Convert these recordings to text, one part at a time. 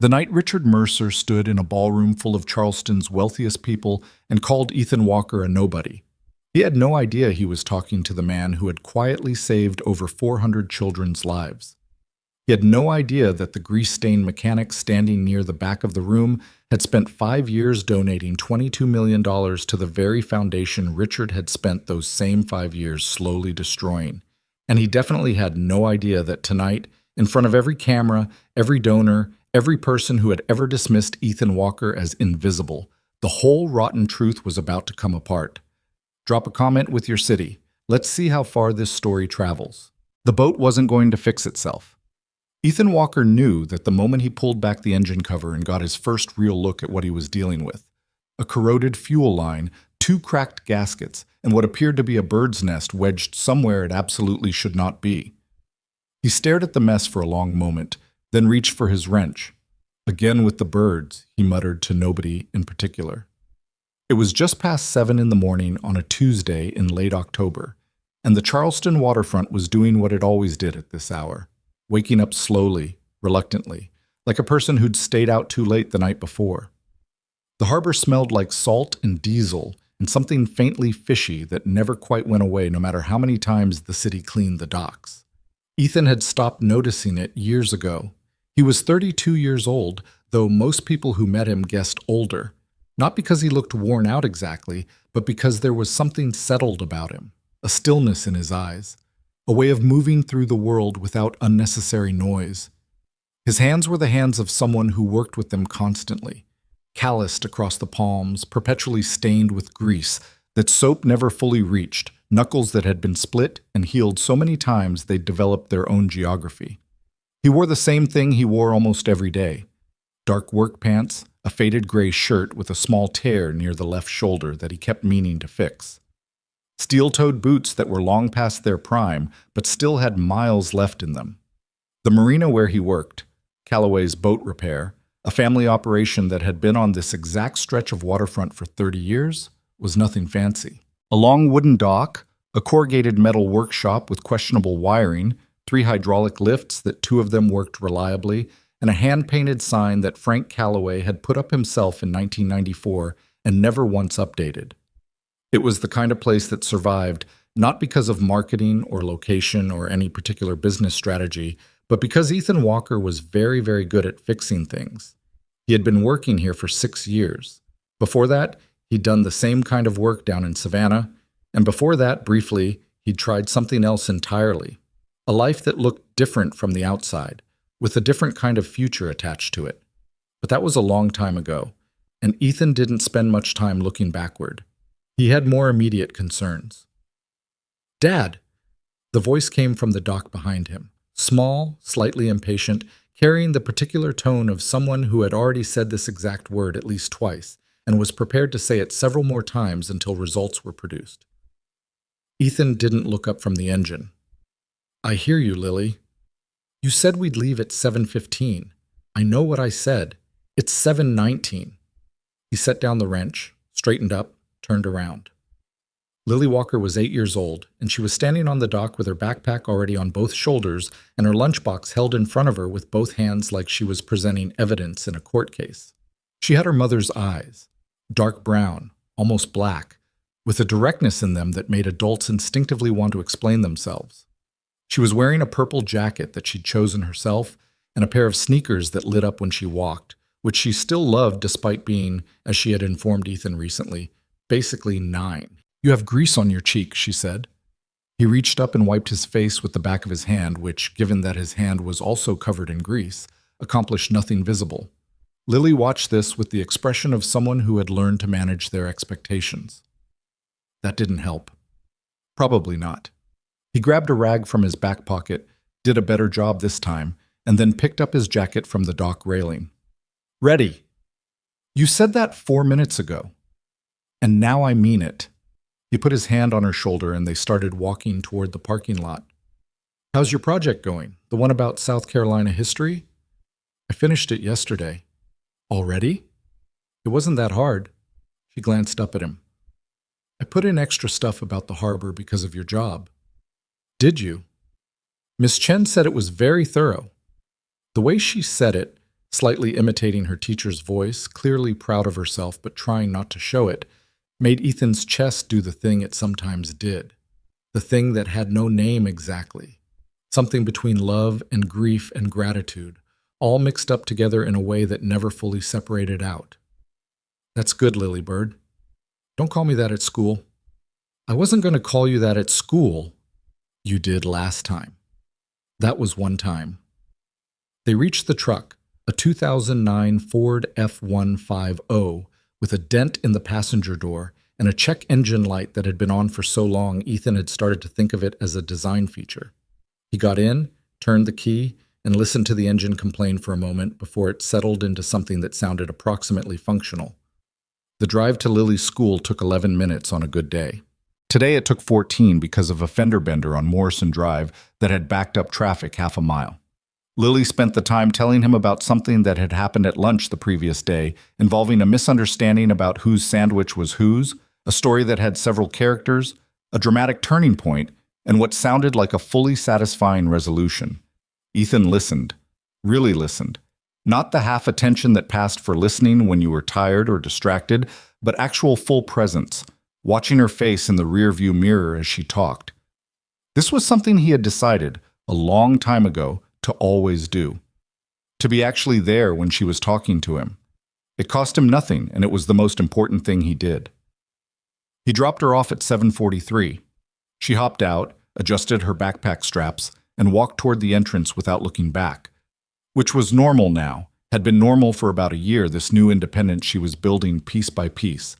The night Richard Mercer stood in a ballroom full of Charleston's wealthiest people and called Ethan Walker a nobody. He had no idea he was talking to the man who had quietly saved over 400 children's lives. He had no idea that the grease-stained mechanic standing near the back of the room had spent 5 years donating $22 million to the very foundation Richard had spent those same 5 years slowly destroying. And he definitely had no idea that tonight, in front of every camera, every donor, every person who had ever dismissed Ethan Walker as invisible, the whole rotten truth was about to come apart. Drop a comment with your city. Let's see how far this story travels. The boat wasn't going to fix itself. Ethan Walker knew that the moment he pulled back the engine cover and got his first real look at what he was dealing with, a corroded fuel line, 2 cracked gaskets, and what appeared to be a bird's nest wedged somewhere it absolutely should not be. He stared at the mess for a long moment, then reached for his wrench. Again with the birds, he muttered to nobody in particular. It was just past 7 in the morning on a Tuesday in late October, and the Charleston waterfront was doing what it always did at this hour, waking up slowly, reluctantly, like a person who'd stayed out too late the night before. The harbor smelled like salt and diesel and something faintly fishy that never quite went away no matter how many times the city cleaned the docks. Ethan had stopped noticing it years ago. He was 32 years old, though most people who met him guessed older, not because he looked worn out exactly, but because there was something settled about him, a stillness in his eyes, a way of moving through the world without unnecessary noise. His hands were the hands of someone who worked with them constantly, calloused across the palms, perpetually stained with grease that soap never fully reached, knuckles that had been split and healed so many times they'd developed their own geography. He wore the same thing he wore almost every day: dark work pants, a faded gray shirt with a small tear near the left shoulder that he kept meaning to fix. Steel-toed boots that were long past their prime, but still had miles left in them. The marina where he worked, Callaway's Boat Repair, a family operation that had been on this exact stretch of waterfront for 30 years, was nothing fancy. A long wooden dock, a corrugated metal workshop with questionable wiring, 3 hydraulic lifts that 2 of them worked reliably, and a hand-painted sign that Frank Callaway had put up himself in 1994 and never once updated. It was the kind of place that survived not because of marketing or location or any particular business strategy, but because Ethan Walker was very, very good at fixing things. He had been working here for 6 years. Before that, he'd done the same kind of work down in Savannah, and before that, briefly, he'd tried something else entirely. A life that looked different from the outside, with a different kind of future attached to it. But that was a long time ago, and Ethan didn't spend much time looking backward. He had more immediate concerns. "Dad!" The voice came from the dock behind him, small, slightly impatient, carrying the particular tone of someone who had already said this exact word at least twice, and was prepared to say it several more times until results were produced. Ethan didn't look up from the engine. "I hear you, Lily. You said we'd leave at 7:15. I know what I said. It's 7:19. He set down the wrench, straightened up, turned around. Lily Walker was 8 years old, and she was standing on the dock with her backpack already on both shoulders and her lunchbox held in front of her with both hands like she was presenting evidence in a court case. She had her mother's eyes, dark brown, almost black, with a directness in them that made adults instinctively want to explain themselves. She was wearing a purple jacket that she'd chosen herself and a pair of sneakers that lit up when she walked, which she still loved despite being, as she had informed Ethan recently, basically 9. "You have grease on your cheek," she said. He reached up and wiped his face with the back of his hand, which, given that his hand was also covered in grease, accomplished nothing visible. Lily watched this with the expression of someone who had learned to manage their expectations. That didn't help. Probably not. He grabbed a rag from his back pocket, did a better job this time, and then picked up his jacket from the dock railing. "Ready. You said that 4 minutes ago. And now I mean it." He put his hand on her shoulder and they started walking toward the parking lot. "How's your project going? The one about South Carolina history?" "I finished it yesterday." "Already?" "It wasn't that hard." She glanced up at him. "I put in extra stuff about the harbor because of your job." "Did you?" Miss Chen said it was very thorough. The way she said it slightly imitating her teacher's voice, clearly proud of herself but trying not to show it, made Ethan's chest do the thing it sometimes did. The thing that had no name exactly. Something between love and grief and gratitude, all mixed up together in a way that never fully separated out. That's good, Lilybird. Don't call me that at school. I wasn't going to call you that at school. You did last time. That was one time. They reached the truck, a 2009 Ford F-150 with a dent in the passenger door and a check engine light that had been on for so long Ethan had started to think of it as a design feature. He got in, turned the key, and listened to the engine complain for a moment before it settled into something that sounded approximately functional. The drive to Lily's school took 11 minutes on a good day. Today it took 14 because of a fender bender on Morrison Drive that had backed up traffic half a mile. Lily spent the time telling him about something that had happened at lunch the previous day, involving a misunderstanding about whose sandwich was whose, a story that had several characters, a dramatic turning point, and what sounded like a fully satisfying resolution. Ethan listened, really listened. Not the half attention that passed for listening when you were tired or distracted, but actual full presence, watching her face in the rearview mirror as she talked. This was something he had decided, a long time ago, to always do. To be actually there when she was talking to him. It cost him nothing, and it was the most important thing he did. He dropped her off at 7:43. She hopped out, adjusted her backpack straps, and walked toward the entrance without looking back. Which was normal now, had been normal for about a year, this new independence she was building piece by piece.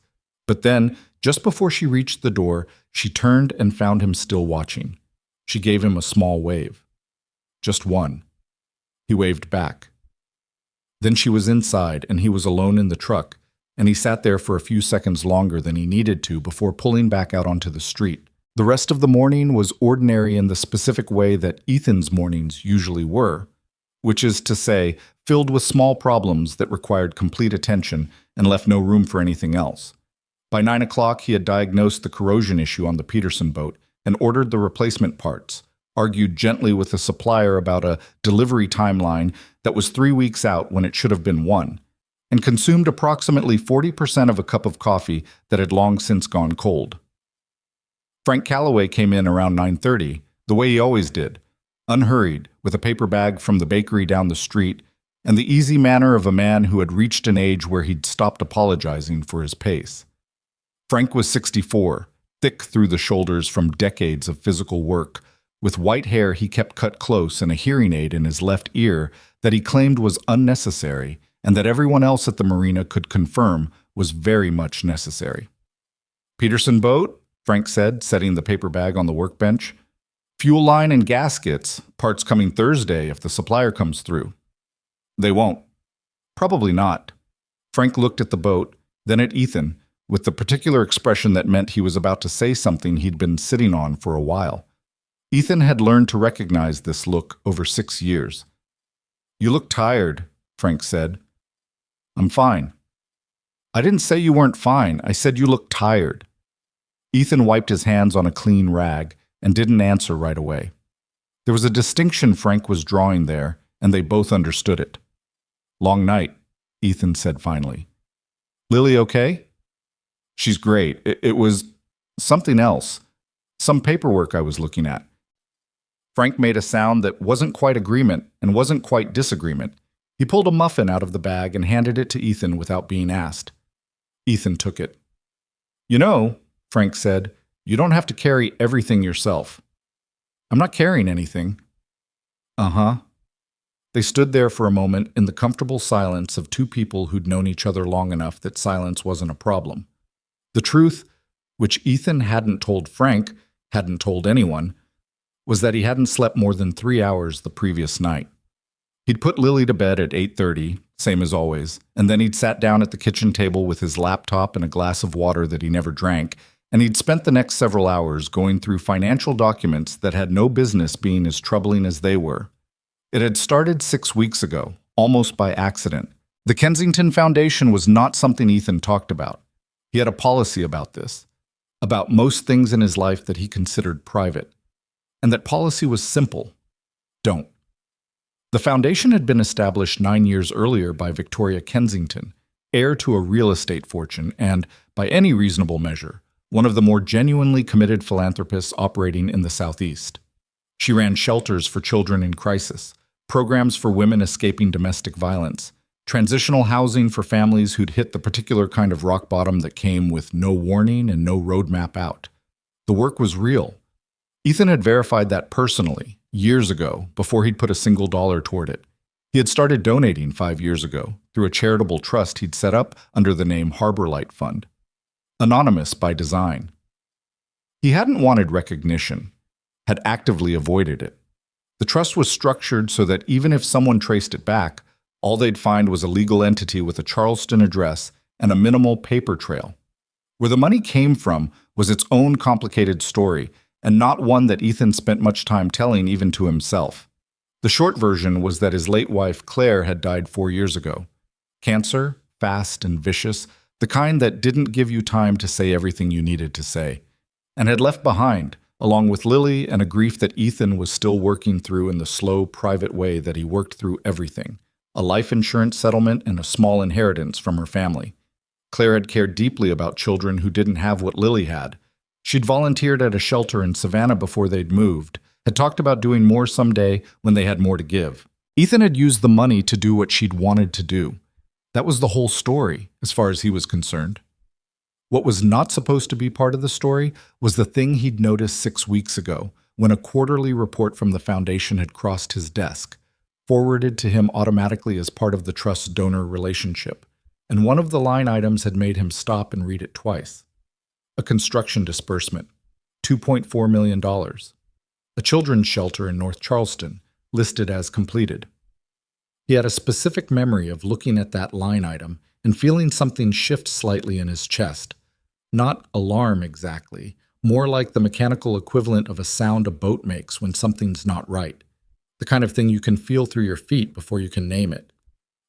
But then, just before she reached the door, she turned and found him still watching. She gave him a small wave. Just one. He waved back. Then she was inside, and he was alone in the truck, and he sat there for a few seconds longer than he needed to before pulling back out onto the street. The rest of the morning was ordinary in the specific way that Ethan's mornings usually were, which is to say, filled with small problems that required complete attention and left no room for anything else. By 9 o'clock, he had diagnosed the corrosion issue on the Peterson boat and ordered the replacement parts, argued gently with the supplier about a delivery timeline that was 3 weeks out when it should have been 1, and consumed approximately 40% of a cup of coffee that had long since gone cold. Frank Calloway came in around 9:30, the way he always did, unhurried, with a paper bag from the bakery down the street, and the easy manner of a man who had reached an age where he'd stopped apologizing for his pace. Frank was 64, thick through the shoulders from decades of physical work, with white hair he kept cut close and a hearing aid in his left ear that he claimed was unnecessary and that everyone else at the marina could confirm was very much necessary. "Peterson boat?" Frank said, setting the paper bag on the workbench. "Fuel line and gaskets, parts coming Thursday if the supplier comes through." "They won't." "Probably not." Frank looked at the boat, then at Ethan, with the particular expression that meant he was about to say something he'd been sitting on for a while. Ethan had learned to recognize this look over 6 years. "You look tired," Frank said. "I'm fine." "I didn't say you weren't fine. I said you look tired." Ethan wiped his hands on a clean rag and didn't answer right away. There was a distinction Frank was drawing there, and they both understood it. "Long night," Ethan said finally. "Lily okay?" "She's great. It was something else. Some paperwork I was looking at." Frank made a sound that wasn't quite agreement and wasn't quite disagreement. He pulled a muffin out of the bag and handed it to Ethan without being asked. Ethan took it. "You know," Frank said, "you don't have to carry everything yourself." "I'm not carrying anything." "Uh-huh." They stood there for a moment in the comfortable silence of two people who'd known each other long enough that silence wasn't a problem. The truth, which Ethan hadn't told Frank, hadn't told anyone, was that he hadn't slept more than 3 hours the previous night. He'd put Lily to bed at 8:30, same as always, and then he'd sat down at the kitchen table with his laptop and a glass of water that he never drank, and he'd spent the next several hours going through financial documents that had no business being as troubling as they were. It had started 6 weeks ago, almost by accident. The Kensington Foundation was not something Ethan talked about. He had a policy about this, about most things in his life that he considered private. And that policy was simple. Don't. The foundation had been established 9 years earlier by Victoria Kensington, heir to a real estate fortune and, by any reasonable measure, one of the more genuinely committed philanthropists operating in the Southeast. She ran shelters for children in crisis, programs for women escaping domestic violence, transitional housing for families who'd hit the particular kind of rock bottom that came with no warning and no roadmap out. The work was real. Ethan had verified that personally, years ago, before he'd put a single dollar toward it. He had started donating 5 years ago through a charitable trust he'd set up under the name Harbor Light Fund. Anonymous by design. He hadn't wanted recognition, had actively avoided it. The trust was structured so that even if someone traced it back, all they'd find was a legal entity with a Charleston address and a minimal paper trail. Where the money came from was its own complicated story, and not one that Ethan spent much time telling even to himself. The short version was that his late wife, Claire, had died 4 years ago. Cancer, fast and vicious, the kind that didn't give you time to say everything you needed to say, and had left behind, along with Lily and a grief that Ethan was still working through in the slow, private way that he worked through everything, a life insurance settlement and a small inheritance from her family. Claire had cared deeply about children who didn't have what Lily had. She'd volunteered at a shelter in Savannah before they'd moved, had talked about doing more someday when they had more to give. Ethan had used the money to do what she'd wanted to do. That was the whole story, as far as he was concerned. What was not supposed to be part of the story was the thing he'd noticed 6 weeks ago, when a quarterly report from the foundation had crossed his desk, forwarded to him automatically as part of the trust-donor relationship, and one of the line items had made him stop and read it twice. A construction disbursement, $2.4 million. A children's shelter in North Charleston, listed as completed. He had a specific memory of looking at that line item and feeling something shift slightly in his chest. Not alarm exactly, more like the mechanical equivalent of a sound a boat makes when something's not right. The kind of thing you can feel through your feet before you can name it.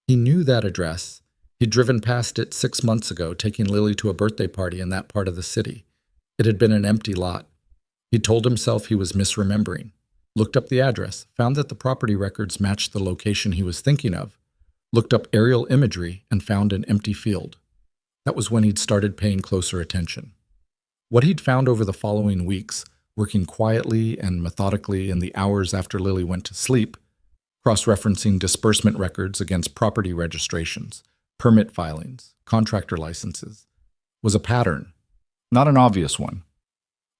He knew that address. He'd driven past it 6 months ago, taking Lily to a birthday party in that part of the city. It had been an empty lot. He'd told himself he was misremembering. Looked up the address, found that the property records matched the location he was thinking of. Looked up aerial imagery and found an empty field. That was when he'd started paying closer attention. What he'd found over the following weeks, working quietly and methodically in the hours after Lily went to sleep, cross-referencing disbursement records against property registrations, permit filings, contractor licenses, was a pattern, not an obvious one.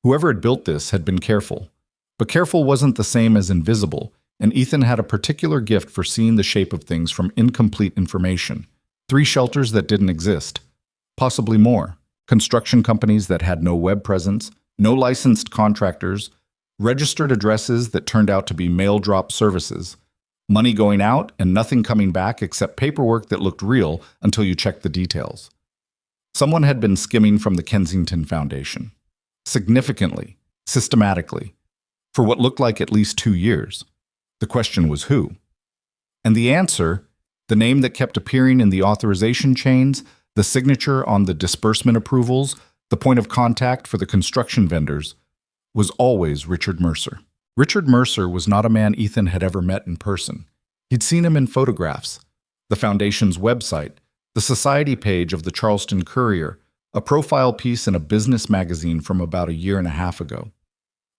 Whoever had built this had been careful. But careful wasn't the same as invisible, and Ethan had a particular gift for seeing the shape of things from incomplete information. 3 shelters that didn't exist. Possibly more. Construction companies that had no web presence, no licensed contractors, registered addresses that turned out to be mail drop services, money going out and nothing coming back except paperwork that looked real until you checked the details. Someone had been skimming from the Kensington Foundation. Significantly, systematically, for what looked like at least 2 years. The question was who? And the answer, the name that kept appearing in the authorization chains, the signature on the disbursement approvals, the point of contact for the construction vendors, was always Richard Mercer. Richard Mercer was not a man Ethan had ever met in person. He'd seen him in photographs, the foundation's website, the society page of the Charleston Courier, a profile piece in a business magazine from about 1.5 years ago.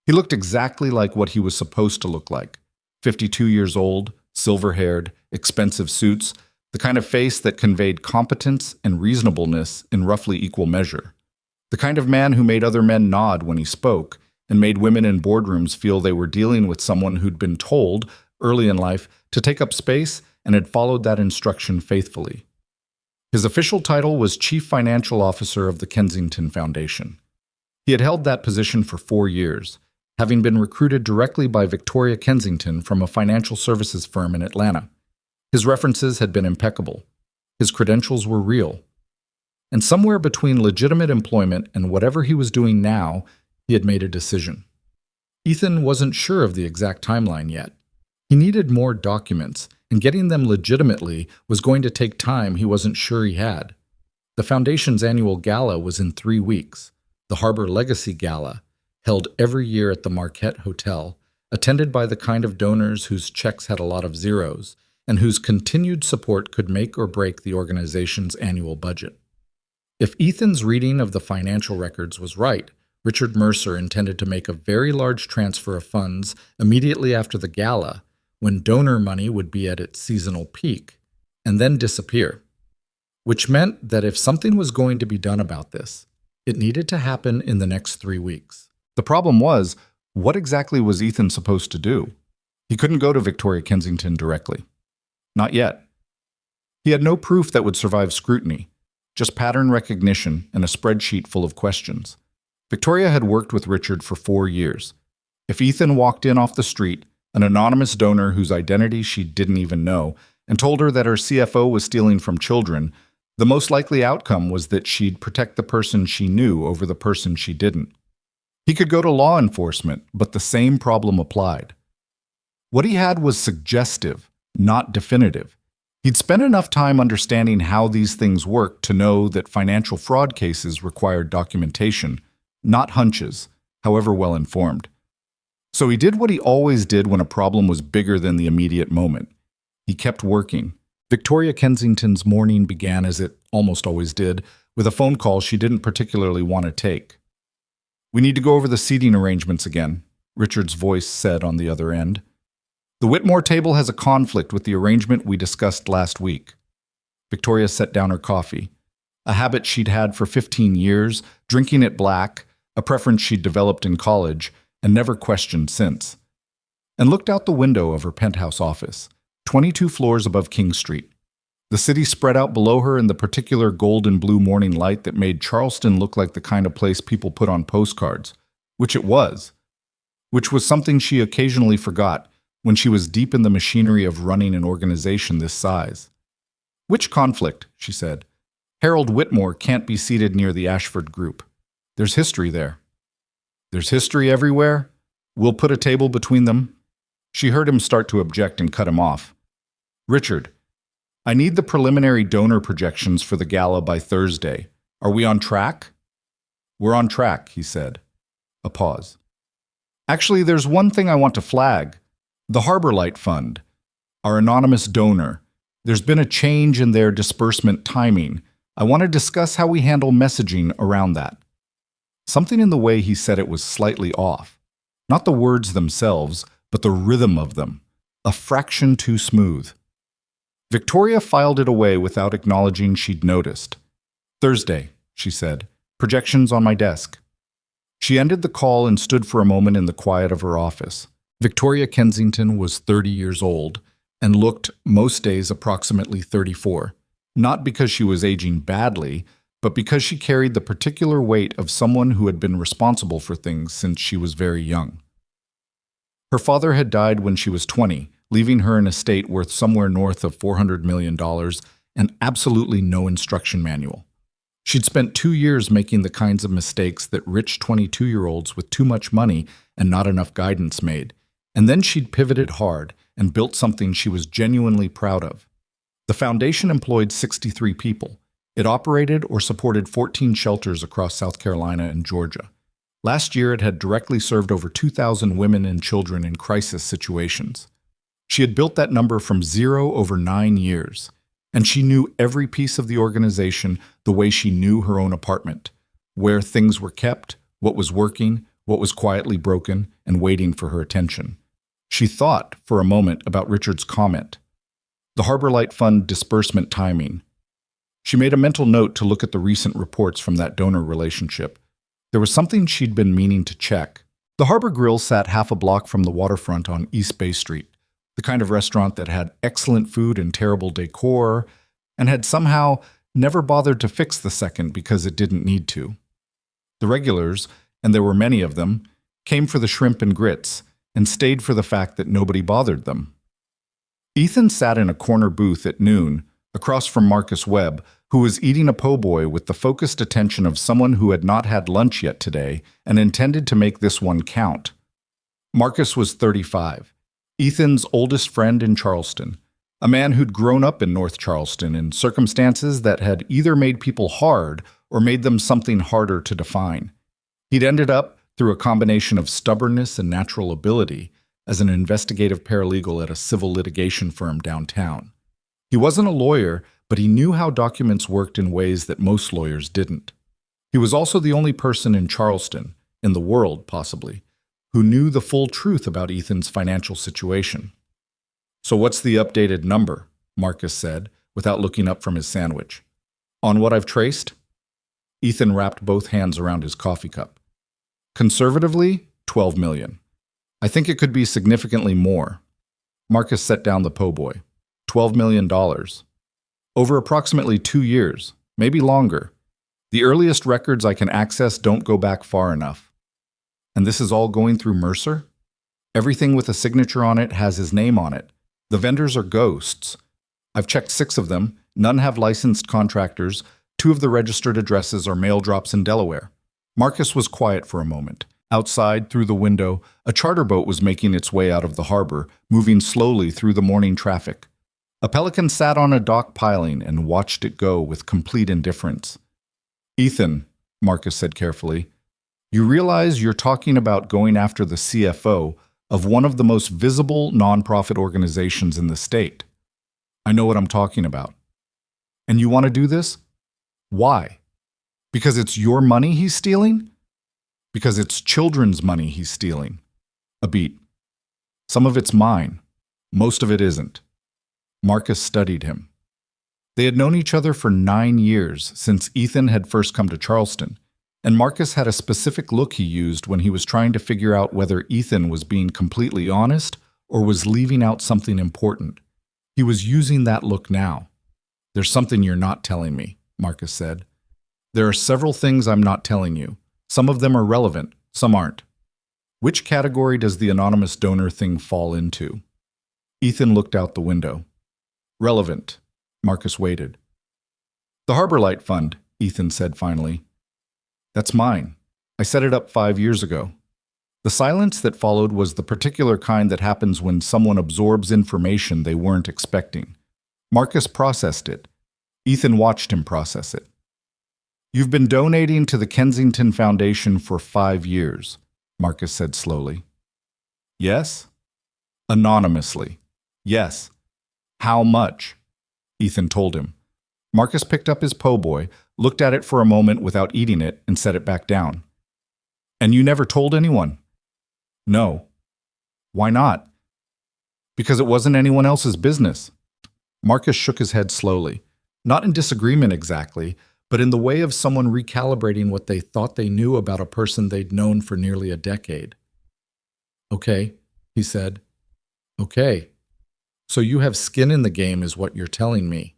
He looked exactly like what he was supposed to look like. 52 years old, silver-haired, expensive suits, the kind of face that conveyed competence and reasonableness in roughly equal measure. The kind of man who made other men nod when he spoke and made women in boardrooms feel they were dealing with someone who'd been told, early in life, to take up space and had followed that instruction faithfully. His official title was Chief Financial Officer of the Kensington Foundation. He had held that position for 4 years, having been recruited directly by Victoria Kensington from a financial services firm in Atlanta. His references had been impeccable. His credentials were real. And somewhere between legitimate employment and whatever he was doing now, he had made a decision. Ethan wasn't sure of the exact timeline yet. He needed more documents, and getting them legitimately was going to take time he wasn't sure he had. The Foundation's annual gala was in 3 weeks. The Harbor Legacy Gala, held every year at the Marquette Hotel, attended by the kind of donors whose checks had a lot of zeros, and whose continued support could make or break the organization's annual budget. If Ethan's reading of the financial records was right, Richard Mercer intended to make a very large transfer of funds immediately after the gala, when donor money would be at its seasonal peak, and then disappear. Which meant that if something was going to be done about this, it needed to happen in the next 3 weeks. The problem was, what exactly was Ethan supposed to do? He couldn't go to Victoria Kensington directly. Not yet. He had no proof that would survive scrutiny, just pattern recognition and a spreadsheet full of questions. Victoria had worked with Richard for 4 years. If Ethan walked in off the street, an anonymous donor whose identity she didn't even know, and told her that her CFO was stealing from children, the most likely outcome was that she'd protect the person she knew over the person she didn't. He could go to law enforcement, but the same problem applied. What he had was suggestive, not definitive. He'd spent enough time understanding how these things worked to know that financial fraud cases required documentation, not hunches, however well informed. So he did what he always did when a problem was bigger than the immediate moment. He kept working. Victoria Kensington's morning began, as it almost always did, with a phone call she didn't particularly want to take. "We need to go over the seating arrangements again," Richard's voice said on the other end. "The Whitmore table has a conflict with the arrangement we discussed last week." Victoria set down her coffee, a habit she'd had for 15 years, drinking it black, a preference she'd developed in college and never questioned since, and looked out the window of her penthouse office, 22 floors above King Street. The city spread out below her in the particular gold and blue morning light that made Charleston look like the kind of place people put on postcards, which it was, which was something she occasionally forgot when she was deep in the machinery of running an organization this size. "Which conflict?" she said. "Harold Whitmore can't be seated near the Ashford Group. There's history there." "There's history everywhere? We'll put a table between them." She heard him start to object and cut him off. "Richard, I need the preliminary donor projections for the gala by Thursday. Are we on track?" "We're on track," he said. A pause. "Actually, there's one thing I want to flag. The Harbor Light Fund, our anonymous donor. There's been a change in their disbursement timing. I want to discuss how we handle messaging around that." Something in the way he said it was slightly off. Not the words themselves, but the rhythm of them. A fraction too smooth. Victoria filed it away without acknowledging she'd noticed. "Thursday," she said. "Projections on my desk." She ended the call and stood for a moment in the quiet of her office. Victoria Kensington was 30 years old and looked, most days, approximately 34. Not because she was aging badly, but because she carried the particular weight of someone who had been responsible for things since she was very young. Her father had died when she was 20, leaving her an estate worth somewhere north of $400 million and absolutely no instruction manual. She'd spent 2 years making the kinds of mistakes that rich 22-year-olds with too much money and not enough guidance made, and then she'd pivoted hard and built something she was genuinely proud of. The foundation employed 63 people. It operated or supported 14 shelters across South Carolina and Georgia. Last year, it had directly served over 2,000 women and children in crisis situations. She had built that number from zero over 9 years, and she knew every piece of the organization the way she knew her own apartment, where things were kept, what was working, what was quietly broken, and waiting for her attention. She thought, for a moment, about Richard's comment. The Harbor Light Fund disbursement timing. She made a mental note to look at the recent reports from that donor relationship. There was something she'd been meaning to check. The Harbor Grill sat half a block from the waterfront on East Bay Street, the kind of restaurant that had excellent food and terrible decor, and had somehow never bothered to fix the second because it didn't need to. The regulars, and there were many of them, came for the shrimp and grits, and stayed for the fact that nobody bothered them. Ethan sat in a corner booth at noon, across from Marcus Webb, who was eating a po' boy with the focused attention of someone who had not had lunch yet today and intended to make this one count. Marcus was 35, Ethan's oldest friend in Charleston, a man who'd grown up in North Charleston in circumstances that had either made people hard or made them something harder to define. He'd ended up, through a combination of stubbornness and natural ability, as an investigative paralegal at a civil litigation firm downtown. He wasn't a lawyer, but he knew how documents worked in ways that most lawyers didn't. He was also the only person in Charleston, in the world possibly, who knew the full truth about Ethan's financial situation. "So what's the updated number?" Marcus said, without looking up from his sandwich. "On what I've traced?" Ethan wrapped both hands around his coffee cup. "Conservatively, 12 million. I think it could be significantly more." Marcus set down the po' boy. $12 million. Over approximately 2 years, maybe longer. The earliest records I can access don't go back far enough. And this is all going through Mercer? Everything with a signature on it has his name on it. The vendors are ghosts. I've checked 6 of them. None have licensed contractors. 2 of the registered addresses are mail drops in Delaware. Marcus was quiet for a moment. Outside, through the window, a charter boat was making its way out of the harbor, moving slowly through the morning traffic. A pelican sat on a dock piling and watched it go with complete indifference. "Ethan," Marcus said carefully, "you realize you're talking about going after the CFO of one of the most visible nonprofit organizations in the state. I know what I'm talking about. And you want to do this? Why? Because it's your money he's stealing? Because it's children's money he's stealing. A beat. Some of it's mine. Most of it isn't." Marcus studied him. They had known each other for 9 years, since Ethan had first come to Charleston, and Marcus had a specific look he used when he was trying to figure out whether Ethan was being completely honest or was leaving out something important. He was using that look now. "There's something you're not telling me," Marcus said. "There are several things I'm not telling you. Some of them are relevant, some aren't. Which category does the anonymous donor thing fall into?" Ethan looked out the window. "Relevant." Marcus waited. "The Harbor Light Fund," Ethan said finally. "That's mine. I set it up 5 years ago." The silence that followed was the particular kind that happens when someone absorbs information they weren't expecting. Marcus processed it. Ethan watched him process it. "You've been donating to the Kensington Foundation for 5 years, Marcus said slowly. "Yes?" "Anonymously. Yes." "How much?" Ethan told him. Marcus picked up his po' boy, looked at it for a moment without eating it, and set it back down. "And you never told anyone?" "No." "Why not?" "Because it wasn't anyone else's business." Marcus shook his head slowly, not in disagreement exactly, but in the way of someone recalibrating what they thought they knew about a person they'd known for nearly a decade. "Okay," he said. "Okay. So you have skin in the game is what you're telling me."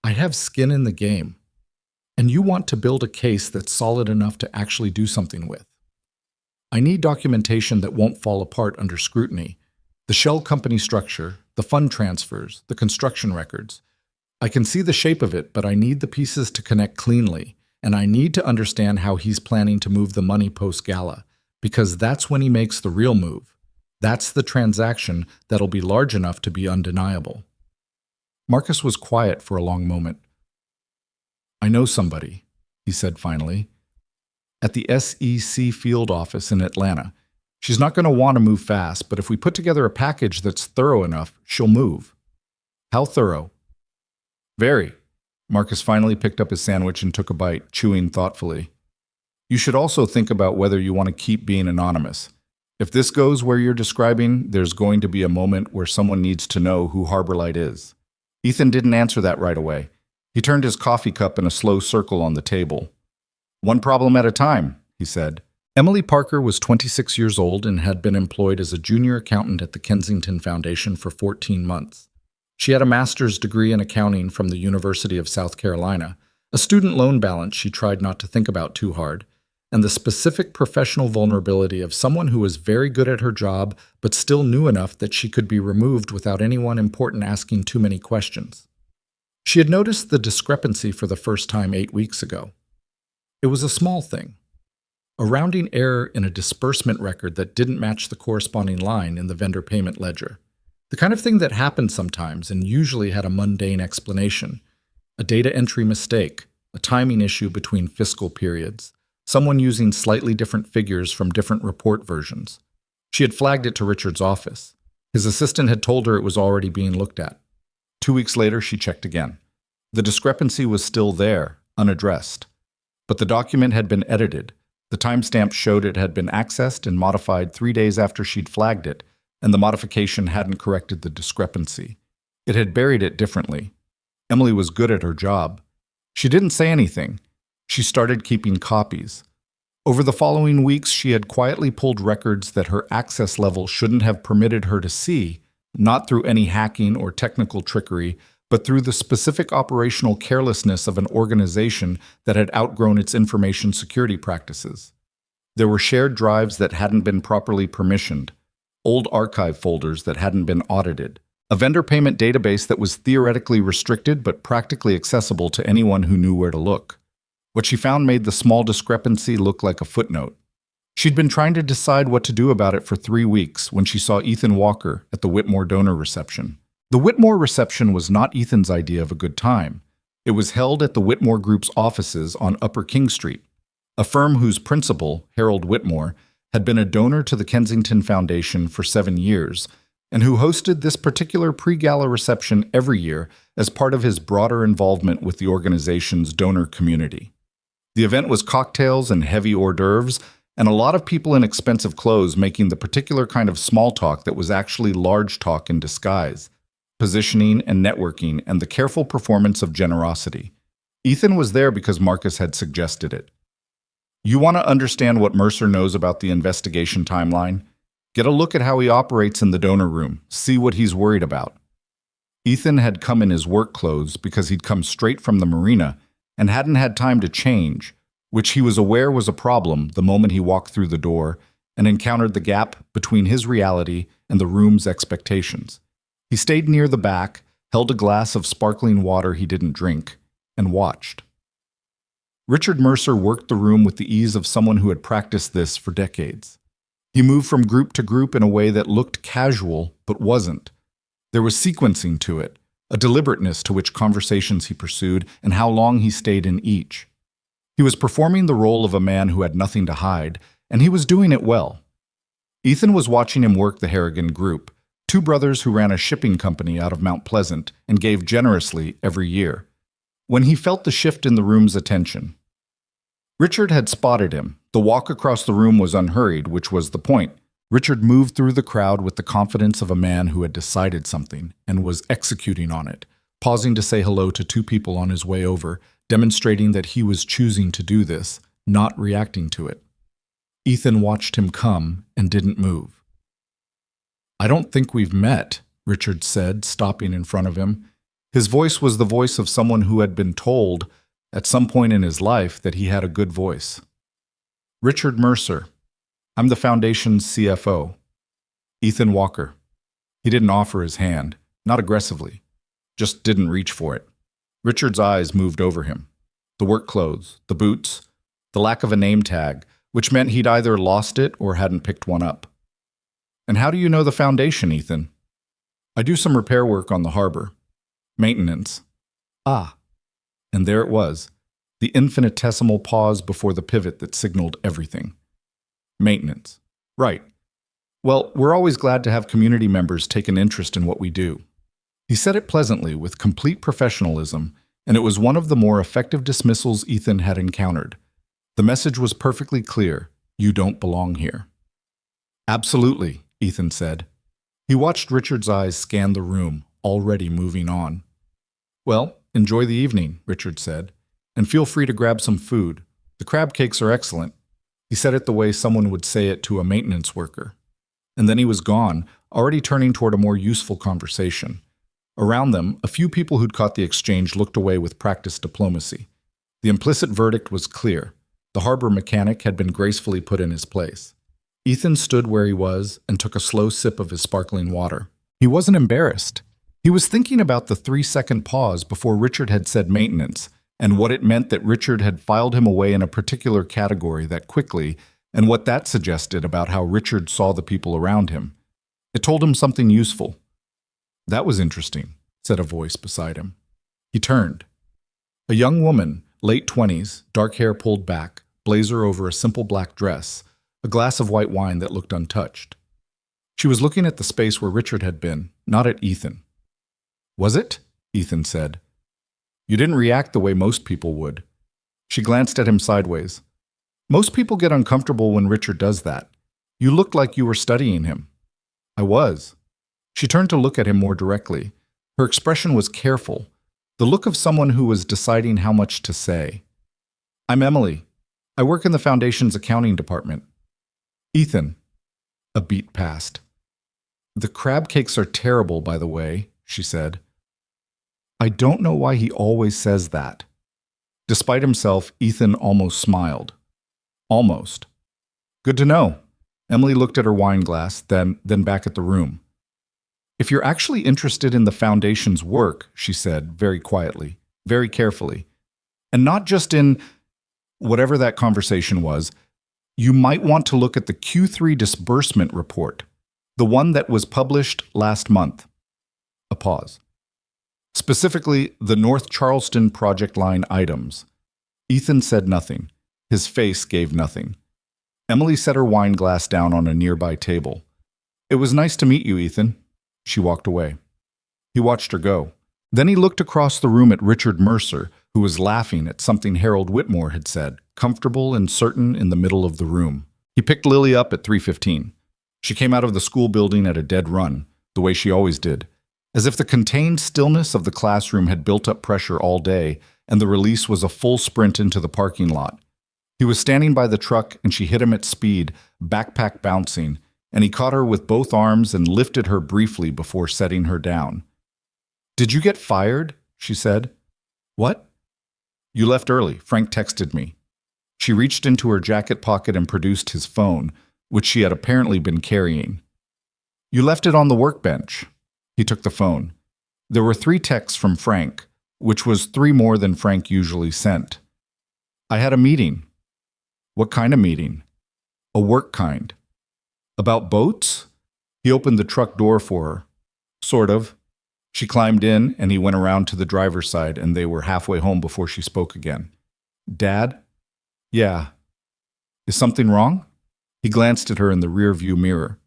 "I have skin in the game. And you want to build a case that's solid enough to actually do something with. I need documentation that won't fall apart under scrutiny. The shell company structure, the fund transfers, the construction records. I can see the shape of it, but I need the pieces to connect cleanly, and I need to understand how he's planning to move the money post-gala, because that's when he makes the real move. That's the transaction that'll be large enough to be undeniable." Marcus was quiet for a long moment. "I know somebody," he said finally. "At the SEC field office in Atlanta. She's not going to want to move fast, but if we put together a package that's thorough enough, she'll move." "How thorough?" "Very." Marcus finally picked up his sandwich and took a bite, chewing thoughtfully. "You should also think about whether you want to keep being anonymous. If this goes where you're describing, there's going to be a moment where someone needs to know who Harbor Light is." Ethan didn't answer that right away. He turned his coffee cup in a slow circle on the table. "One problem at a time," he said. Emily Parker was 26 years old and had been employed as a junior accountant at the Kensington Foundation for 14 months. She had a master's degree in accounting from the University of South Carolina, a student loan balance she tried not to think about too hard, and the specific professional vulnerability of someone who was very good at her job but still knew enough that she could be removed without anyone important asking too many questions. She had noticed the discrepancy for the first time 8 weeks ago. It was a small thing. A rounding error in a disbursement record that didn't match the corresponding line in the vendor payment ledger. The kind of thing that happened sometimes and usually had a mundane explanation. A data entry mistake, a timing issue between fiscal periods, someone using slightly different figures from different report versions. She had flagged it to Richard's office. His assistant had told her it was already being looked at. 2 weeks later, she checked again. The discrepancy was still there, unaddressed. But the document had been edited. The timestamp showed it had been accessed and modified 3 days after she'd flagged it, and the modification hadn't corrected the discrepancy. It had buried it differently. Emily was good at her job. She didn't say anything. She started keeping copies. Over the following weeks, she had quietly pulled records that her access level shouldn't have permitted her to see, not through any hacking or technical trickery, but through the specific operational carelessness of an organization that had outgrown its information security practices. There were shared drives that hadn't been properly permissioned, old archive folders that hadn't been audited, a vendor payment database that was theoretically restricted but practically accessible to anyone who knew where to look. What she found made the small discrepancy look like a footnote. She'd been trying to decide what to do about it for 3 weeks when she saw Ethan Walker at the Whitmore donor reception. The Whitmore reception was not Ethan's idea of a good time. It was held at the Whitmore Group's offices on Upper King Street, a firm whose principal, Harold Whitmore, had been a donor to the Kensington Foundation for 7 years, and who hosted this particular pre-gala reception every year as part of his broader involvement with the organization's donor community. The event was cocktails and heavy hors d'oeuvres, and a lot of people in expensive clothes making the particular kind of small talk that was actually large talk in disguise, positioning and networking, and the careful performance of generosity. Ethan was there because Marcus had suggested it. You want to understand what Mercer knows about the investigation timeline? Get a look at how he operates in the donor room. See what he's worried about. Ethan had come in his work clothes because he'd come straight from the marina and hadn't had time to change, which he was aware was a problem the moment he walked through the door and encountered the gap between his reality and the room's expectations. He stayed near the back, held a glass of sparkling water he didn't drink, and watched. Richard Mercer worked the room with the ease of someone who had practiced this for decades. He moved from group to group in a way that looked casual but wasn't. There was sequencing to it, a deliberateness to which conversations he pursued and how long he stayed in each. He was performing the role of a man who had nothing to hide, and he was doing it well. Ethan was watching him work the Harrigan Group, 2 brothers who ran a shipping company out of Mount Pleasant and gave generously every year, when he felt the shift in the room's attention. Richard had spotted him. The walk across the room was unhurried, which was the point. Richard moved through the crowd with the confidence of a man who had decided something and was executing on it, pausing to say hello to 2 people on his way over, demonstrating that he was choosing to do this, not reacting to it. Ethan watched him come and didn't move. "I don't think we've met," Richard said, stopping in front of him. His voice was the voice of someone who had been told, at some point in his life, that he had a good voice. "Richard Mercer. I'm the Foundation's CFO. Ethan Walker." He didn't offer his hand, not aggressively, just didn't reach for it. Richard's eyes moved over him. The work clothes, the boots, the lack of a name tag, which meant he'd either lost it or hadn't picked one up. "And how do you know the Foundation, Ethan?" "I do some repair work on the harbor. Maintenance." "Ah." And there it was, the infinitesimal pause before the pivot that signaled everything. "Maintenance. Right. Well, we're always glad to have community members take an interest in what we do." He said it pleasantly, with complete professionalism, and it was one of the more effective dismissals Ethan had encountered. The message was perfectly clear: you don't belong here. "Absolutely," Ethan said. He watched Richard's eyes scan the room, already moving on. "Well, enjoy the evening," Richard said, "and feel free to grab some food. The crab cakes are excellent." He said it the way someone would say it to a maintenance worker. And then he was gone, already turning toward a more useful conversation. Around them, a few people who'd caught the exchange looked away with practiced diplomacy. The implicit verdict was clear. The harbor mechanic had been gracefully put in his place. Ethan stood where he was and took a slow sip of his sparkling water. He wasn't embarrassed. He was thinking about the 3-second pause before Richard had said maintenance, and what it meant that Richard had filed him away in a particular category that quickly, and what that suggested about how Richard saw the people around him. It told him something useful. "That was interesting," said a voice beside him. He turned. A young woman, late 20s, dark hair pulled back, blazer over a simple black dress, a glass of white wine that looked untouched. She was looking at the space where Richard had been, not at Ethan. Was it? Ethan said. You didn't react the way most people would. She glanced at him sideways. Most people get uncomfortable when Richard does that. You looked like you were studying him. I was. She turned to look at him more directly. Her expression was careful, the look of someone who was deciding how much to say. I'm Emily. I work in the Foundation's accounting department. Ethan. A beat passed. The crab cakes are terrible, by the way, she said. I don't know why he always says that. Despite himself, Ethan almost smiled. Almost. Good to know. Emily looked at her wine glass, then back at the room. If you're actually interested in the Foundation's work, she said, very quietly, very carefully, and not just in whatever that conversation was, you might want to look at the Q3 disbursement report, the one that was published last month. A pause. Specifically, the North Charleston project line items. Ethan said nothing. His face gave nothing. Emily set her wine glass down on a nearby table. It was nice to meet you, Ethan. She walked away. He watched her go. Then he looked across the room at Richard Mercer, who was laughing at something Harold Whitmore had said, comfortable and certain in the middle of the room. He picked Lily up at 3:15. She came out of the school building at a dead run, the way she always did, as if the contained stillness of the classroom had built up pressure all day, and the release was a full sprint into the parking lot. He was standing by the truck, and she hit him at speed, backpack bouncing, and he caught her with both arms and lifted her briefly before setting her down. Did you get fired? She said. What? You left early. Frank texted me. She reached into her jacket pocket and produced his phone, which she had apparently been carrying. You left it on the workbench. He took the phone. There were 3 texts from Frank, which was 3 more than Frank usually sent. I had a meeting. What kind of meeting? A work kind. About boats? He opened the truck door for her. Sort of. She climbed in, and he went around to the driver's side, and they were halfway home before she spoke again. Dad? Yeah. Is something wrong? He glanced at her in the rear-view mirror.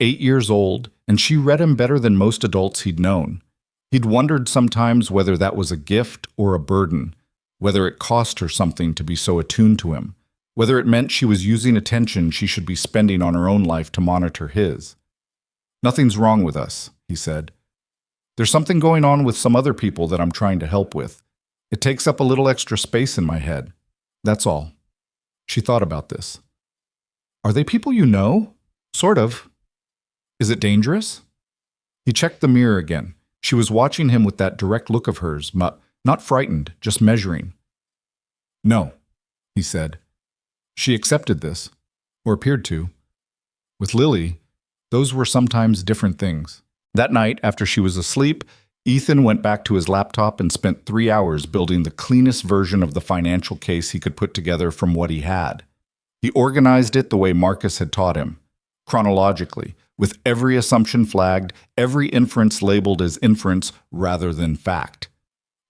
8 years old, and she read him better than most adults he'd known. He'd wondered sometimes whether that was a gift or a burden, whether it cost her something to be so attuned to him, whether it meant she was using attention she should be spending on her own life to monitor his. Nothing's wrong with us, he said. There's something going on with some other people that I'm trying to help with. It takes up a little extra space in my head. That's all. She thought about this. Are they people you know? Sort of. Is it dangerous? He checked the mirror again. She was watching him with that direct look of hers, not frightened, just measuring. No, he said. She accepted this, or appeared to. With Lily, those were sometimes different things. That night, after she was asleep, Ethan went back to his laptop and spent 3 hours building the cleanest version of the financial case he could put together from what he had. He organized it the way Marcus had taught him, chronologically, with every assumption flagged, every inference labeled as inference rather than fact.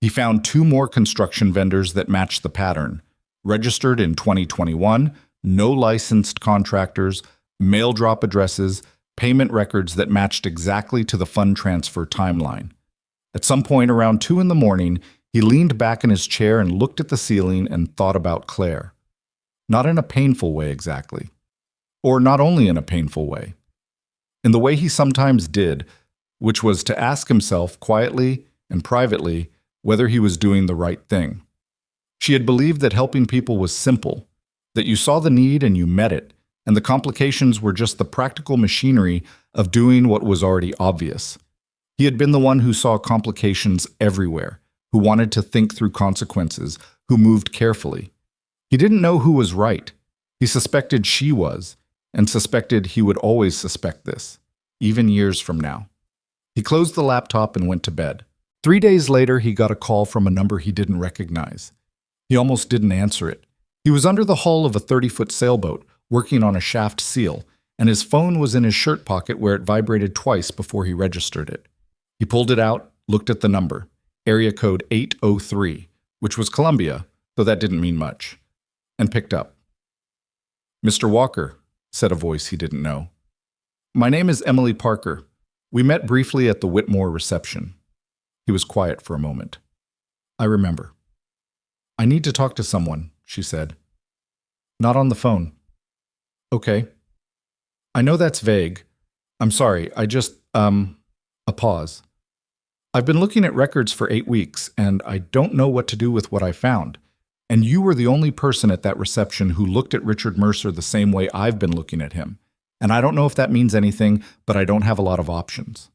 He found 2 more construction vendors that matched the pattern, registered in 2021, no licensed contractors, mail drop addresses, payment records that matched exactly to the fund transfer timeline. At some point around 2 in the morning, he leaned back in his chair and looked at the ceiling and thought about Claire. Not in a painful way exactly. Or not only in a painful way. In the way he sometimes did, which was to ask himself quietly and privately whether he was doing the right thing. She had believed that helping people was simple, that you saw the need and you met it, and the complications were just the practical machinery of doing what was already obvious. He had been the one who saw complications everywhere, who wanted to think through consequences, who moved carefully. He didn't know who was right. He suspected she was, and suspected he would always suspect this, even years from now. He closed the laptop and went to bed. 3 days later, he got a call from a number he didn't recognize. He almost didn't answer it. He was under the hull of a 30-foot sailboat, working on a shaft seal, and his phone was in his shirt pocket where it vibrated twice before he registered it. He pulled it out, looked at the number, area code 803, which was Columbia, though that didn't mean much, and picked up. Mr. Walker, said a voice he didn't know. My name is Emily Parker. We met briefly at the Whitmore reception. He was quiet for a moment. I remember. I need to talk to someone, she said. Not on the phone. Okay. I know that's vague. I'm sorry, a pause. I've been looking at records for 8 weeks, and I don't know what to do with what I found. And you were the only person at that reception who looked at Richard Mercer the same way I've been looking at him. And I don't know if that means anything, but I don't have a lot of options.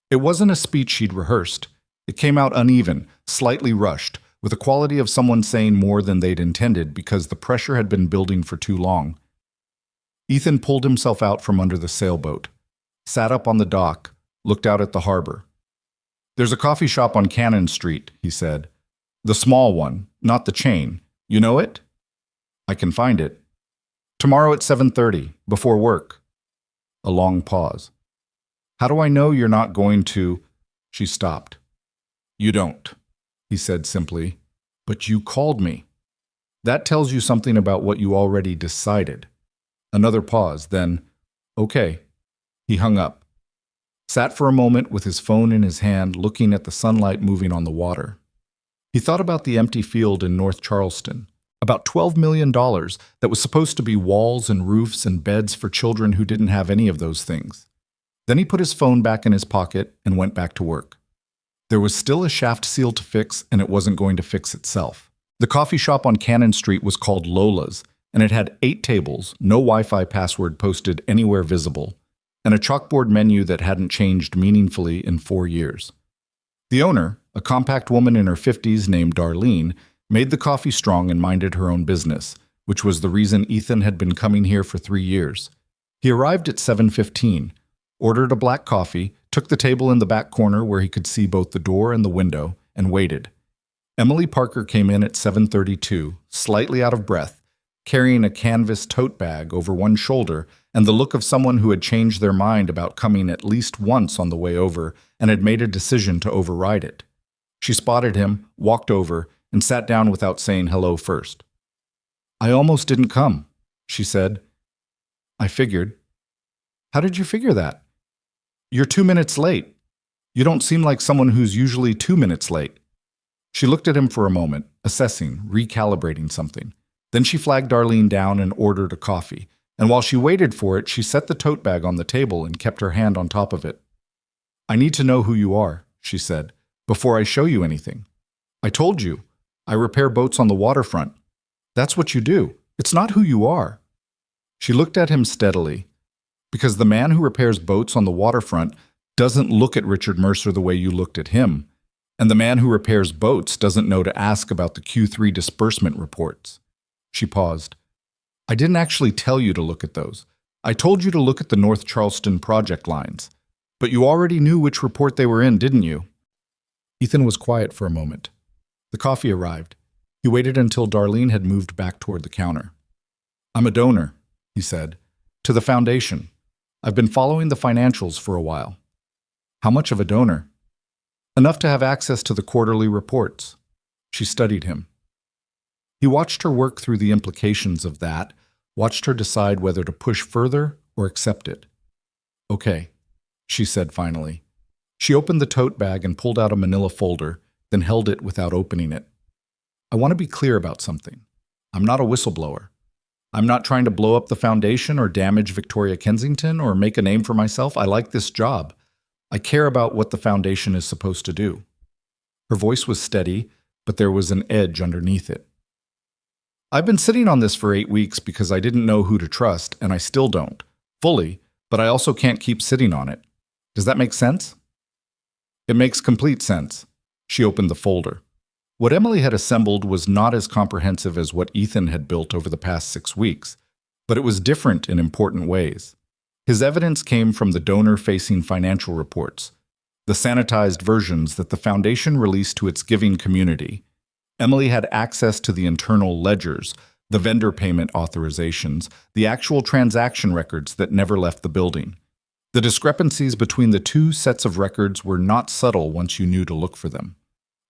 It wasn't a speech she'd rehearsed. It came out uneven, slightly rushed, with the quality of someone saying more than they'd intended because the pressure had been building for too long. Ethan pulled himself out from under the sailboat, sat up on the dock, looked out at the harbor. There's a coffee shop on Cannon Street, he said. The small one, not the chain. You know it? I can find it. Tomorrow at 7:30, before work. A long pause. How do I know you're not going to... She stopped. You don't, he said simply. But you called me. That tells you something about what you already decided. Another pause, then, okay. He hung up. Sat for a moment with his phone in his hand, looking at the sunlight moving on the water. He thought about the empty field in North Charleston, about $12 million that was supposed to be walls and roofs and beds for children who didn't have any of those things. Then he put his phone back in his pocket and went back to work. There was still a shaft seal to fix, and it wasn't going to fix itself. The coffee shop on Cannon Street was called Lola's, and it had 8 tables, no Wi-Fi password posted anywhere visible, and a chalkboard menu that hadn't changed meaningfully in 4 years. The owner, a compact woman in her 50s named Darlene, made the coffee strong and minded her own business, which was the reason Ethan had been coming here for 3 years. He arrived at 7:15, ordered a black coffee, took the table in the back corner where he could see both the door and the window, and waited. Emily Parker came in at 7:32, slightly out of breath, carrying a canvas tote bag over one shoulder and the look of someone who had changed their mind about coming at least once on the way over and had made a decision to override it. She spotted him, walked over, and sat down without saying hello first. I almost didn't come, she said. I figured. How did you figure that? You're 2 minutes late. You don't seem like someone who's usually 2 minutes late. She looked at him for a moment, assessing, recalibrating something. Then she flagged Darlene down and ordered a coffee, and while she waited for it, she set the tote bag on the table and kept her hand on top of it. I need to know who you are, she said, before I show you anything. I told you. I repair boats on the waterfront. That's what you do. It's not who you are. She looked at him steadily, because the man who repairs boats on the waterfront doesn't look at Richard Mercer the way you looked at him, and the man who repairs boats doesn't know to ask about the Q3 disbursement reports. She paused. I didn't actually tell you to look at those. I told you to look at the North Charleston project lines. But you already knew which report they were in, didn't you? Ethan was quiet for a moment. The coffee arrived. He waited until Darlene had moved back toward the counter. I'm a donor, he said, to the foundation. I've been following the financials for a while. How much of a donor? Enough to have access to the quarterly reports. She studied him. He watched her work through the implications of that, watched her decide whether to push further or accept it. Okay, she said finally. She opened the tote bag and pulled out a manila folder, then held it without opening it. I want to be clear about something. I'm not a whistleblower. I'm not trying to blow up the foundation or damage Victoria Kensington or make a name for myself. I like this job. I care about what the foundation is supposed to do. Her voice was steady, but there was an edge underneath it. I've been sitting on this for 8 weeks because I didn't know who to trust, and I still don't, fully, but I also can't keep sitting on it. Does that make sense? It makes complete sense. She opened the folder. What Emily had assembled was not as comprehensive as what Ethan had built over the past 6 weeks, but it was different in important ways. His evidence came from the donor-facing financial reports, the sanitized versions that the foundation released to its giving community. Emily had access to the internal ledgers, the vendor payment authorizations, the actual transaction records that never left the building. The discrepancies between the two sets of records were not subtle once you knew to look for them.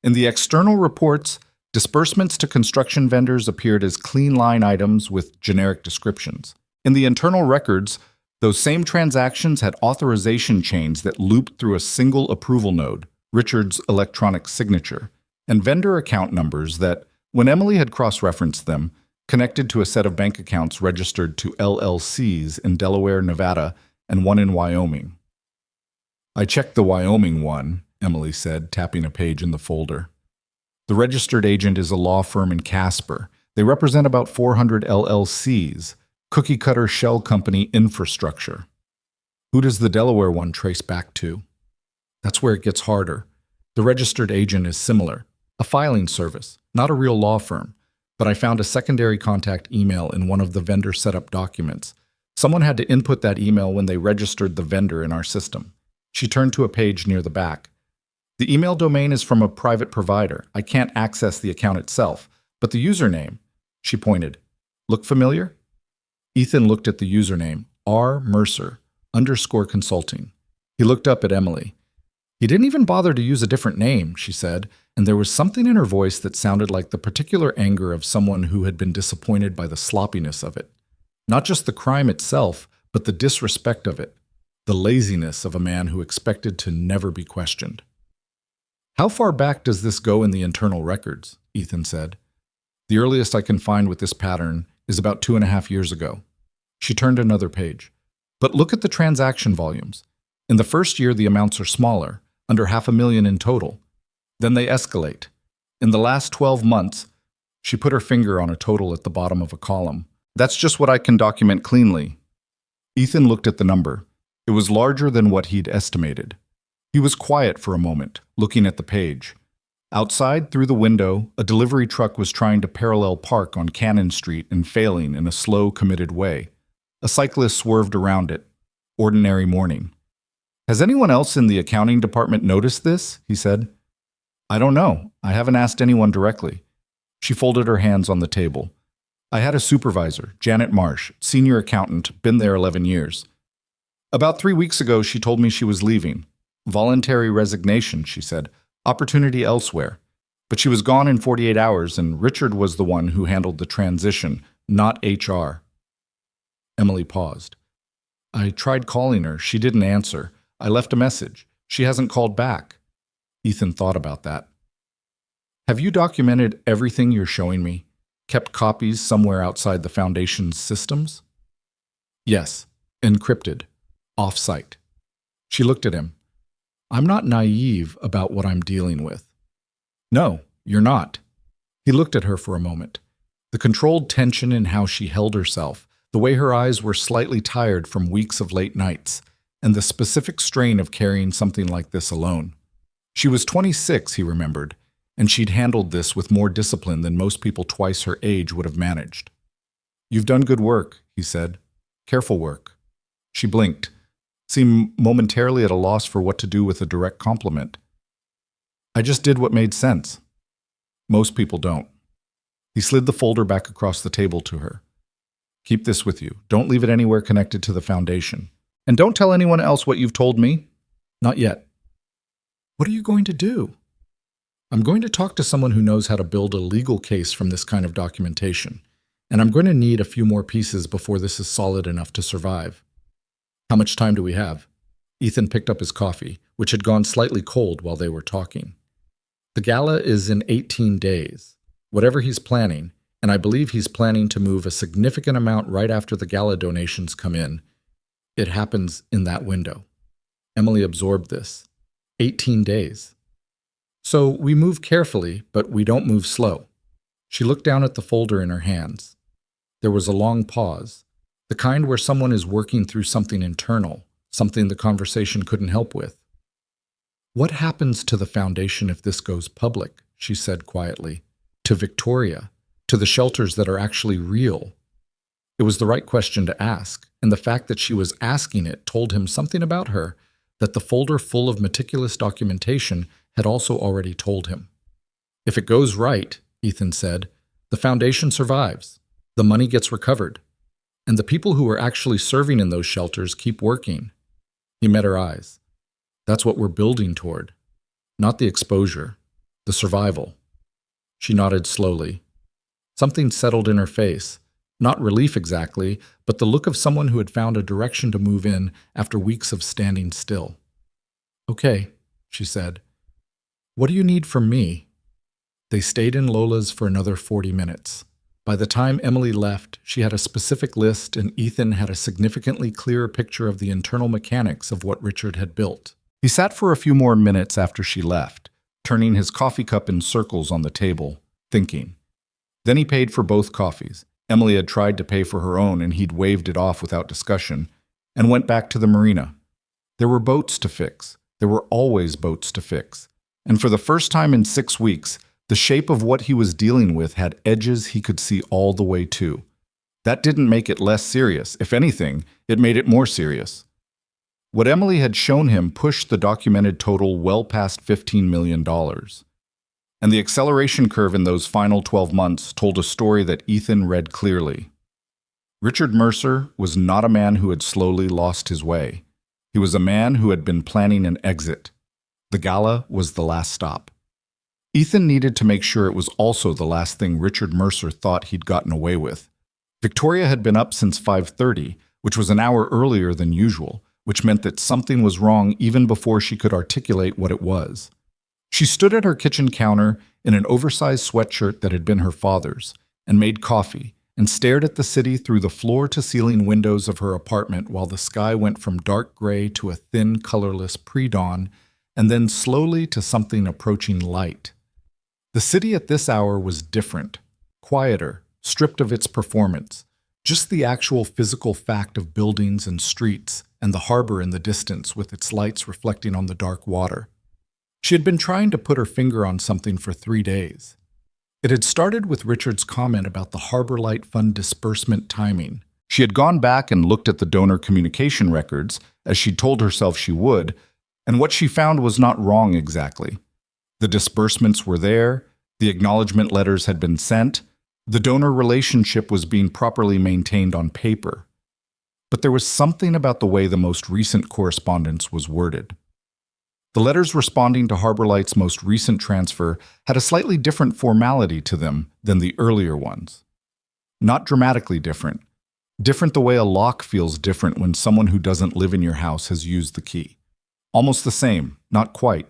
In the external reports, disbursements to construction vendors appeared as clean line items with generic descriptions. In the internal records, Those same transactions had authorization chains that looped through a single approval node, Richard's electronic signature, and vendor account numbers that, when Emily had cross-referenced them, connected to a set of bank accounts registered to LLCs in Delaware, Nevada, and one in Wyoming. I checked the Wyoming one, Emily said, tapping a page in the folder. The registered agent is a law firm in Casper. They represent about 400 LLCs, cookie-cutter shell company infrastructure. Who does the Delaware one trace back to? That's where it gets harder. The registered agent is similar, a filing service, not a real law firm, but I found a secondary contact email in one of the vendor setup documents. Someone had to input that email when they registered the vendor in our system. She turned to a page near the back. The email domain is from a private provider. I can't access the account itself, but the username, she pointed. Look familiar? Ethan looked at the username, R.Mercer_consulting. He looked up at Emily. He didn't even bother to use a different name, she said, and there was something in her voice that sounded like the particular anger of someone who had been disappointed by the sloppiness of it. Not just the crime itself, but the disrespect of it, the laziness of a man who expected to never be questioned. How far back does this go in the internal records? Ethan said. The earliest I can find with this pattern is about 2.5 years ago. She turned another page. But look at the transaction volumes. In the first year, the amounts are smaller, under $500,000 in total. Then they escalate. In the last 12 months, she put her finger on a total at the bottom of a column. That's just what I can document cleanly. Ethan looked at the number. It was larger than what he'd estimated. He was quiet for a moment, looking at the page. Outside, through the window, a delivery truck was trying to parallel park on Cannon Street and failing in a slow, committed way. A cyclist swerved around it. Ordinary morning. Has anyone else in the accounting department noticed this? He said. I don't know. I haven't asked anyone directly. She folded her hands on the table. I had a supervisor, Janet Marsh, senior accountant, been there 11 years. About 3 weeks ago, she told me she was leaving. Voluntary resignation, she said. Opportunity elsewhere. But she was gone in 48 hours, and Richard was the one who handled the transition, not HR. Emily paused. I tried calling her. She didn't answer. I left a message. She hasn't called back. Ethan thought about that. Have you documented everything you're showing me? Kept copies somewhere outside the Foundation's systems? Yes, encrypted, off-site. She looked at him. I'm not naive about what I'm dealing with. No, you're not. He looked at her for a moment. The controlled tension in how she held herself, the way her eyes were slightly tired from weeks of late nights, and the specific strain of carrying something like this alone. She was 26, he remembered, and she'd handled this with more discipline than most people twice her age would have managed. You've done good work, he said. Careful work. She blinked, seemed momentarily at a loss for what to do with a direct compliment. I just did what made sense. Most people don't. He slid the folder back across the table to her. Keep this with you. Don't leave it anywhere connected to the Foundation. And don't tell anyone else what you've told me. Not yet. What are you going to do? I'm going to talk to someone who knows how to build a legal case from this kind of documentation, and I'm going to need a few more pieces before this is solid enough to survive. How much time do we have? Ethan picked up his coffee, which had gone slightly cold while they were talking. The gala is in 18 days. Whatever he's planning, and I believe he's planning to move a significant amount right after the gala donations come in, it happens in that window. Emily absorbed this. 18 days. So we move carefully, but we don't move slow. She looked down at the folder in her hands. There was a long pause, the kind where someone is working through something internal, something the conversation couldn't help with. What happens to the Foundation if this goes public? She said quietly. To Victoria, to the shelters that are actually real. It was the right question to ask, and the fact that she was asking it told him something about her that the folder full of meticulous documentation had also already told him. If it goes right, Ethan said, the Foundation survives. The money gets recovered. And the people who are actually serving in those shelters keep working. He met her eyes. That's what we're building toward. Not the exposure, the survival. She nodded slowly. Something settled in her face, Not relief exactly, but the look of someone who had found a direction to move in after weeks of standing still. "Okay," she said. "What do you need from me?" They stayed in Lola's for another 40 minutes. By the time Emily left, she had a specific list and Ethan had a significantly clearer picture of the internal mechanics of what Richard had built. He sat for a few more minutes after she left, turning his coffee cup in circles on the table, thinking. Then he paid for both coffees. Emily had tried to pay for her own and he'd waved it off without discussion, and went back to the marina. There were boats to fix. There were always boats to fix. And for the first time in 6 weeks, the shape of what he was dealing with had edges he could see all the way to. That didn't make it less serious. If anything, it made it more serious. What Emily had shown him pushed the documented total well past $15 million. And the acceleration curve in those final 12 months told a story that Ethan read clearly. Richard Mercer was not a man who had slowly lost his way. He was a man who had been planning an exit. The gala was the last stop. Ethan needed to make sure it was also the last thing Richard Mercer thought he'd gotten away with. Victoria had been up since 5:30, which was an hour earlier than usual, which meant that something was wrong even before she could articulate what it was. She stood at her kitchen counter in an oversized sweatshirt that had been her father's, and made coffee, and stared at the city through the floor-to-ceiling windows of her apartment while the sky went from dark gray to a thin, colorless pre-dawn, and then slowly to something approaching light. The city at this hour was different, quieter, stripped of its performance, just the actual physical fact of buildings and streets and the harbor in the distance with its lights reflecting on the dark water. She had been trying to put her finger on something for 3 days. It had started with Richard's comment about the Harbor Light Fund disbursement timing. She had gone back and looked at the donor communication records, as she'd told herself she would, and what she found was not wrong exactly. The disbursements were there, the acknowledgement letters had been sent, the donor relationship was being properly maintained on paper. But there was something about the way the most recent correspondence was worded. The letters responding to Harbor Light's most recent transfer had a slightly different formality to them than the earlier ones. Not dramatically different. Different the way a lock feels different when someone who doesn't live in your house has used the key. Almost the same, not quite.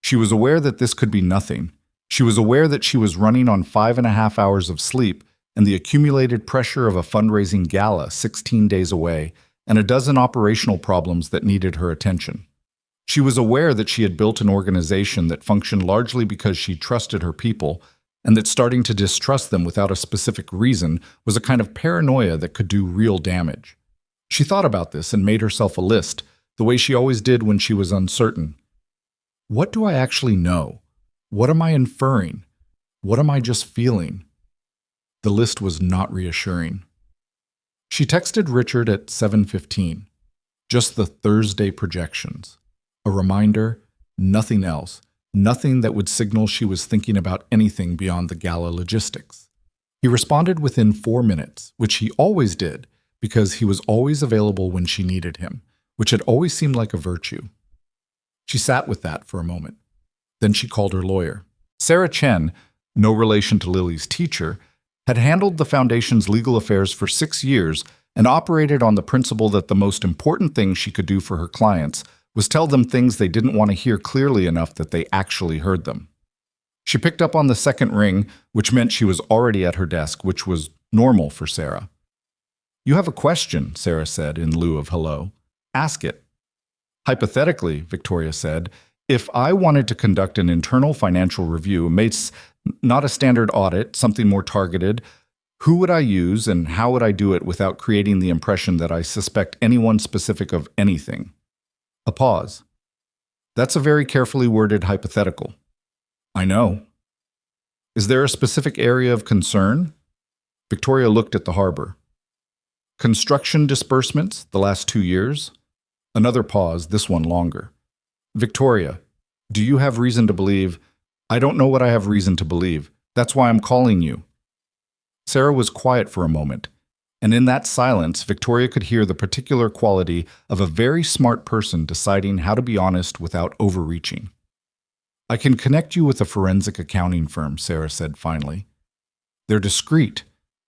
She was aware that this could be nothing. She was aware that she was running on 5.5 hours of sleep and the accumulated pressure of a fundraising gala 16 days away and a dozen operational problems that needed her attention. She was aware that she had built an organization that functioned largely because she trusted her people, and that starting to distrust them without a specific reason was a kind of paranoia that could do real damage. She thought about this and made herself a list, the way she always did when she was uncertain. What do I actually know? What am I inferring? What am I just feeling? The list was not reassuring. She texted Richard at 7:15. Just the Thursday projections. A reminder, nothing else, nothing that would signal she was thinking about anything beyond the gala logistics. He responded within 4 minutes, which he always did, because he was always available when she needed him, which had always seemed like a virtue. She sat with that for a moment. Then she called her lawyer. Sarah Chen, no relation to Lily's teacher, had handled the foundation's legal affairs for 6 years and operated on the principle that the most important thing she could do for her clients was tell them things they didn't want to hear clearly enough that they actually heard them. She picked up on the second ring, which meant she was already at her desk, which was normal for Sarah. "You have a question," Sarah said in lieu of hello. "Ask it." "Hypothetically," Victoria said, "if I wanted to conduct an internal financial review, not a standard audit, something more targeted, who would I use and how would I do it without creating the impression that I suspect anyone specific of anything?" A pause. "That's a very carefully worded hypothetical." "I know." "Is there a specific area of concern?" Victoria looked at the harbor. "Construction disbursements, the last 2 years?" Another pause, this one longer. "Victoria, do you have reason to believe—" "I don't know what I have reason to believe. That's why I'm calling you." Sarah was quiet for a moment, and in that silence, Victoria could hear the particular quality of a very smart person deciding how to be honest without overreaching. "I can connect you with a forensic accounting firm," Sarah said finally. "They're discreet.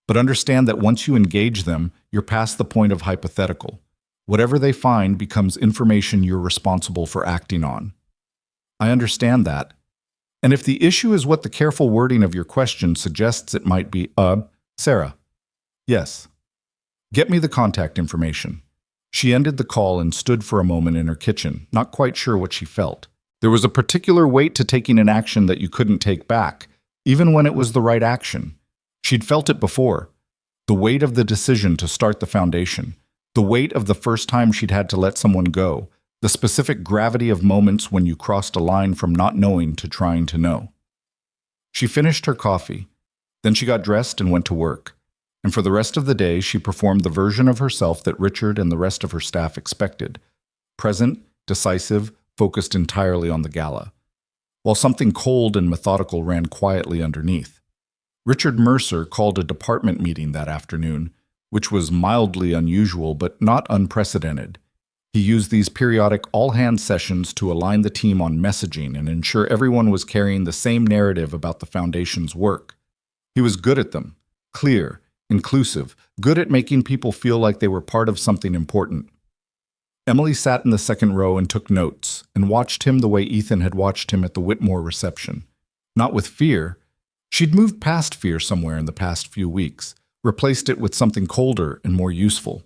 But understand that once you engage them, you're past the point of hypothetical. Whatever they find becomes information you're responsible for acting on. I understand that. And if the issue is what the careful wording of your question suggests it might be, Sarah. Yes. Get me the contact information. She ended the call and stood for a moment in her kitchen, not quite sure what she felt. There was a particular weight to taking an action that you couldn't take back, even when it was the right action. She'd felt it before. The weight of the decision to start the foundation. The weight of the first time she'd had to let someone go. The specific gravity of moments when you crossed a line from not knowing to trying to know. She finished her coffee. Then she got dressed and went to work. And for the rest of the day, she performed the version of herself that Richard and the rest of her staff expected. Present, decisive, focused entirely on the gala. While something cold and methodical ran quietly underneath. Richard Mercer called a department meeting that afternoon, which was mildly unusual but not unprecedented. He used these periodic all-hands sessions to align the team on messaging and ensure everyone was carrying the same narrative about the foundation's work. He was good at them, clear, inclusive, good at making people feel like they were part of something important. Emily sat in the second row and took notes, and watched him the way Ethan had watched him at the Whitmore reception. Not with fear. She'd moved past fear somewhere in the past few weeks, replaced it with something colder and more useful.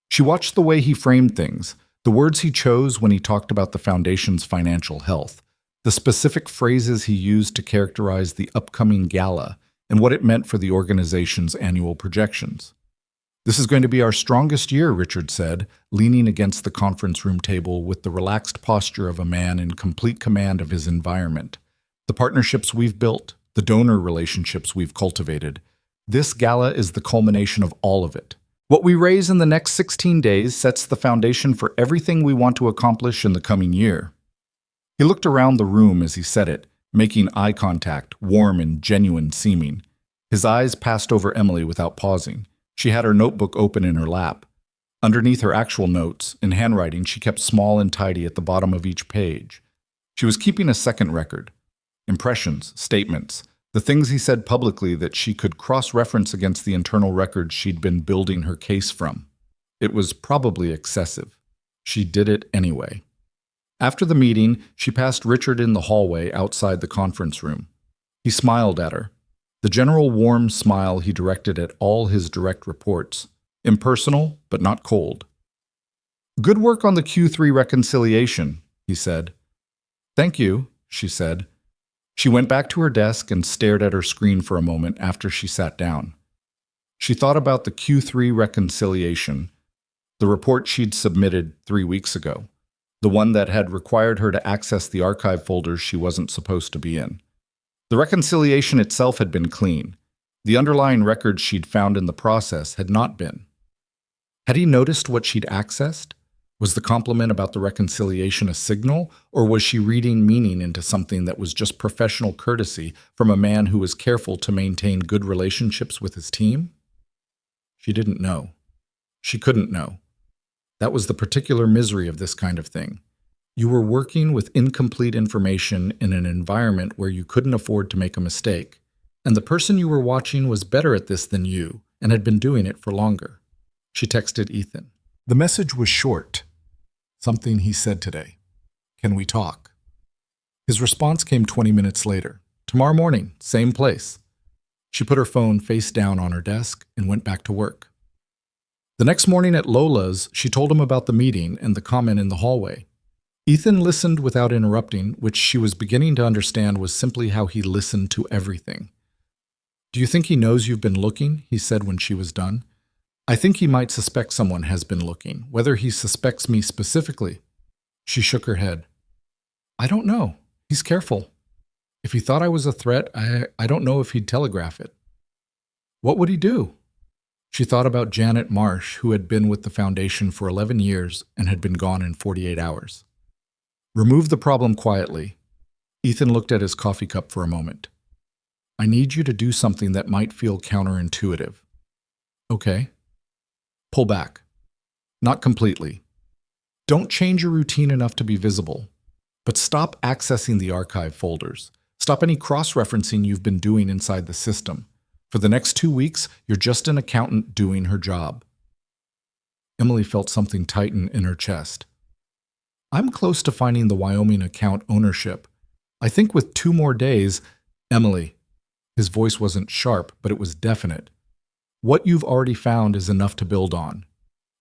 She watched the way he framed things, the words he chose when he talked about the foundation's financial health, the specific phrases he used to characterize the upcoming gala, and what it meant for the organization's annual projections. "This is going to be our strongest year," Richard said, leaning against the conference room table with the relaxed posture of a man in complete command of his environment. "The partnerships we've built, the donor relationships we've cultivated. This gala is the culmination of all of it. What we raise in the next 16 days sets the foundation for everything we want to accomplish in the coming year." He looked around the room as he said it, making eye contact, warm and genuine seeming. His eyes passed over Emily without pausing. She had her notebook open in her lap. Underneath her actual notes, in handwriting she kept small and tidy at the bottom of each page. She was keeping a second record. Impressions, statements, the things he said publicly that she could cross-reference against the internal records she'd been building her case from. It was probably excessive. She did it anyway. After the meeting, she passed Richard in the hallway outside the conference room. He smiled at her. The general warm smile he directed at all his direct reports. Impersonal, but not cold. "Good work on the Q3 reconciliation," he said. "Thank you," she said. She went back to her desk and stared at her screen for a moment after she sat down. She thought about the Q3 reconciliation, the report she'd submitted 3 weeks ago, the one that had required her to access the archive folders she wasn't supposed to be in. The reconciliation itself had been clean. The underlying records she'd found in the process had not been. Had he noticed what she'd accessed? Was the compliment about the reconciliation a signal, or was she reading meaning into something that was just professional courtesy from a man who was careful to maintain good relationships with his team? She didn't know. She couldn't know. That was the particular misery of this kind of thing. You were working with incomplete information in an environment where you couldn't afford to make a mistake, and the person you were watching was better at this than you and had been doing it for longer. She texted Ethan. The message was short. Something he said today. "Can we talk?" His response came 20 minutes later. "Tomorrow morning, same place." She put her phone face down on her desk and went back to work. The next morning at Lola's, she told him about the meeting and the comment in the hallway. Ethan listened without interrupting, which she was beginning to understand was simply how he listened to everything. "Do you think he knows you've been looking?" he said when she was done. "I think he might suspect someone has been looking. Whether he suspects me specifically." She shook her head. "I don't know. He's careful. If he thought I was a threat, I don't know if he'd telegraph it." "What would he do?" She thought about Janet Marsh, who had been with the foundation for 11 years and had been gone in 48 hours. "Remove the problem quietly." Ethan looked at his coffee cup for a moment. "I need you to do something that might feel counterintuitive." "Okay." "Pull back. Not completely. Don't change your routine enough to be visible. But stop accessing the archive folders. Stop any cross-referencing you've been doing inside the system. For the next 2 weeks, you're just an accountant doing her job. Emily felt something tighten in her chest. I'm close to finding the Wyoming account ownership. I think with 2 more days, Emily. His voice wasn't sharp, but it was definite. What you've already found is enough to build on.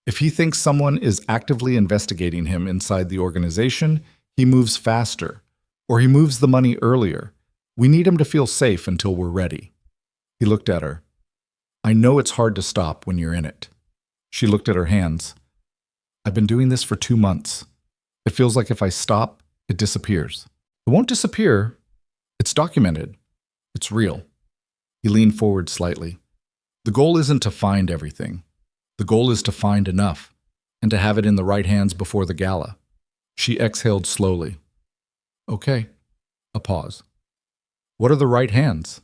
If he thinks someone is actively investigating him inside the organization, he moves faster, or he moves the money earlier. We need him to feel safe until we're ready. He looked at her. I know it's hard to stop when you're in it. She looked at her hands. I've been doing this for 2 months. It feels like if I stop, it disappears. It won't disappear. It's documented. It's real. He leaned forward slightly. The goal isn't to find everything. The goal is to find enough, and to have it in the right hands before the gala. She exhaled slowly. Okay. A pause. What are the right hands?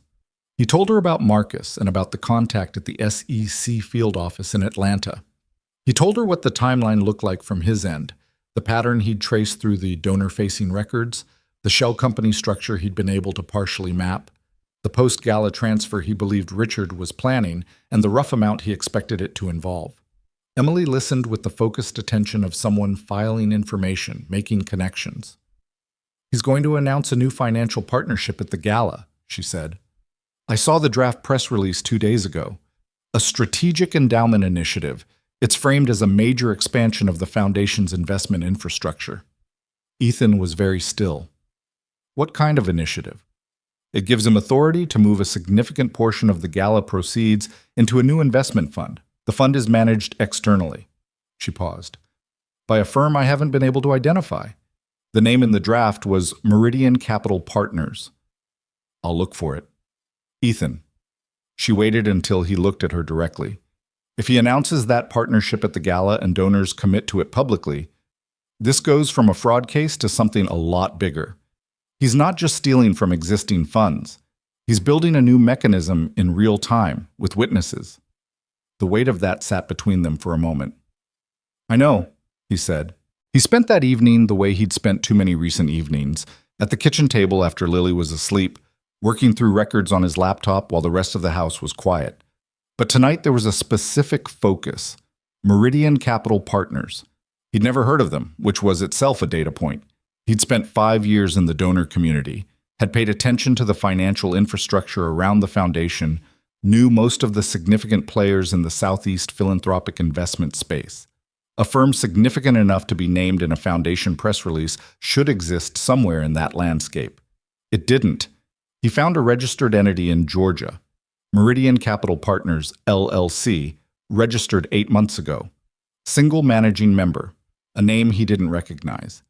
He told her about Marcus and about the contact at the SEC field office in Atlanta. He told her what the timeline looked like from his end, the pattern he'd traced through the donor-facing records, the shell company structure he'd been able to partially map, the post-gala transfer he believed Richard was planning, and the rough amount he expected it to involve. Emily listened with the focused attention of someone filing information, making connections. He's going to announce a new financial partnership at the gala, she said. I saw the draft press release 2 days ago. A strategic endowment initiative. It's framed as a major expansion of the foundation's investment infrastructure. Ethan was very still. What kind of initiative? It gives him authority to move a significant portion of the gala proceeds into a new investment fund. The fund is managed externally. She paused. By a firm I haven't been able to identify. The name in the draft was Meridian Capital Partners. I'll look for it. Ethan. She waited until he looked at her directly. If he announces that partnership at the gala and donors commit to it publicly, this goes from a fraud case to something a lot bigger. He's not just stealing from existing funds. He's building a new mechanism in real time, with witnesses. The weight of that sat between them for a moment. I know, he said. He spent that evening the way he'd spent too many recent evenings, at the kitchen table after Lily was asleep, working through records on his laptop while the rest of the house was quiet. But tonight there was a specific focus. Meridian Capital Partners. He'd never heard of them, which was itself a data point. He'd spent 5 years in the donor community, had paid attention to the financial infrastructure around the foundation, knew most of the significant players in the Southeast philanthropic investment space. A firm significant enough to be named in a foundation press release should exist somewhere in that landscape. It didn't. He found a registered entity in Georgia, Meridian Capital Partners, LLC, registered 8 months ago. Single managing member, a name he didn't recognize.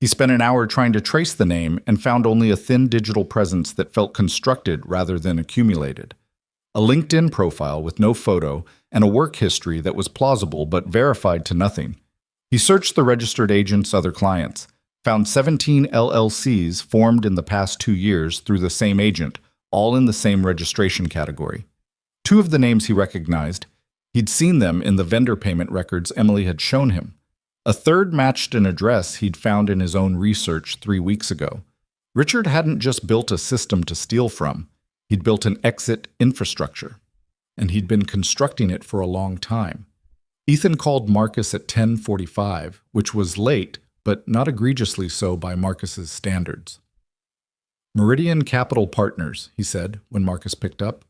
He spent an hour trying to trace the name and found only a thin digital presence that felt constructed rather than accumulated. A LinkedIn profile with no photo and a work history that was plausible but verified to nothing. He searched the registered agent's other clients, found 17 LLCs formed in the past 2 years through the same agent, all in the same registration category. 2 of the names he recognized. He'd seen them in the vendor payment records Emily had shown him. A third matched an address he'd found in his own research 3 weeks ago. Richard hadn't just built a system to steal from. He'd built an exit infrastructure, and he'd been constructing it for a long time. Ethan called Marcus at 10:45, which was late, but not egregiously so by Marcus's standards. Meridian Capital Partners, he said when Marcus picked up.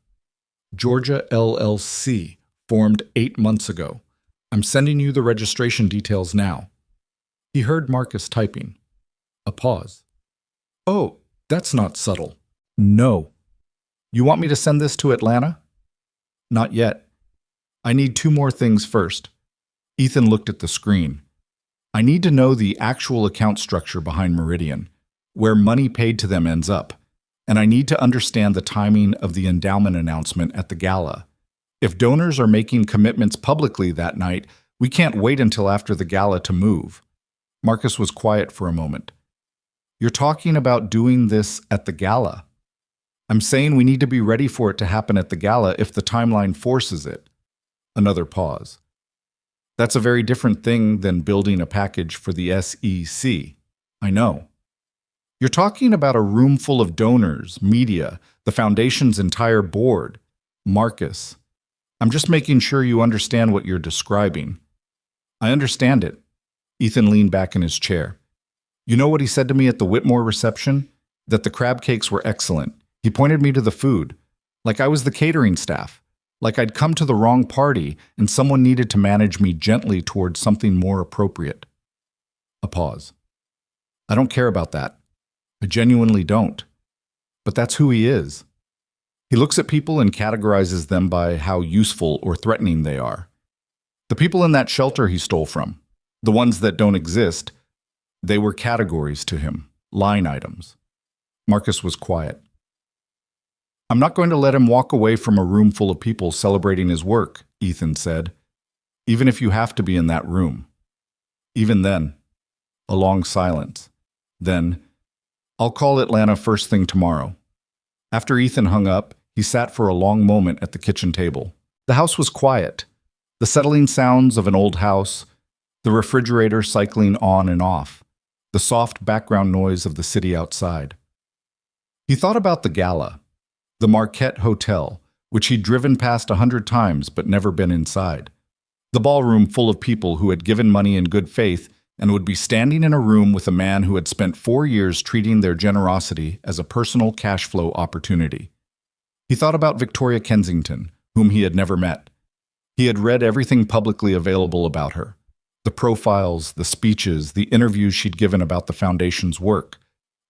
Georgia LLC, formed 8 months ago. I'm sending you the registration details now. He heard Marcus typing. A pause. Oh, that's not subtle. No. You want me to send this to Atlanta? Not yet. I need 2 more things first. Ethan looked at the screen. I need to know the actual account structure behind Meridian, where money paid to them ends up, and I need to understand the timing of the endowment announcement at the gala. If donors are making commitments publicly that night, we can't wait until after the gala to move. Marcus was quiet for a moment. You're talking about doing this at the gala. I'm saying we need to be ready for it to happen at the gala if the timeline forces it. Another pause. That's a very different thing than building a package for the SEC. I know. You're talking about a room full of donors, media, the foundation's entire board. Marcus, I'm just making sure you understand what you're describing. I understand it. Ethan leaned back in his chair. You know what he said to me at the Whitmore reception? That the crab cakes were excellent. He pointed me to the food. Like I was the catering staff. Like I'd come to the wrong party and someone needed to manage me gently towards something more appropriate. A pause. I don't care about that. I genuinely don't. But that's who he is. He looks at people and categorizes them by how useful or threatening they are. The people in that shelter he stole from, the ones that don't exist, they were categories to him, line items. Marcus was quiet. I'm not going to let him walk away from a room full of people celebrating his work, Ethan said, even if you have to be in that room. Even then, a long silence. Then, I'll call Atlanta first thing tomorrow. After Ethan hung up, he sat for a long moment at the kitchen table. The house was quiet. The settling sounds of an old house, the refrigerator cycling on and off, the soft background noise of the city outside. He thought about the gala, the Marquette Hotel, which he'd driven past 100 times but never been inside. The ballroom full of people who had given money in good faith and would be standing in a room with a man who had spent 4 years treating their generosity as a personal cash flow opportunity. He thought about Victoria Kensington, whom he had never met. He had read everything publicly available about her. The profiles, the speeches, the interviews she'd given about the foundation's work.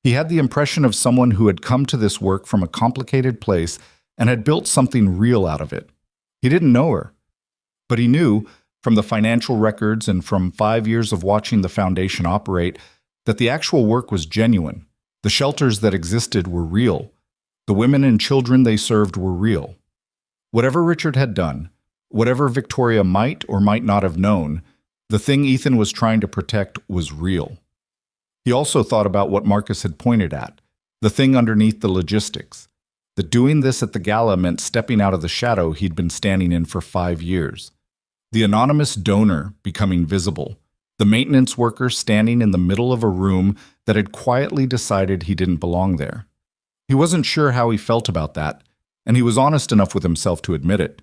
He had the impression of someone who had come to this work from a complicated place and had built something real out of it. He didn't know her, but he knew, from the financial records and from 5 years of watching the foundation operate, that the actual work was genuine. The shelters that existed were real. The women and children they served were real. Whatever Richard had done, whatever Victoria might or might not have known, the thing Ethan was trying to protect was real. He also thought about what Marcus had pointed at, the thing underneath the logistics, that doing this at the gala meant stepping out of the shadow he'd been standing in for 5 years. The anonymous donor becoming visible, the maintenance worker standing in the middle of a room that had quietly decided he didn't belong there. He wasn't sure how he felt about that, and he was honest enough with himself to admit it.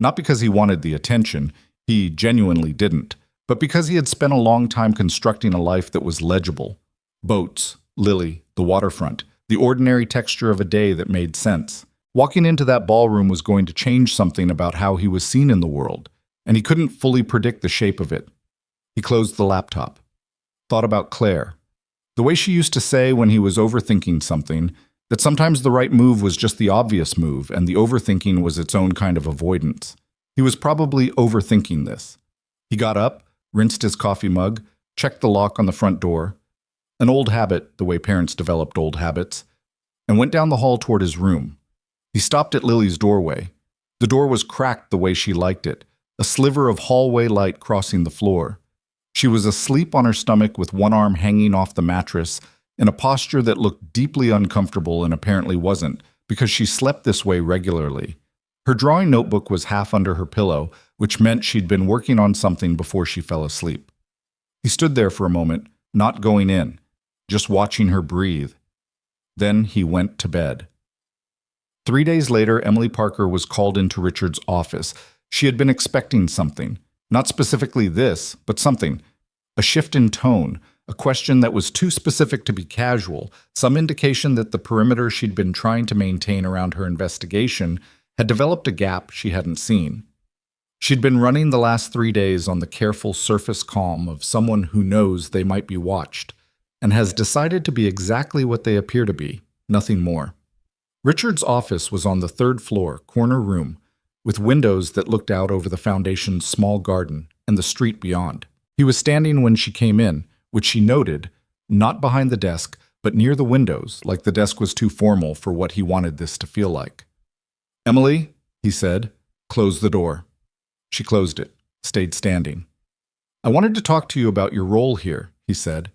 Not because he wanted the attention, he genuinely didn't, but because he had spent a long time constructing a life that was legible. Boats, Lily, the waterfront, the ordinary texture of a day that made sense. Walking into that ballroom was going to change something about how he was seen in the world, and he couldn't fully predict the shape of it. He closed the laptop. Thought about Claire. The way she used to say when he was overthinking something, that sometimes the right move was just the obvious move and the overthinking was its own kind of avoidance. He was probably overthinking this. He got up, rinsed his coffee mug, checked the lock on the front door, an old habit, the way parents developed old habits, and went down the hall toward his room. He stopped at Lily's doorway. The door was cracked the way she liked it, a sliver of hallway light crossing the floor. She was asleep on her stomach with one arm hanging off the mattress, in a posture that looked deeply uncomfortable and apparently wasn't, because she slept this way regularly. Her drawing notebook was half under her pillow, which meant she'd been working on something before she fell asleep. He stood there for a moment, not going in, just watching her breathe. Then he went to bed. 3 days later, Emily Parker was called into Richard's office. She had been expecting something. Not specifically this, but something. A shift in tone, a question that was too specific to be casual, some indication that the perimeter she'd been trying to maintain around her investigation had developed a gap she hadn't seen. She'd been running the last 3 days on the careful surface calm of someone who knows they might be watched, and has decided to be exactly what they appear to be, nothing more. Richard's office was on the 3rd floor, corner room, with windows that looked out over the foundation's small garden and the street beyond. He was standing when she came in, which she noted, not behind the desk, but near the windows, like the desk was too formal for what he wanted this to feel like. "Emily," he said, "close the door." She closed it, stayed standing. "I wanted to talk to you about your role here," he said.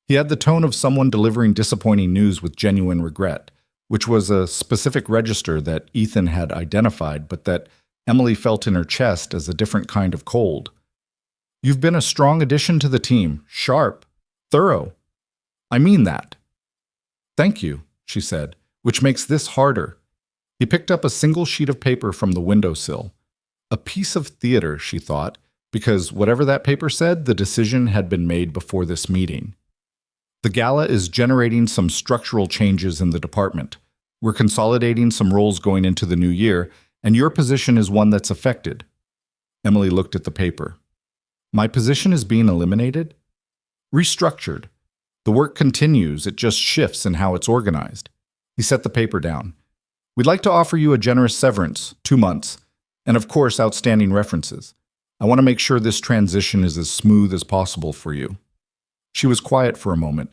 He had the tone of someone delivering disappointing news with genuine regret, which was a specific register that Ethan had identified, but that Emily felt in her chest as a different kind of cold. "You've been a strong addition to the team, sharp, thorough. I mean that." "Thank you," she said, "which makes this harder. He picked up a single sheet of paper from the windowsill. A piece of theater, she thought, because whatever that paper said, the decision had been made before this meeting. The gala is generating some structural changes in the department. We're consolidating some roles going into the new year, and your position is one that's affected. Emily looked at the paper. My position is being eliminated? Restructured. The work continues, it just shifts in how it's organized. He set the paper down. We'd like to offer you a generous severance, 2 months, and of course outstanding references. I want to make sure this transition is as smooth as possible for you. She was quiet for a moment.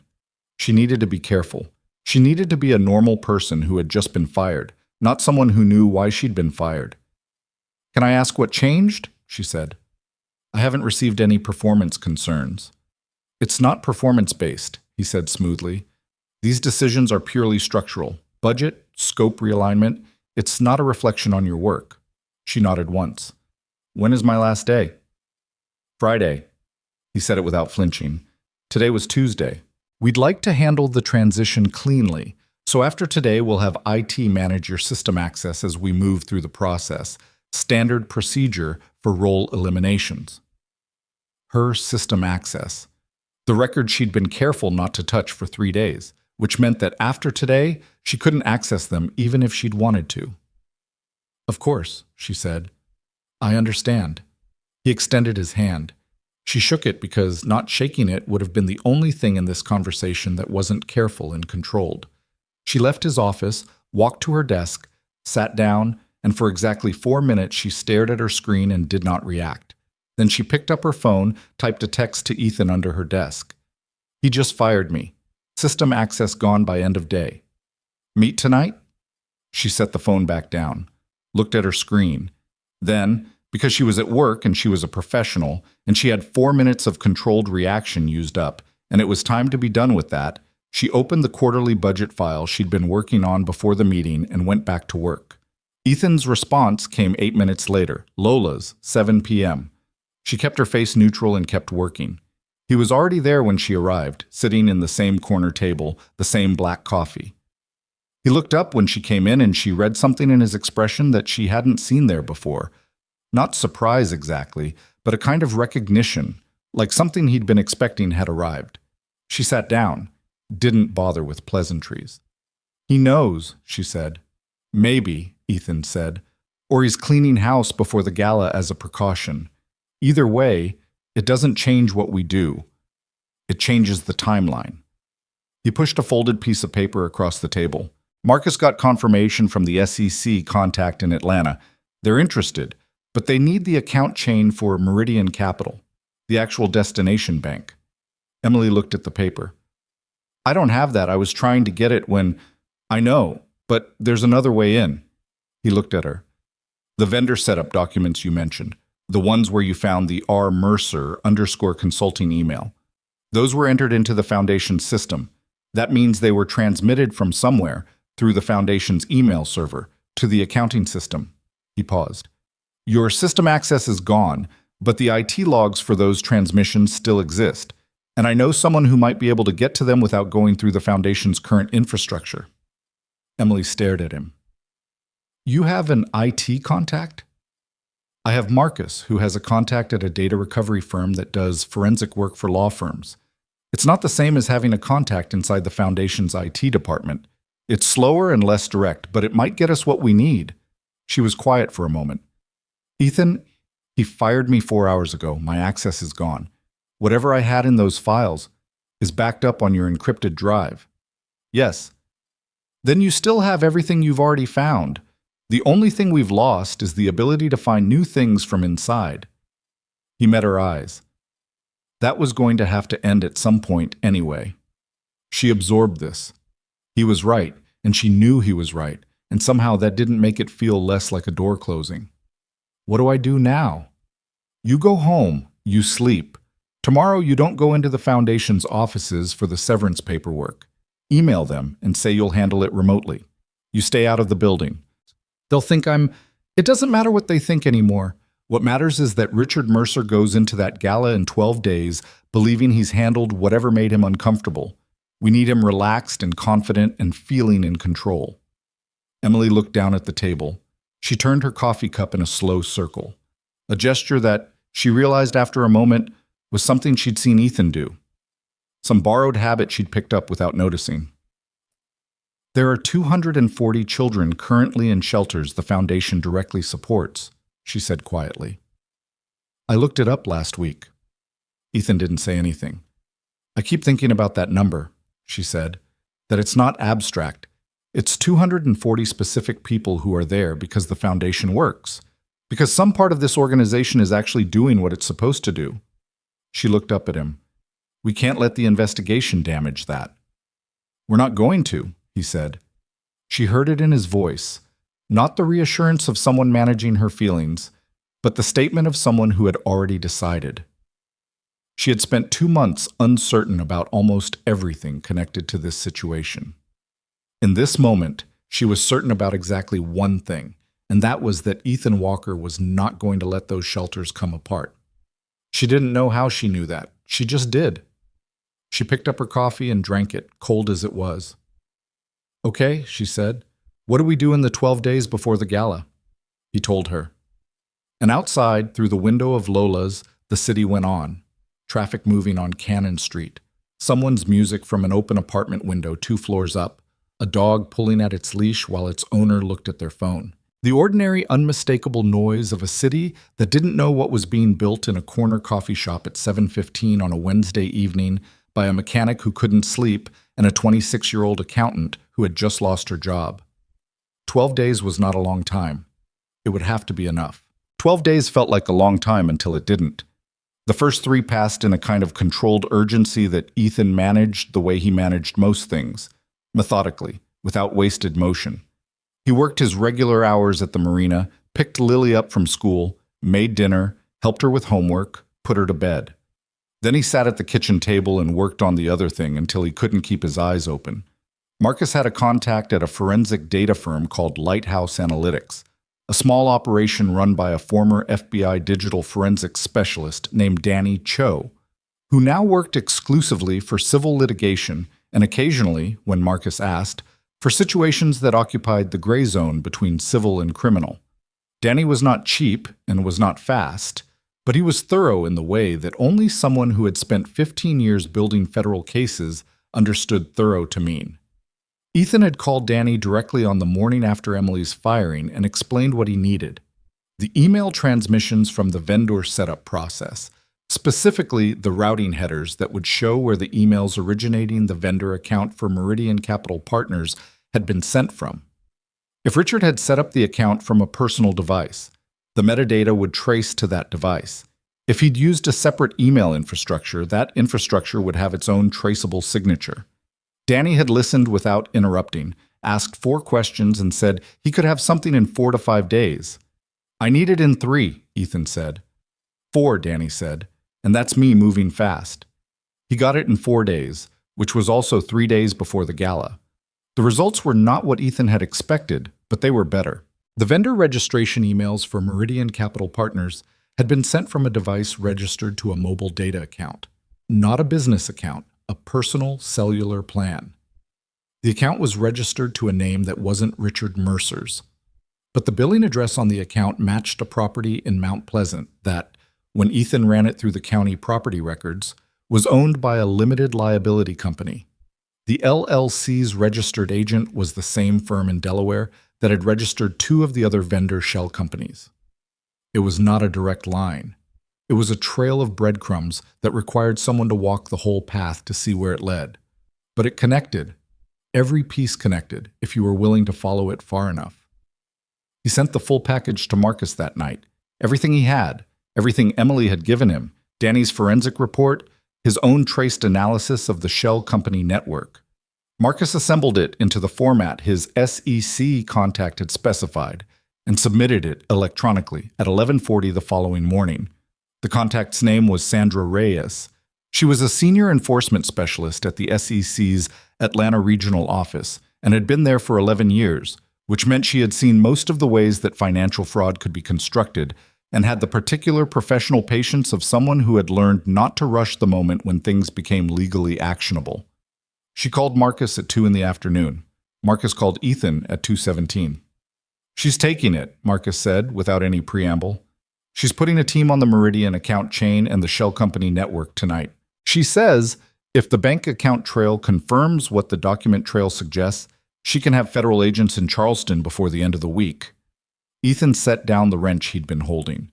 She needed to be careful. She needed to be a normal person who had just been fired, not someone who knew why she'd been fired. Can I ask what changed? She said. I haven't received any performance concerns. It's not performance-based, he said smoothly. These decisions are purely structural. Budget, scope realignment, it's not a reflection on your work. She nodded once. When is my last day? Friday. He said it without flinching. Today was Tuesday. We'd like to handle the transition cleanly, so after today we'll have IT manage your system access as we move through the process. Standard procedure for role eliminations. Her system access. The record she'd been careful not to touch for 3 days, which meant that after today, she couldn't access them even if she'd wanted to. Of course, she said. I understand. He extended his hand. She shook it because not shaking it would have been the only thing in this conversation that wasn't careful and controlled. She left his office, walked to her desk, sat down, and for exactly 4 minutes she stared at her screen and did not react. Then she picked up her phone, typed a text to Ethan under her desk. He just fired me. System access gone by end of day. Meet tonight? She set the phone back down, looked at her screen. Then, because she was at work and she was a professional, and she had 4 minutes of controlled reaction used up, and it was time to be done with that, she opened the quarterly budget file she'd been working on before the meeting and went back to work. Ethan's response came 8 minutes later, Lola's, 7 p.m. She kept her face neutral and kept working. He was already there when she arrived, sitting in the same corner table, the same black coffee. He looked up when she came in and she read something in his expression that she hadn't seen there before. Not surprise exactly, but a kind of recognition, like something he'd been expecting had arrived. She sat down, didn't bother with pleasantries. He knows, she said. Maybe, Ethan said, or he's cleaning house before the gala as a precaution. Either way, it doesn't change what we do. It changes the timeline. He pushed a folded piece of paper across the table. Marcus got confirmation from the SEC contact in Atlanta. They're interested, but they need the account chain for Meridian Capital, the actual destination bank. Emily looked at the paper. I don't have that. I was trying to get it when... I know, but there's another way in. He looked at her. The vendor setup documents you mentioned, the ones where you found the R. Mercer _ consulting email. Those were entered into the foundation's system. That means they were transmitted from somewhere, through the foundation's email server, to the accounting system. He paused. Your system access is gone, but the IT logs for those transmissions still exist, and I know someone who might be able to get to them without going through the foundation's current infrastructure. Emily stared at him. You have an IT contact? I have Marcus, who has a contact at a data recovery firm that does forensic work for law firms. It's not the same as having a contact inside the foundation's IT department. It's slower and less direct, but it might get us what we need. She was quiet for a moment. Ethan, he fired me 4 hours ago. My access is gone. Whatever I had in those files is backed up on your encrypted drive. Yes. Then you still have everything you've already found. The only thing we've lost is the ability to find new things from inside. He met her eyes. That was going to have to end at some point anyway. She absorbed this. He was right, and she knew he was right, and somehow that didn't make it feel less like a door closing. What do I do now? You go home, you sleep. Tomorrow you don't go into the foundation's offices for the severance paperwork. Email them and say you'll handle it remotely. You stay out of the building. They'll think It doesn't matter what they think anymore. What matters is that Richard Mercer goes into that gala in 12 days believing he's handled whatever made him uncomfortable. We need him relaxed and confident and feeling in control. Emily looked down at the table. She turned her coffee cup in a slow circle, a gesture that, she realized after a moment, was something she'd seen Ethan do. Some borrowed habit she'd picked up without noticing. There are 240 children currently in shelters the foundation directly supports, she said quietly. I looked it up last week. Ethan didn't say anything. I keep thinking about that number, she said, that it's not abstract. It's 240 specific people who are there because the foundation works, because some part of this organization is actually doing what it's supposed to do. She looked up at him. We can't let the investigation damage that. We're not going to, he said. She heard it in his voice, not the reassurance of someone managing her feelings, but the statement of someone who had already decided. She had spent 2 months uncertain about almost everything connected to this situation. In this moment, she was certain about exactly one thing, and that was that Ethan Walker was not going to let those shelters come apart. She didn't know how she knew that. She just did. She picked up her coffee and drank it, cold as it was. Okay, she said. What do we do in the 12 days before the gala? He told her. And outside, through the window of Lola's, the city went on. Traffic moving on Cannon Street. Someone's music from an open apartment window 2 floors up. A dog pulling at its leash while its owner looked at their phone. The ordinary, unmistakable noise of a city that didn't know what was being built in a corner coffee shop at 7:15 on a Wednesday evening by a mechanic who couldn't sleep and a 26-year-old accountant who had just lost her job. 12 days was not a long time. It would have to be enough. 12 days felt like a long time until it didn't. The first 3 passed in a kind of controlled urgency that Ethan managed the way he managed most things, methodically, without wasted motion. He worked his regular hours at the marina, picked Lily up from school, made dinner, helped her with homework, put her to bed. Then he sat at the kitchen table and worked on the other thing until he couldn't keep his eyes open. Marcus had a contact at a forensic data firm called Lighthouse Analytics, a small operation run by a former FBI digital forensics specialist named Danny Cho, who now worked exclusively for civil litigation and occasionally, when Marcus asked, for situations that occupied the gray zone between civil and criminal. Danny was not cheap and was not fast, but he was thorough in the way that only someone who had spent 15 years building federal cases understood thorough to mean. Ethan had called Danny directly on the morning after Emily's firing and explained what he needed. The email transmissions from the vendor setup process, specifically the routing headers that would show where the emails originating the vendor account for Meridian Capital Partners had been sent from. If Richard had set up the account from a personal device, the metadata would trace to that device. If he'd used a separate email infrastructure, that infrastructure would have its own traceable signature. Danny had listened without interrupting, asked 4 questions, and said he could have something in 4 to 5 days. I need it in 3, Ethan said. 4, Danny said, and that's me moving fast. He got it in 4 days, which was also 3 days before the gala. The results were not what Ethan had expected, but they were better. The vendor registration emails for Meridian Capital Partners had been sent from a device registered to a mobile data account, not a business account, a personal cellular plan. The account was registered to a name that wasn't Richard Mercer's, but the billing address on the account matched a property in Mount Pleasant that, when Ethan ran it through the county property records, was owned by a limited liability company. The LLC's registered agent was the same firm in Delaware that had registered 2 of the other vendor shell companies. It was not a direct line. It was a trail of breadcrumbs that required someone to walk the whole path to see where it led. But it connected. Every piece connected, if you were willing to follow it far enough. He sent the full package to Marcus that night. Everything he had, everything Emily had given him, Danny's forensic report, his own traced analysis of the shell company network. Marcus assembled it into the format his SEC contact had specified and submitted it electronically at 11:40 the following morning. The contact's name was Sandra Reyes. She was a senior enforcement specialist at the SEC's Atlanta regional office and had been there for 11 years, which meant she had seen most of the ways that financial fraud could be constructed and had the particular professional patience of someone who had learned not to rush the moment when things became legally actionable. She called Marcus at 2 in the afternoon. Marcus called Ethan at 2:17. She's taking it, Marcus said, without any preamble. She's putting a team on the Meridian account chain and the Shell Company network tonight. She says if the bank account trail confirms what the document trail suggests, she can have federal agents in Charleston before the end of the week. Ethan set down the wrench he'd been holding.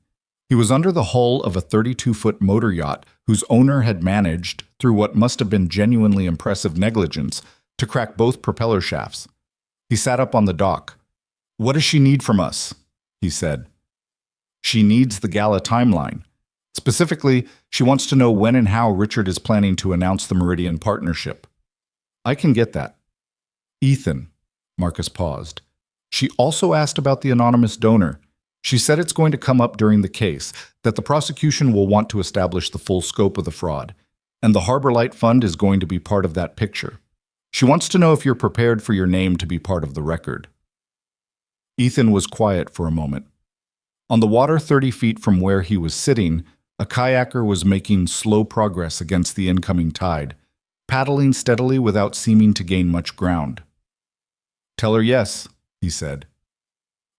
He was under the hull of a 32-foot motor yacht whose owner had managed, through what must have been genuinely impressive negligence, to crack both propeller shafts. He sat up on the dock. "What does she need from us?" he said. "She needs the gala timeline. Specifically, she wants to know when and how Richard is planning to announce the Meridian partnership." "I can get that." "Ethan," Marcus paused. "She also asked about the anonymous donor. She said it's going to come up during the case, that the prosecution will want to establish the full scope of the fraud, and the Harbor Light Fund is going to be part of that picture. She wants to know if you're prepared for your name to be part of the record." Ethan was quiet for a moment. On the water 30 feet from where he was sitting, a kayaker was making slow progress against the incoming tide, paddling steadily without seeming to gain much ground. "Tell her yes," he said.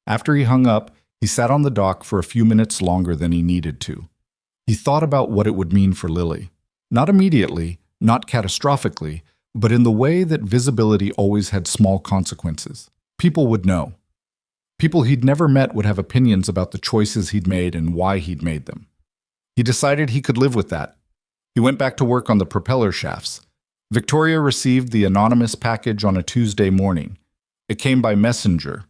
After he hung up, he sat on the dock for a few minutes longer than he needed to. He thought about what it would mean for Lily. Not immediately, not catastrophically, but in the way that visibility always had small consequences. People would know. People he'd never met would have opinions about the choices he'd made and why he'd made them. He decided he could live with that. He went back to work on the propeller shafts. Victoria received the anonymous package on a Tuesday morning. It came by messenger.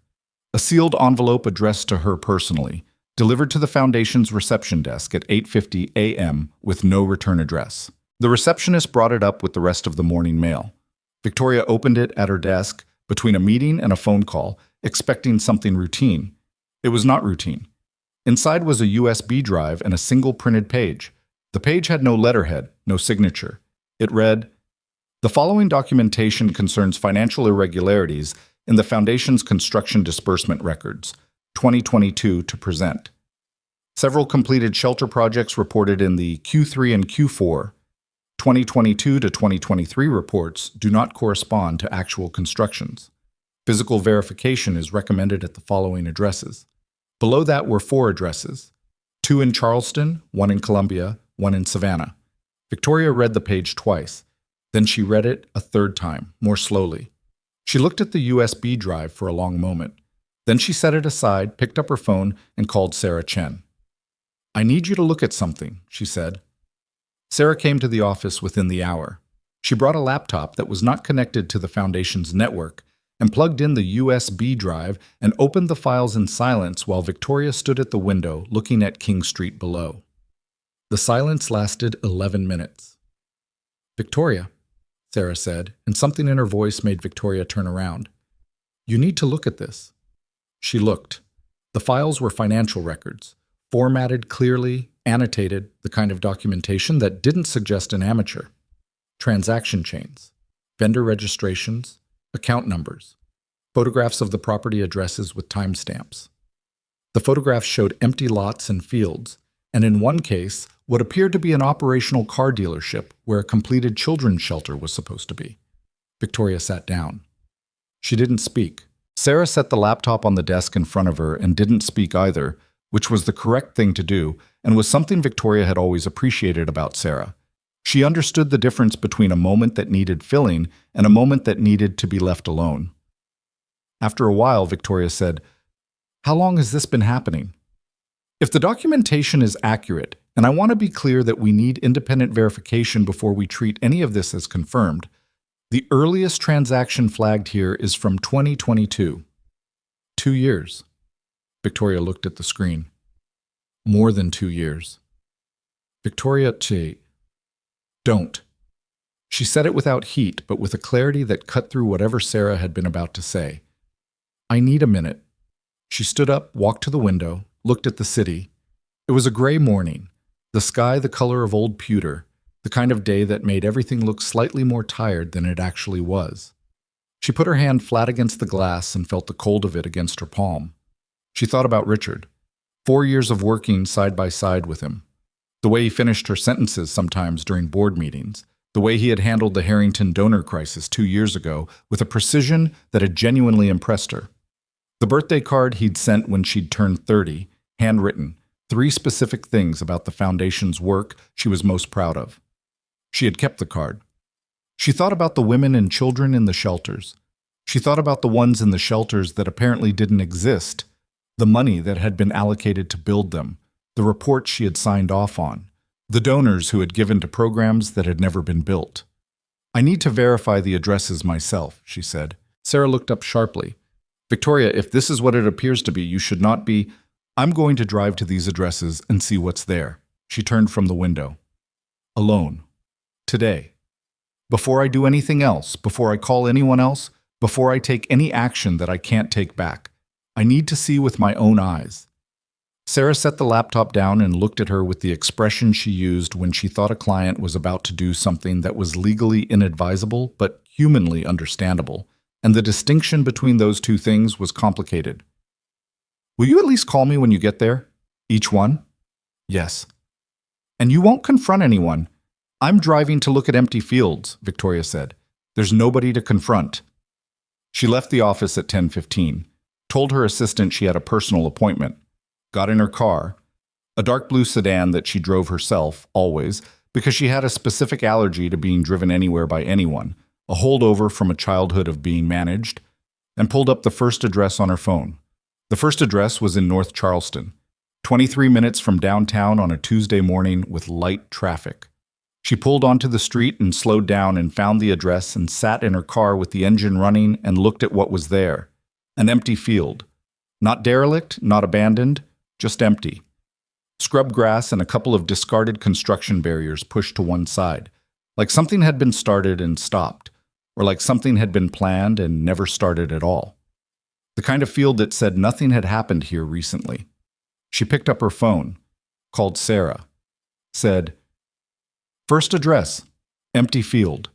A sealed envelope addressed to her personally, delivered to the Foundation's reception desk at 8:50 a.m. with no return address. The receptionist brought it up with the rest of the morning mail. Victoria opened it at her desk between a meeting and a phone call, expecting something routine. It was not routine. Inside was a USB drive and a single printed page. The page had no letterhead, no signature. It read, "The following documentation concerns financial irregularities in the Foundation's construction disbursement records, 2022 to present. Several completed shelter projects reported in the Q3 and Q4. 2022 to 2023 reports do not correspond to actual constructions. Physical verification is recommended at the following addresses." Below that were 4 addresses, 2 in Charleston, 1 in Columbia, 1 in Savannah. Victoria read the page twice. Then she read it a third time, more slowly. She looked at the USB drive for a long moment. Then she set it aside, picked up her phone, and called Sarah Chen. "I need you to look at something," she said. Sarah came to the office within the hour. She brought a laptop that was not connected to the Foundation's network and plugged in the USB drive and opened the files in silence while Victoria stood at the window looking at King Street below. The silence lasted 11 minutes. "Victoria," Sarah said, and something in her voice made Victoria turn around. "You need to look at this." She looked. The files were financial records, formatted clearly, annotated, the kind of documentation that didn't suggest an amateur. Transaction chains, vendor registrations, account numbers, photographs of the property addresses with timestamps. The photographs showed empty lots and fields, and in one case, what appeared to be an operational car dealership where a completed children's shelter was supposed to be. Victoria sat down. She didn't speak. Sarah set the laptop on the desk in front of her and didn't speak either, which was the correct thing to do and was something Victoria had always appreciated about Sarah. She understood the difference between a moment that needed filling and a moment that needed to be left alone. After a while, Victoria said, "How long has this been happening?" "If the documentation is accurate, and I want to be clear that we need independent verification before we treat any of this as confirmed, the earliest transaction flagged here is from 2022. 2 years. Victoria looked at the screen. More than 2 years. Victoria, don't. She said it without heat, but with a clarity that cut through whatever Sarah had been about to say. I need a minute. She stood up, walked to the window, looked at the city. It was a gray morning, the sky the color of old pewter, the kind of day that made everything look slightly more tired than it actually was. She put her hand flat against the glass and felt the cold of it against her palm. She thought about Richard, 4 years of working side by side with him, the way he finished her sentences sometimes during board meetings, The way he had handled the Harrington donor crisis 2 years ago with a precision that had genuinely impressed her. The birthday card he'd sent when she'd turned 30, handwritten, 3 specific things about the foundation's work she was most proud of. She had kept the card. She thought about the women and children in the shelters. She thought about the ones in the shelters that apparently didn't exist, the money that had been allocated to build them, the reports she had signed off on, the donors who had given to programs that had never been built. "I need to verify the addresses myself," she said. Sarah looked up sharply. "Victoria, if this is what it appears to be, you should not be—" "I'm going to drive to these addresses and see what's there." She turned from the window. "Alone. Today. Before I do anything else, before I call anyone else, before I take any action that I can't take back. I need to see with my own eyes." Sarah set the laptop down and looked at her with the expression she used when she thought a client was about to do something that was legally inadvisable but humanly understandable, and the distinction between those two things was complicated. "Will you at least call me when you get there? Each one?" "Yes." "And you won't confront anyone?" "I'm driving to look at empty fields," Victoria said. "There's nobody to confront." She left the office at 10:15, told her assistant she had a personal appointment, got in her car, a dark blue sedan that she drove herself, always, because she had a specific allergy to being driven anywhere by anyone, a holdover from a childhood of being managed, and pulled up the first address on her phone. The first address was in North Charleston, 23 minutes from downtown on a Tuesday morning with light traffic. She pulled onto the street and slowed down and found the address and sat in her car with the engine running and looked at what was there. An empty field. Not derelict, not abandoned, just empty. Scrub grass and a couple of discarded construction barriers pushed to one side, like something had been started and stopped, or like something had been planned and never started at all. The kind of field that said nothing had happened here recently. She picked up her phone, called Sarah, said, "First address, empty field."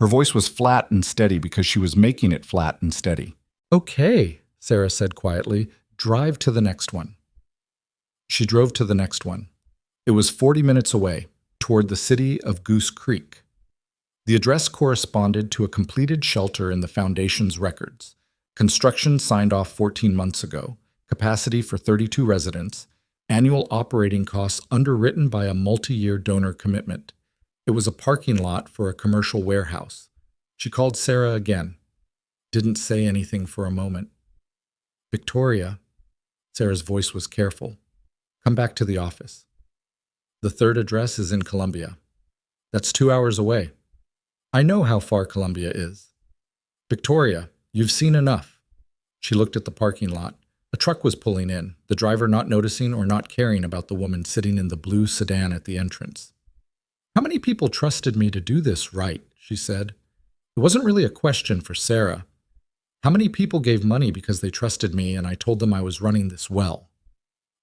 Her voice was flat and steady because she was making it flat and steady. "Okay," Sarah said quietly, "drive to the next one." She drove to the next one. It was 40 minutes away, toward the city of Goose Creek. The address corresponded to a completed shelter in the foundation's records. Construction signed off 14 months ago, capacity for 32 residents, annual operating costs underwritten by a multi-year donor commitment. It was a parking lot for a commercial warehouse. She called Sarah again. Didn't say anything for a moment. "Victoria," Sarah's voice was careful, "come back to the office. The third address is in Columbia. That's 2 hours away. I know how far Columbia is. Victoria, you've seen enough." She looked at the parking lot. A truck was pulling in, the driver not noticing or not caring about the woman sitting in the blue sedan at the entrance. "How many people trusted me to do this right?" she said. It wasn't really a question for Sarah. How many people gave money because they trusted me and I told them I was running this well?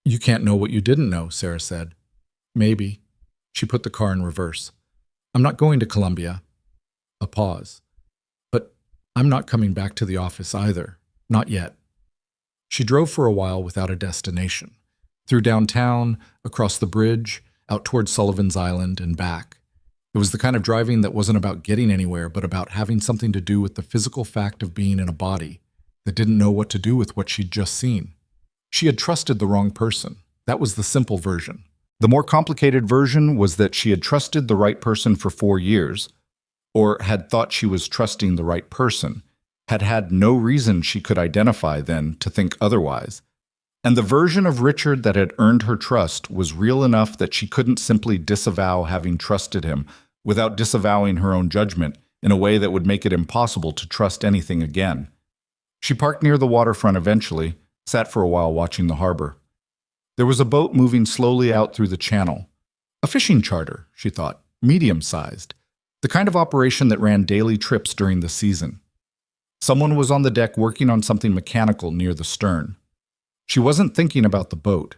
"You can't know what you didn't know," Sarah said. "Maybe." She put the car in reverse. "I'm not going to Columbia." A pause. "But I'm not coming back to the office either. Not yet." She drove for a while without a destination. Through downtown, across the bridge, out toward Sullivan's Island, and back. It was the kind of driving that wasn't about getting anywhere, but about having something to do with the physical fact of being in a body that didn't know what to do with what she'd just seen. She had trusted the wrong person. That was the simple version. The more complicated version was that she had trusted the right person for 4 years, or had thought she was trusting the right person, had had no reason she could identify then to think otherwise. And the version of Richard that had earned her trust was real enough that she couldn't simply disavow having trusted him without disavowing her own judgment in a way that would make it impossible to trust anything again. She parked near the waterfront eventually, sat for a while watching the harbor. There was a boat moving slowly out through the channel. A fishing charter, she thought, medium-sized, the kind of operation that ran daily trips during the season. Someone was on the deck working on something mechanical near the stern. She wasn't thinking about the boat.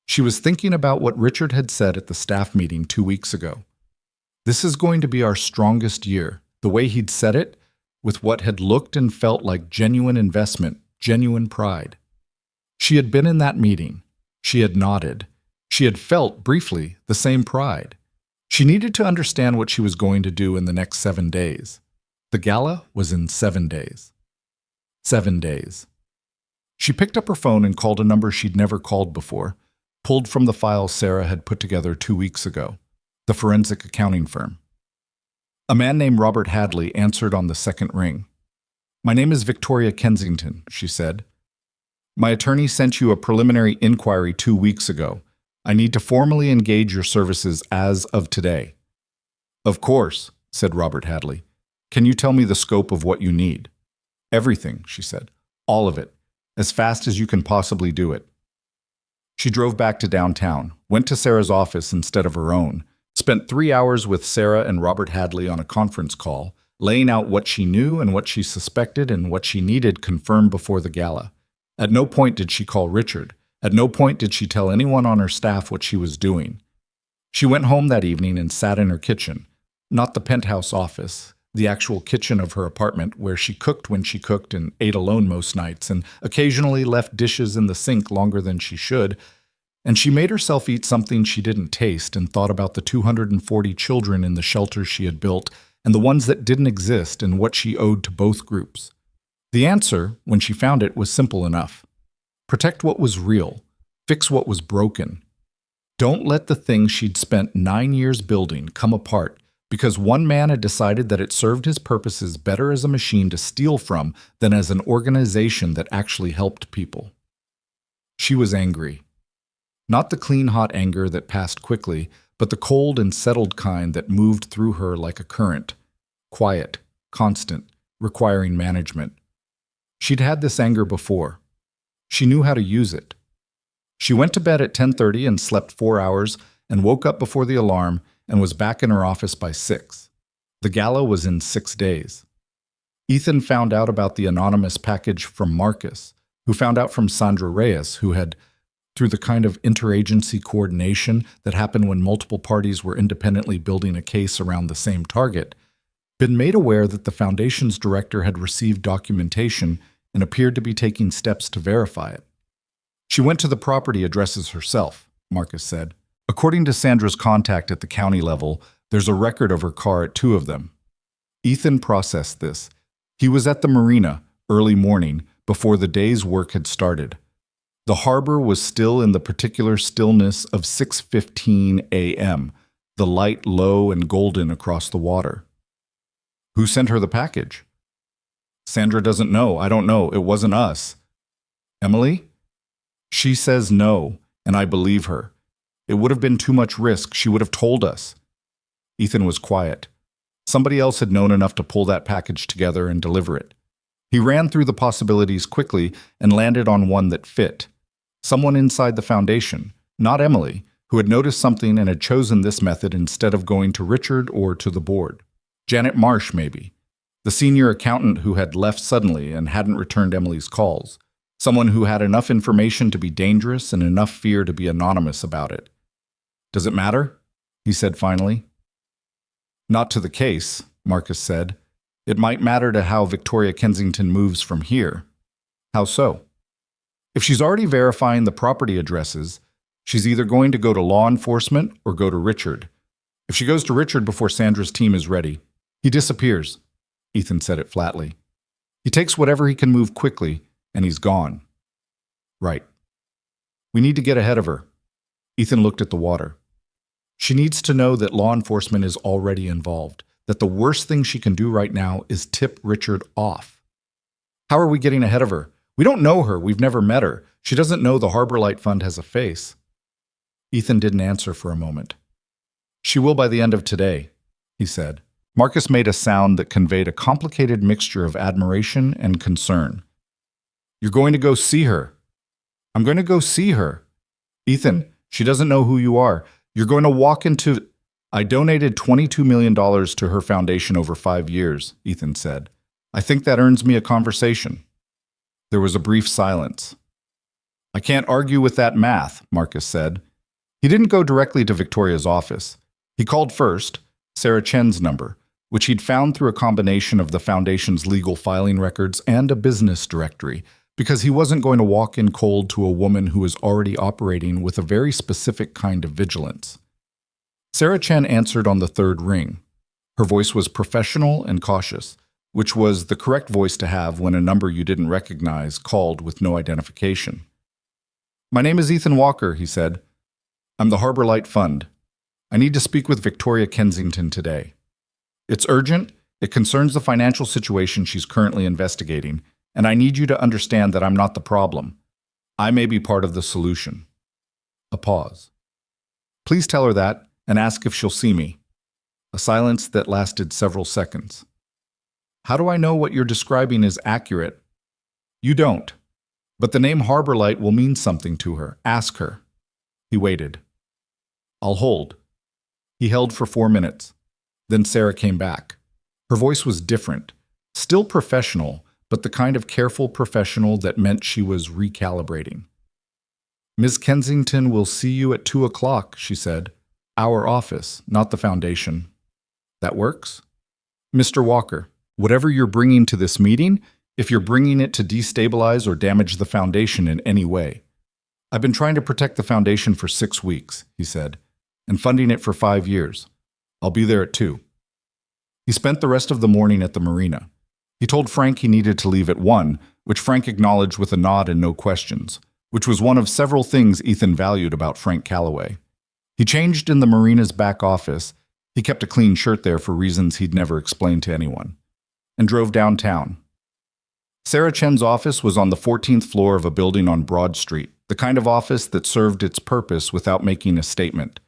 She was thinking about what Richard had said at the staff meeting 2 weeks ago. This is going to be our strongest year. The way he'd said it, with what had looked and felt like genuine investment, genuine pride. She had been in that meeting. She had nodded. She had felt, briefly, the same pride. She needed to understand what she was going to do in the next 7 days. The gala was in 7 days. 7 days. She picked up her phone and called a number she'd never called before, pulled from the file Sarah had put together 2 weeks ago, the forensic accounting firm. A man named Robert Hadley answered on the second ring. "My name is Victoria Kensington," she said. "My attorney sent you a preliminary inquiry 2 weeks ago. I need to formally engage your services as of today." "Of course," said Robert Hadley. "Can you tell me the scope of what you need?" "Everything," she said. "All of it. As fast as you can possibly do it." She drove back to downtown, went to Sarah's office instead of her own, spent 3 hours with Sarah and Robert Hadley on a conference call, laying out what she knew and what she suspected and what she needed confirmed before the gala. At no point did she call Richard. At no point did she tell anyone on her staff what she was doing. She went home that evening and sat in her kitchen, not the penthouse office, the actual kitchen of her apartment where she cooked when she cooked and ate alone most nights and occasionally left dishes in the sink longer than she should, and she made herself eat something she didn't taste and thought about the 240 children in the shelters she had built and the ones that didn't exist and what she owed to both groups. The answer, when she found it, was simple enough. Protect what was real. Fix what was broken. Don't let the thing she'd spent 9 years building come apart because one man had decided that it served his purposes better as a machine to steal from than as an organization that actually helped people. She was angry. Not the clean, hot anger that passed quickly, but the cold and settled kind that moved through her like a current. Quiet, constant, requiring management. She'd had this anger before. She knew how to use it. She went to bed at 10:30 and slept 4 hours and woke up before the alarm and was back in her office by 6. The gala was in 6 days. Ethan found out about the anonymous package from Marcus, who found out from Sandra Reyes, who had, through the kind of interagency coordination that happened when multiple parties were independently building a case around the same target, been made aware that the foundation's director had received documentation and appeared to be taking steps to verify it. She went to the property addresses herself, Marcus said. According to Sandra's contact at the county level, there's a record of her car at 2 of them. Ethan processed this. He was at the marina early morning before the day's work had started. The harbor was still in the particular stillness of 6:15 a.m., the light low and golden across the water. Who sent her the package? Sandra doesn't know. I don't know. It wasn't us. Emily? She says no, and I believe her. It would have been too much risk. She would have told us. Ethan was quiet. Somebody else had known enough to pull that package together and deliver it. He ran through the possibilities quickly and landed on one that fit. Someone inside the foundation, not Emily, who had noticed something and had chosen this method instead of going to Richard or to the board. Janet Marsh, maybe. The senior accountant who had left suddenly and hadn't returned Emily's calls. Someone who had enough information to be dangerous and enough fear to be anonymous about it. Does it matter? He said finally. Not to the case, Marcus said. It might matter to how Victoria Kensington moves from here. How so? If she's already verifying the property addresses, she's either going to go to law enforcement or go to Richard. If she goes to Richard before Sandra's team is ready, he disappears. Ethan said it flatly. He takes whatever he can move quickly, and he's gone. Right. We need to get ahead of her. Ethan looked at the water. She needs to know that law enforcement is already involved, that the worst thing she can do right now is tip Richard off. How are we getting ahead of her? We don't know her. We've never met her. She doesn't know the Harbor Light Fund has a face. Ethan didn't answer for a moment. She will by the end of today, he said. Marcus made a sound that conveyed a complicated mixture of admiration and concern. You're going to go see her. I'm going to go see her. Ethan, she doesn't know who you are. You're going to walk into... I donated $22 million to her foundation over 5 years, Ethan said. I think that earns me a conversation. There was a brief silence. I can't argue with that math, Marcus said. He didn't go directly to Victoria's office. He called first, Sarah Chen's number, which he'd found through a combination of the foundation's legal filing records and a business directory, because he wasn't going to walk in cold to a woman who was already operating with a very specific kind of vigilance. Sarah Chen answered on the third ring. Her voice was professional and cautious, which was the correct voice to have when a number you didn't recognize called with no identification. "My name is Ethan Walker," he said. "I'm the Harbor Light Fund. I need to speak with Victoria Kensington today. It's urgent, it concerns the financial situation she's currently investigating, and I need you to understand that I'm not the problem. I may be part of the solution." A pause. "Please tell her that and ask if she'll see me." A silence that lasted several seconds. "How do I know what you're describing is accurate?" "You don't. But the name Harbor Light will mean something to her. Ask her." He waited. "I'll hold." He held for 4 minutes. Then Sarah came back. Her voice was different, still professional, but the kind of careful professional that meant she was recalibrating. "Ms. Kensington will see you at 2 o'clock, she said. "Our office, not the foundation." "That works?" "Mr. Walker, whatever you're bringing to this meeting, if you're bringing it to destabilize or damage the foundation in any way. I've been trying to protect the foundation for 6 weeks, he said, and funding it for 5 years. I'll be there at 2. He spent the rest of the morning at the marina. He told Frank he needed to leave at 1, which Frank acknowledged with a nod and no questions, which was one of several things Ethan valued about Frank Calloway. He changed in the marina's back office. He kept a clean shirt there for reasons he'd never explained to anyone, and drove downtown. Sarah Chen's office was on the 14th floor of a building on Broad Street, the kind of office that served its purpose without making a statement.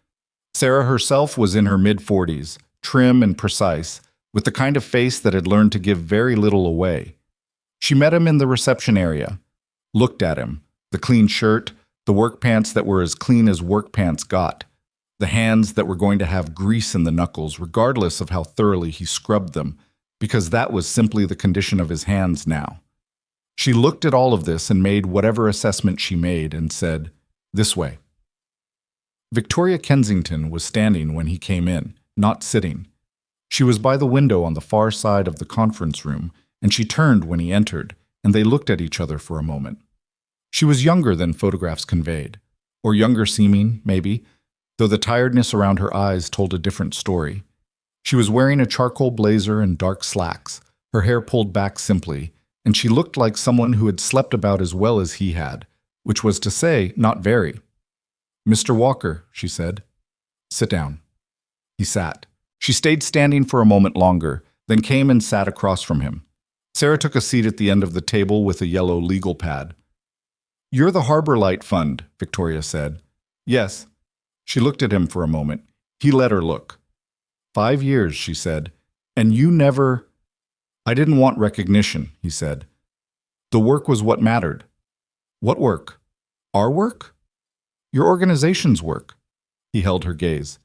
Sarah herself was in her mid-40s, trim and precise, with the kind of face that had learned to give very little away. She met him in the reception area, looked at him, the clean shirt, the work pants that were as clean as work pants got, the hands that were going to have grease in the knuckles regardless of how thoroughly he scrubbed them, because that was simply the condition of his hands now. She looked at all of this and made whatever assessment she made and said, "This way." Victoria Kensington was standing when he came in, not sitting. She was by the window on the far side of the conference room, and she turned when he entered, and they looked at each other for a moment. She was younger than photographs conveyed, or younger seeming, maybe, though the tiredness around her eyes told a different story. She was wearing a charcoal blazer and dark slacks, her hair pulled back simply, and she looked like someone who had slept about as well as he had, which was to say, not very. "Mr. Walker," she said. "Sit down." He sat. She stayed standing for a moment longer, then came and sat across from him. Sarah took a seat at the end of the table with a yellow legal pad. "You're the Harbor Light Fund," Victoria said. "Yes." She looked at him for a moment. He let her look. 5 years, she said. "And you never—" "I didn't want recognition," he said. "The work was what mattered." "What work? Our work?" "Your organization's work." He held her gaze.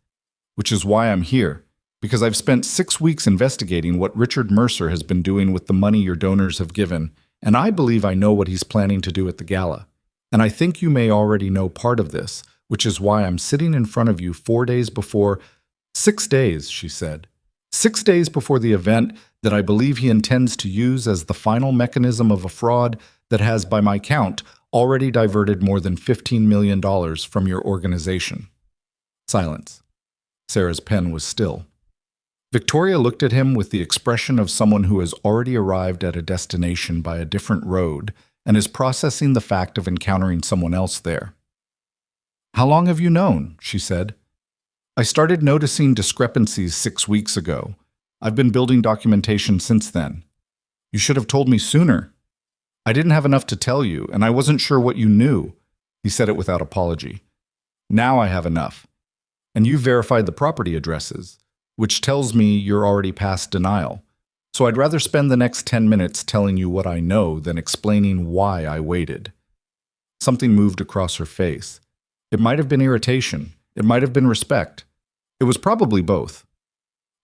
"Which is why I'm here, because I've spent 6 weeks investigating what Richard Mercer has been doing with the money your donors have given, and I believe I know what he's planning to do at the gala. And I think you may already know part of this, which is why I'm sitting in front of you 4 days before— 6 days, she said. 6 days before the event that I believe he intends to use as the final mechanism of a fraud that has, by my count, already diverted more than $15 million from your organization." Silence. Sarah's pen was still. Victoria looked at him with the expression of someone who has already arrived at a destination by a different road and is processing the fact of encountering someone else there. "How long have you known?" she said. "I started noticing discrepancies 6 weeks ago. I've been building documentation since then." "You should have told me sooner." "I didn't have enough to tell you, and I wasn't sure what you knew." He said it without apology. "Now I have enough. And you verified the property addresses, which tells me you're already past denial. So I'd rather spend the next 10 minutes telling you what I know than explaining why I waited." Something moved across her face. It might have been irritation. It might have been respect. It was probably both.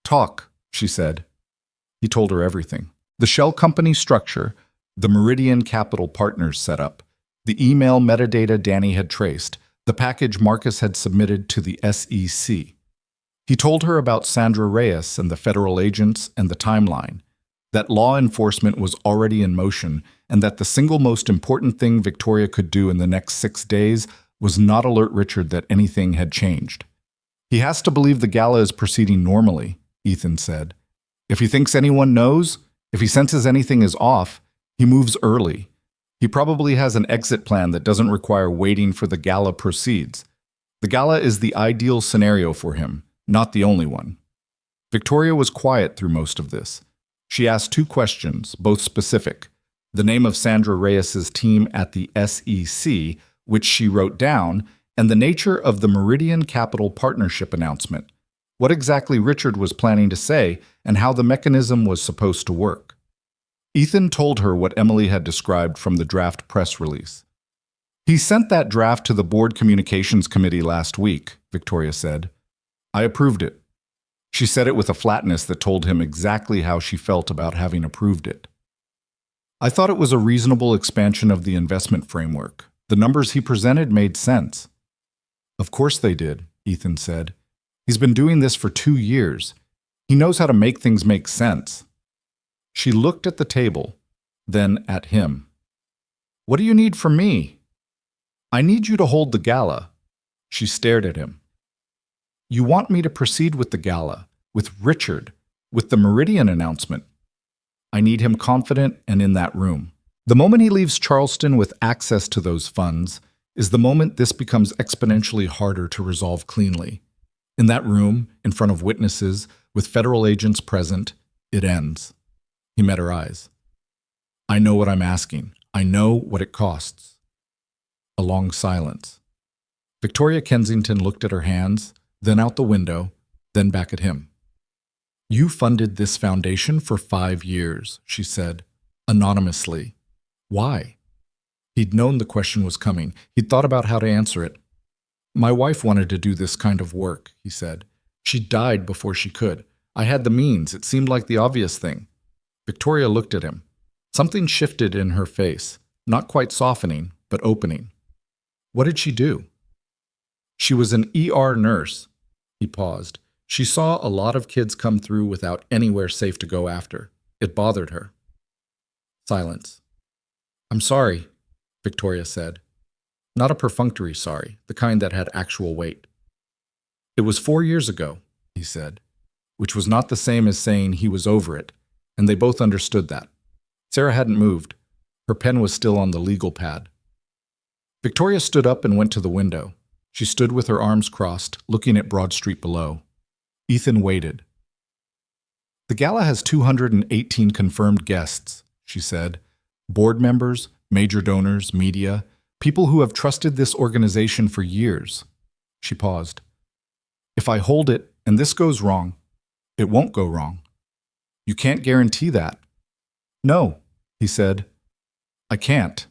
"Talk," she said. He told her everything. The shell company structure, the Meridian Capital Partners setup, the email metadata Danny had traced, the package Marcus had submitted to the SEC. He told her about Sandra Reyes and the federal agents and the timeline, that law enforcement was already in motion, and that the single most important thing Victoria could do in the next 6 days was not alert Richard that anything had changed. He has to believe the gala is proceeding normally, Ethan said. If he thinks anyone knows, if he senses anything is off, he moves early. He probably has an exit plan that doesn't require waiting for the gala proceeds. The gala is the ideal scenario for him, not the only one. Victoria was quiet through most of this. She asked 2 questions, both specific. The name of Sandra Reyes's team at the SEC, which she wrote down, and the nature of the Meridian Capital Partnership announcement. What exactly Richard was planning to say, and how the mechanism was supposed to work. Ethan told her what Emily had described from the draft press release. He sent that draft to the board communications committee last week, Victoria said. I approved it. She said it with a flatness that told him exactly how she felt about having approved it. I thought it was a reasonable expansion of the investment framework. The numbers he presented made sense. Of course they did, Ethan said. He's been doing this for 2 years. He knows how to make things make sense. She looked at the table, then at him. What do you need from me? I need you to hold the gala. She stared at him. You want me to proceed with the gala, with Richard, with the Meridian announcement. I need him confident and in that room. The moment he leaves Charleston with access to those funds is the moment this becomes exponentially harder to resolve cleanly. In that room, in front of witnesses, with federal agents present, it ends. He met her eyes. I know what I'm asking. I know what it costs. A long silence. Victoria Kensington looked at her hands, then out the window, then back at him. You funded this foundation for 5 years, she said, anonymously. Why? He'd known the question was coming. He'd thought about how to answer it. My wife wanted to do this kind of work, he said. She died before she could. I had the means. It seemed like the obvious thing. Victoria looked at him. Something shifted in her face, not quite softening, but opening. What did she do? She was an ER nurse. He paused. She saw a lot of kids come through without anywhere safe to go after. It bothered her. Silence. I'm sorry, Victoria said. Not a perfunctory sorry, the kind that had actual weight. It was 4 years ago, he said, which was not the same as saying he was over it, and they both understood that. Sarah hadn't moved. Her pen was still on the legal pad. Victoria stood up and went to the window. She stood with her arms crossed, looking at Broad Street below. Ethan waited. The gala has 218 confirmed guests, she said. Board members, major donors, media, people who have trusted this organization for years. She paused. If I hold it and this goes wrong, it won't go wrong. You can't guarantee that. No, he said. I can't.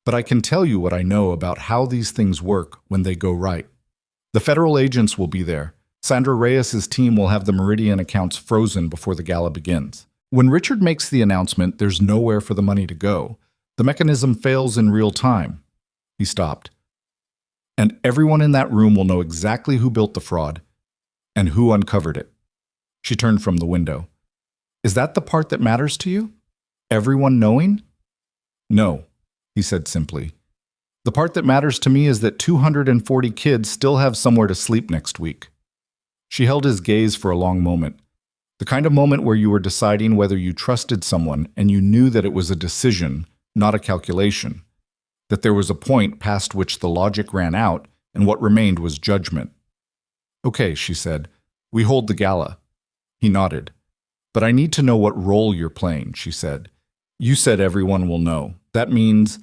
But I can tell you what I know about how these things work when they go right. The federal agents will be there. Sandra Reyes's team will have the Meridian accounts frozen before the gala begins. When Richard makes the announcement, there's nowhere for the money to go. The mechanism fails in real time. He stopped. And everyone in that room will know exactly who built the fraud and who uncovered it. She turned from the window. Is that the part that matters to you? Everyone knowing? No, he said simply. The part that matters to me is that 240 kids still have somewhere to sleep next week. She held his gaze for a long moment. The kind of moment where you were deciding whether you trusted someone and you knew that it was a decision, not a calculation. That there was a point past which the logic ran out and what remained was judgment. Okay, she said. We hold the gala. He nodded. But I need to know what role you're playing, she said. You said everyone will know. That means,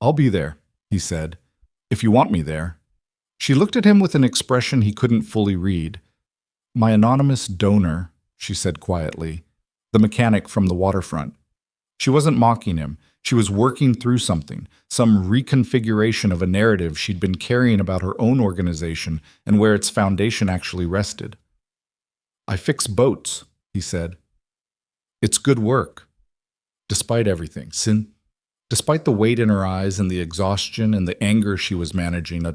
I'll be there, he said, if you want me there. She looked at him with an expression he couldn't fully read. My anonymous donor, she said quietly, the mechanic from the waterfront. She wasn't mocking him. She was working through something, some reconfiguration of a narrative she'd been carrying about her own organization and where its foundation actually rested. I fix boats, he said. It's good work. Despite everything, despite the weight in her eyes and the exhaustion and the anger she was managing,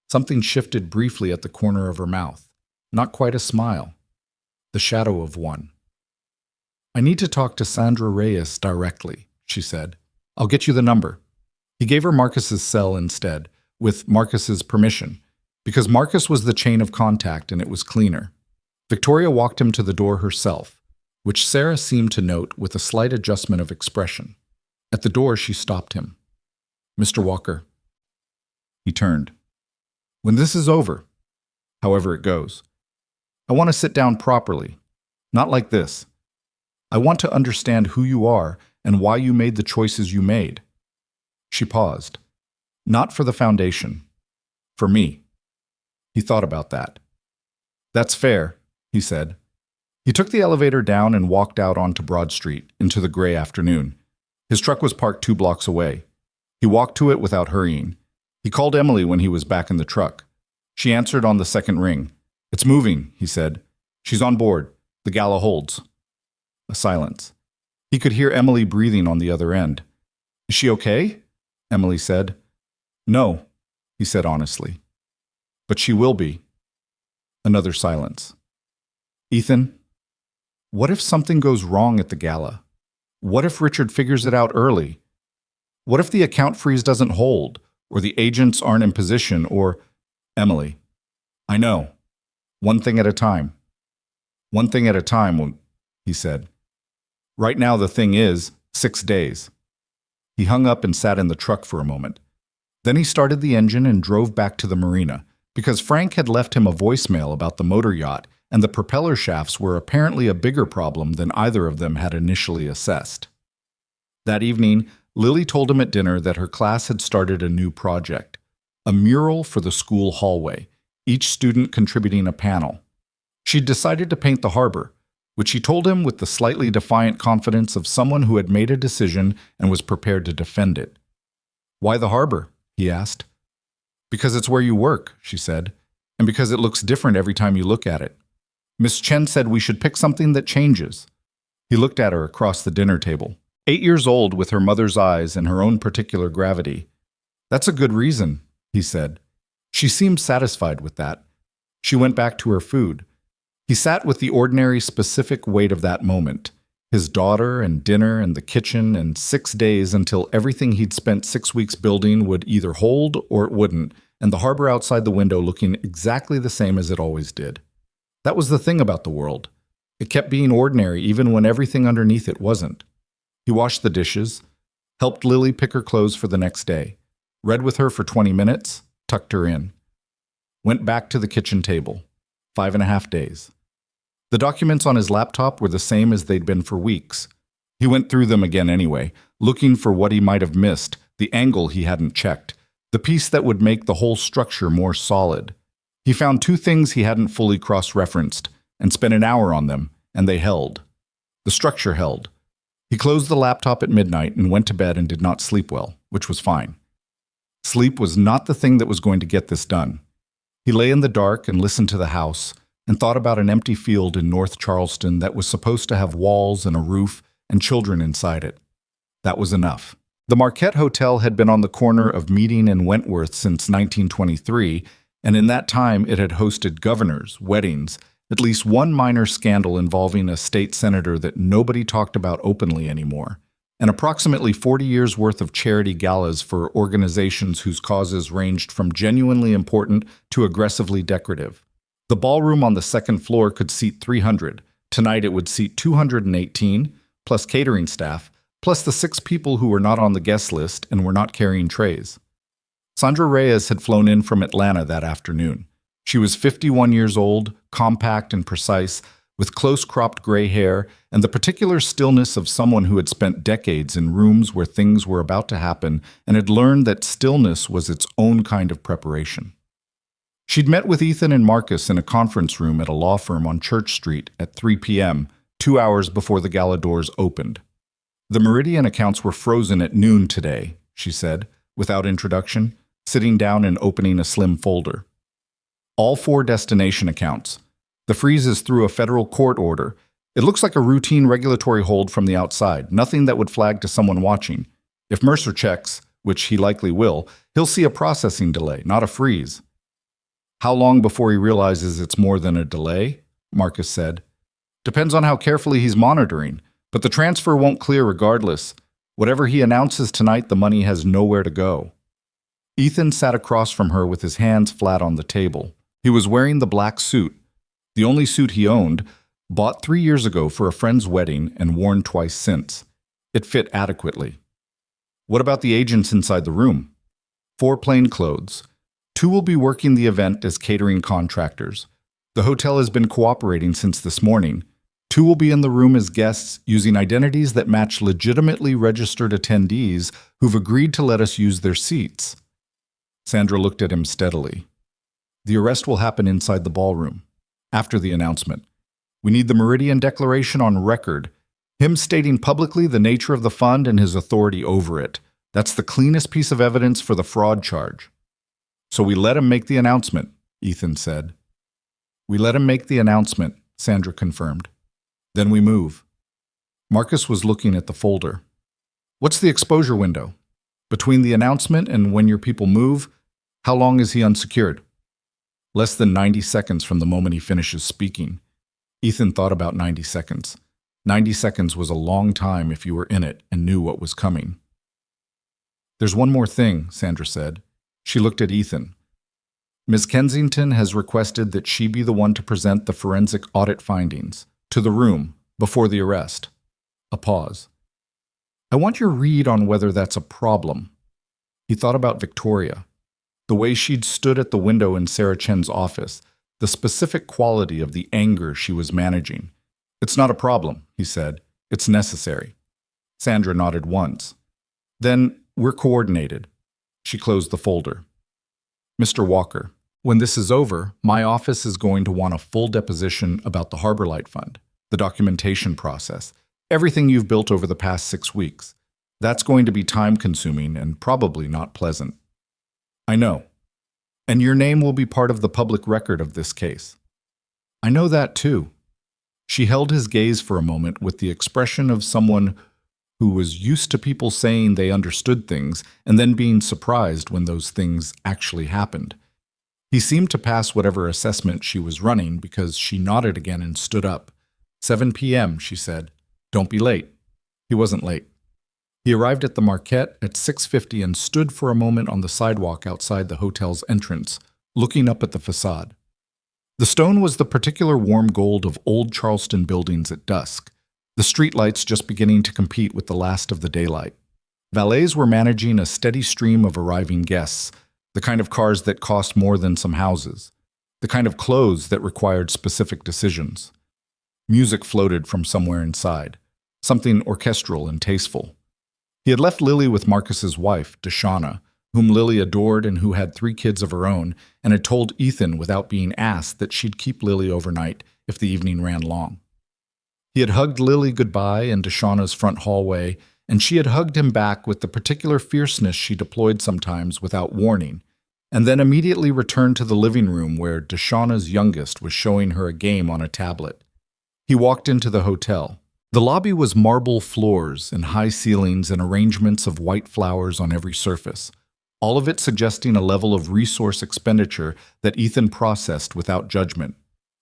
something shifted briefly at the corner of her mouth. Not quite a smile. The shadow of one. I need to talk to Sandra Reyes directly, she said. I'll get you the number. He gave her Marcus's cell instead, with Marcus's permission. Because Marcus was the chain of contact and it was cleaner. Victoria walked him to the door herself, which Sarah seemed to note with a slight adjustment of expression. At the door, she stopped him. "Mr. Walker." He turned. "When this is over, however it goes, I want to sit down properly, not like this. I want to understand who you are and why you made the choices you made." She paused. "Not for the foundation. For me." He thought about that. "That's fair," he said. He took the elevator down and walked out onto Broad Street into the gray afternoon. His truck was parked 2 blocks away. He walked to it without hurrying. He called Emily when he was back in the truck. She answered on the second ring. "It's moving," he said. "She's on board. The gala holds." A silence. He could hear Emily breathing on the other end. "Is she okay?" Emily said. "No," he said honestly. "But she will be." Another silence. "Ethan, what if something goes wrong at the gala? What if Richard figures it out early? What if the account freeze doesn't hold, or the agents aren't in position, or—" "Emily, I know. One thing at a time. One thing at a time," he said. "Right now the thing is 6 days." He hung up and sat in the truck for a moment. Then he started the engine and drove back to the marina, because Frank had left him a voicemail about the motor yacht, and the propeller shafts were apparently a bigger problem than either of them had initially assessed. That evening, Lily told him at dinner that her class had started a new project, a mural for the school hallway, each student contributing a panel. She'd decided to paint the harbor, which she told him with the slightly defiant confidence of someone who had made a decision and was prepared to defend it. "Why the harbor?" he asked. "Because it's where you work," she said, "and because it looks different every time you look at it. Miss Chen said we should pick something that changes." He looked at her across the dinner table. 8 years old with her mother's eyes and her own particular gravity. "That's a good reason," he said. She seemed satisfied with that. She went back to her food. He sat with the ordinary specific weight of that moment. His daughter and dinner and the kitchen and 6 days until everything he'd spent 6 weeks building would either hold or it wouldn't, and the harbor outside the window looking exactly the same as it always did. That was the thing about the world. It kept being ordinary even when everything underneath it wasn't. He washed the dishes, helped Lily pick her clothes for the next day, read with her for 20 minutes, tucked her in. Went back to the kitchen table. 5.5 days. The documents on his laptop were the same as they'd been for weeks. He went through them again anyway, looking for what he might have missed, the angle he hadn't checked, the piece that would make the whole structure more solid. He found 2 things he hadn't fully cross-referenced, and spent an hour on them, and they held. The structure held. He closed the laptop at midnight and went to bed and did not sleep well, which was fine. Sleep was not the thing that was going to get this done. He lay in the dark and listened to the house, and thought about an empty field in North Charleston that was supposed to have walls and a roof and children inside it. That was enough. The Marquette Hotel had been on the corner of Meeting and Wentworth since 1923, and in that time it had hosted governors, weddings, at least one minor scandal involving a state senator that nobody talked about openly anymore, and approximately 40 years' worth of charity galas for organizations whose causes ranged from genuinely important to aggressively decorative. The ballroom on the second floor could seat 300. Tonight it would seat 218, plus catering staff, plus the 6 people who were not on the guest list and were not carrying trays. Sandra Reyes had flown in from Atlanta that afternoon. She was 51 years old, compact and precise, with close-cropped gray hair and the particular stillness of someone who had spent decades in rooms where things were about to happen and had learned that stillness was its own kind of preparation. She'd met with Ethan and Marcus in a conference room at a law firm on Church Street at 3 p.m., 2 hours before the gala doors opened. "The Meridian accounts were frozen at noon today," she said, without introduction, sitting down and opening a slim folder. "All 4 destination accounts. The freeze is through a federal court order. It looks like a routine regulatory hold from the outside, nothing that would flag to someone watching. If Mercer checks, which he likely will, he'll see a processing delay, not a freeze." "How long before he realizes it's more than a delay?" Marcus said. "Depends on how carefully he's monitoring, but the transfer won't clear regardless. Whatever he announces tonight, the money has nowhere to go." Ethan sat across from her with his hands flat on the table. He was wearing the black suit, the only suit he owned, bought 3 years ago for a friend's wedding and worn twice since. It fit adequately. What about the agents inside the room? 4 plainclothes. 2 will be working the event as catering contractors. The hotel has been cooperating since this morning. 2 will be in the room as guests using identities that match legitimately registered attendees who've agreed to let us use their seats. Sandra looked at him steadily. The arrest will happen inside the ballroom, after the announcement. We need the Meridian Declaration on record, him stating publicly the nature of the fund and his authority over it. That's the cleanest piece of evidence for the fraud charge. So we let him make the announcement, Ethan said. We let him make the announcement, Sandra confirmed. Then we move. Marcus was looking at the folder. What's the exposure window? Between the announcement and when your people move, how long is he unsecured? Less than 90 seconds from the moment he finishes speaking. Ethan thought about 90 seconds. 90 seconds was a long time if you were in it and knew what was coming. There's one more thing, Sandra said. She looked at Ethan. Ms. Kensington has requested that she be the one to present the forensic audit findings to the room before the arrest. A pause. I want your read on whether that's a problem. He thought about Victoria, the way she'd stood at the window in Sarah Chen's office, the specific quality of the anger she was managing. It's not a problem, he said. It's necessary. Sandra nodded once. Then we're coordinated. She closed the folder. Mr. Walker, when this is over, my office is going to want a full deposition about the Harbor Light Fund, the documentation process, everything you've built over the past 6 weeks. That's going to be time-consuming and probably not pleasant. I know. And your name will be part of the public record of this case. I know that too. She held his gaze for a moment with the expression of someone who was used to people saying they understood things and then being surprised when those things actually happened. He seemed to pass whatever assessment she was running because she nodded again and stood up. 7 p.m., she said. Don't be late. He wasn't late. He arrived at the Marquette at 6:50 and stood for a moment on the sidewalk outside the hotel's entrance, looking up at the facade. The stone was the particular warm gold of old Charleston buildings at dusk, the streetlights just beginning to compete with the last of the daylight. Valets were managing a steady stream of arriving guests, the kind of cars that cost more than some houses, the kind of clothes that required specific decisions. Music floated from somewhere inside, something orchestral and tasteful. He had left Lily with Marcus's wife, Deshauna, whom Lily adored and who had 3 kids of her own, and had told Ethan without being asked that she'd keep Lily overnight if the evening ran long. He had hugged Lily goodbye in Deshauna's front hallway, and she had hugged him back with the particular fierceness she deployed sometimes without warning, and then immediately returned to the living room where Deshauna's youngest was showing her a game on a tablet. He walked into the hotel. The lobby was marble floors and high ceilings and arrangements of white flowers on every surface, all of it suggesting a level of resource expenditure that Ethan processed without judgment.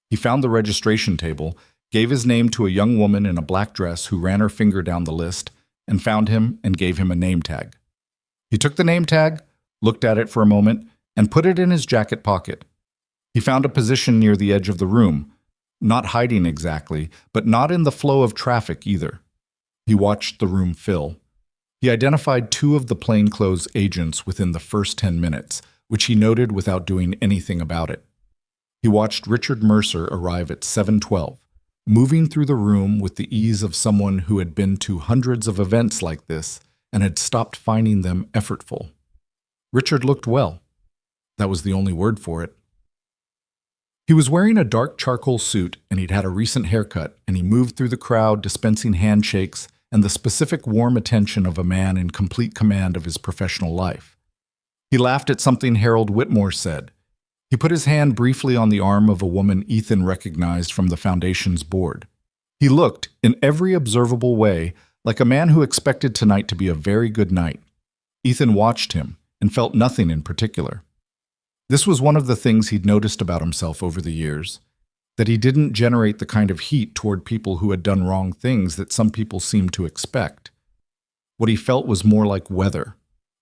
He found the registration table, gave his name to a young woman in a black dress who ran her finger down the list, and found him and gave him a name tag. He took the name tag, looked at it for a moment, and put it in his jacket pocket. He found a position near the edge of the room, not hiding exactly, but not in the flow of traffic either. He watched the room fill. He identified 2 of the plainclothes agents within the first 10 minutes, which he noted without doing anything about it. He watched Richard Mercer arrive at 7:12, moving through the room with the ease of someone who had been to hundreds of events like this and had stopped finding them effortful. Richard looked well. That was the only word for it. He was wearing a dark charcoal suit, and he'd had a recent haircut, and he moved through the crowd dispensing handshakes and the specific warm attention of a man in complete command of his professional life. He laughed at something Harold Whitmore said. He put his hand briefly on the arm of a woman Ethan recognized from the Foundation's board. He looked, in every observable way, like a man who expected tonight to be a very good night. Ethan watched him and felt nothing in particular. This was one of the things he'd noticed about himself over the years, that he didn't generate the kind of heat toward people who had done wrong things that some people seemed to expect. What he felt was more like weather,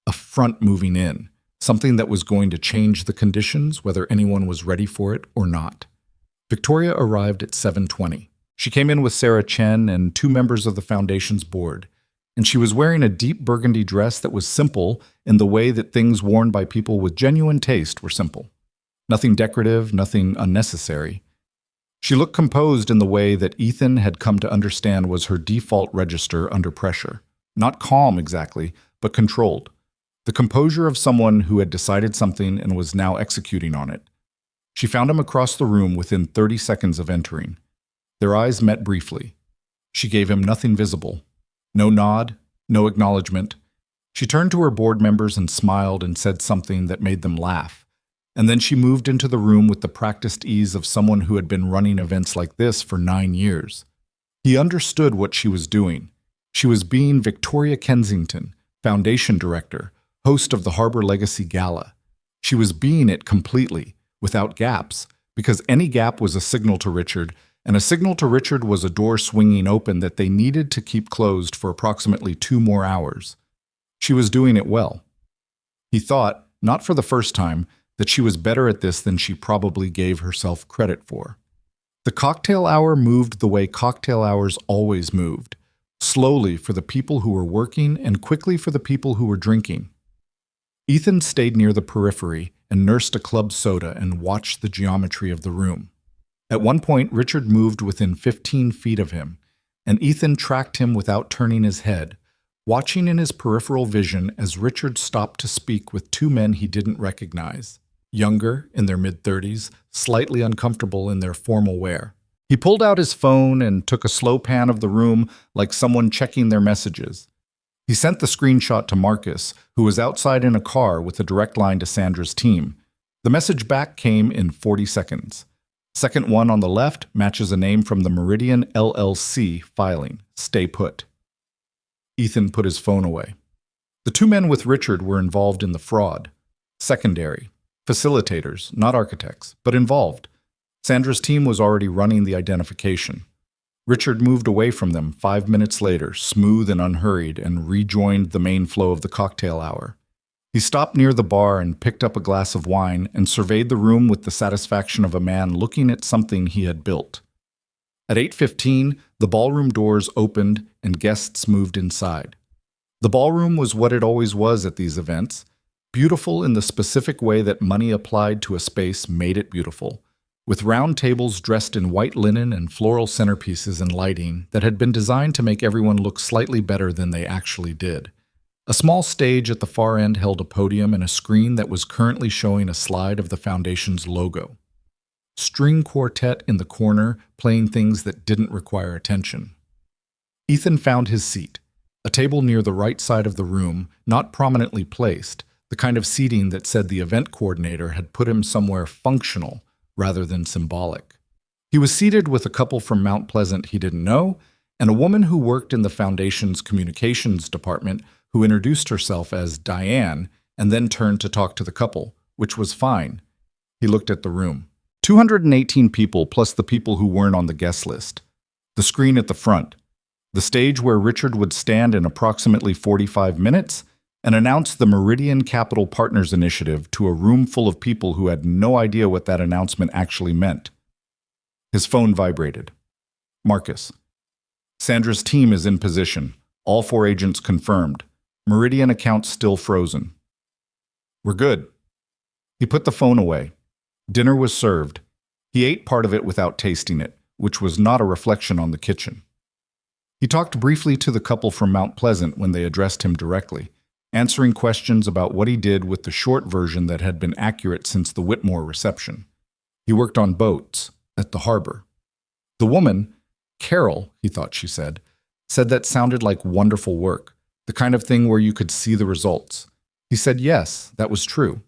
a front moving in, something that was going to change the conditions, whether anyone was ready for it or not. Victoria arrived at 7:20. She came in with Sarah Chen and two members of the foundation's board, and she was wearing a deep burgundy dress that was simple in the way that things worn by people with genuine taste were simple. Nothing decorative, nothing unnecessary. She looked composed in the way that Ethan had come to understand was her default register under pressure. Not calm exactly, but controlled. The composure of someone who had decided something and was now executing on it. She found him across the room within 30 seconds of entering. Their eyes met briefly. She gave him nothing visible. No nod, no acknowledgement. She turned to her board members and smiled and said something that made them laugh. And then she moved into the room with the practiced ease of someone who had been running events like this for 9 years. He understood what she was doing. She was being Victoria Kensington, Foundation Director, host of the Harbor Legacy Gala. She was being it completely, without gaps, because any gap was a signal to Richard, and a signal to Richard was a door swinging open that they needed to keep closed for approximately 2 more hours. She was doing it well. He thought, not for the first time, that she was better at this than she probably gave herself credit for. The cocktail hour moved the way cocktail hours always moved, slowly for the people who were working and quickly for the people who were drinking. Ethan stayed near the periphery and nursed a club soda and watched the geometry of the room. At one point, Richard moved within 15 feet of him, and Ethan tracked him without turning his head, watching in his peripheral vision as Richard stopped to speak with two men he didn't recognize. Younger, in their mid-30s, slightly uncomfortable in their formal wear. He pulled out his phone and took a slow pan of the room like someone checking their messages. He sent the screenshot to Marcus, who was outside in a car with a direct line to Sandra's team. The message back came in 40 seconds. Second one on the left matches a name from the Meridian LLC filing, Stay Put. Ethan put his phone away. The two men with Richard were involved in the fraud. Secondary. Facilitators, not architects, but involved. Sandra's team was already running the identification. Richard moved away from them 5 minutes later, smooth and unhurried, and rejoined the main flow of the cocktail hour. He stopped near the bar and picked up a glass of wine and surveyed the room with the satisfaction of a man looking at something he had built. At 8:15, the ballroom doors opened and guests moved inside. The ballroom was what it always was at these events, beautiful in the specific way that money applied to a space made it beautiful, with round tables dressed in white linen and floral centerpieces and lighting that had been designed to make everyone look slightly better than they actually did. A small stage at the far end held a podium and a screen that was currently showing a slide of the foundation's logo. String quartet in the corner, playing things that didn't require attention. Ethan found his seat, a table near the right side of the room, not prominently placed, the kind of seating that said the event coordinator had put him somewhere functional rather than symbolic. He was seated with a couple from Mount Pleasant he didn't know, and a woman who worked in the foundation's communications department who introduced herself as Diane and then turned to talk to the couple, which was fine. He looked at the room. 218 people plus the people who weren't on the guest list. The screen at the front. The stage where Richard would stand in approximately 45 minutes and announce the Meridian Capital Partners Initiative to a room full of people who had no idea what that announcement actually meant. His phone vibrated. Marcus. Sandra's team is in position. All 4 agents confirmed. Meridian accounts still frozen. We're good. He put the phone away. Dinner was served. He ate part of it without tasting it, which was not a reflection on the kitchen. He talked briefly to the couple from Mount Pleasant when they addressed him directly, answering questions about what he did with the short version that had been accurate since the Whitmore reception. He worked on boats at the harbor. The woman, Carol, he thought she said that sounded like wonderful work, the kind of thing where you could see the results. He said yes, that was true.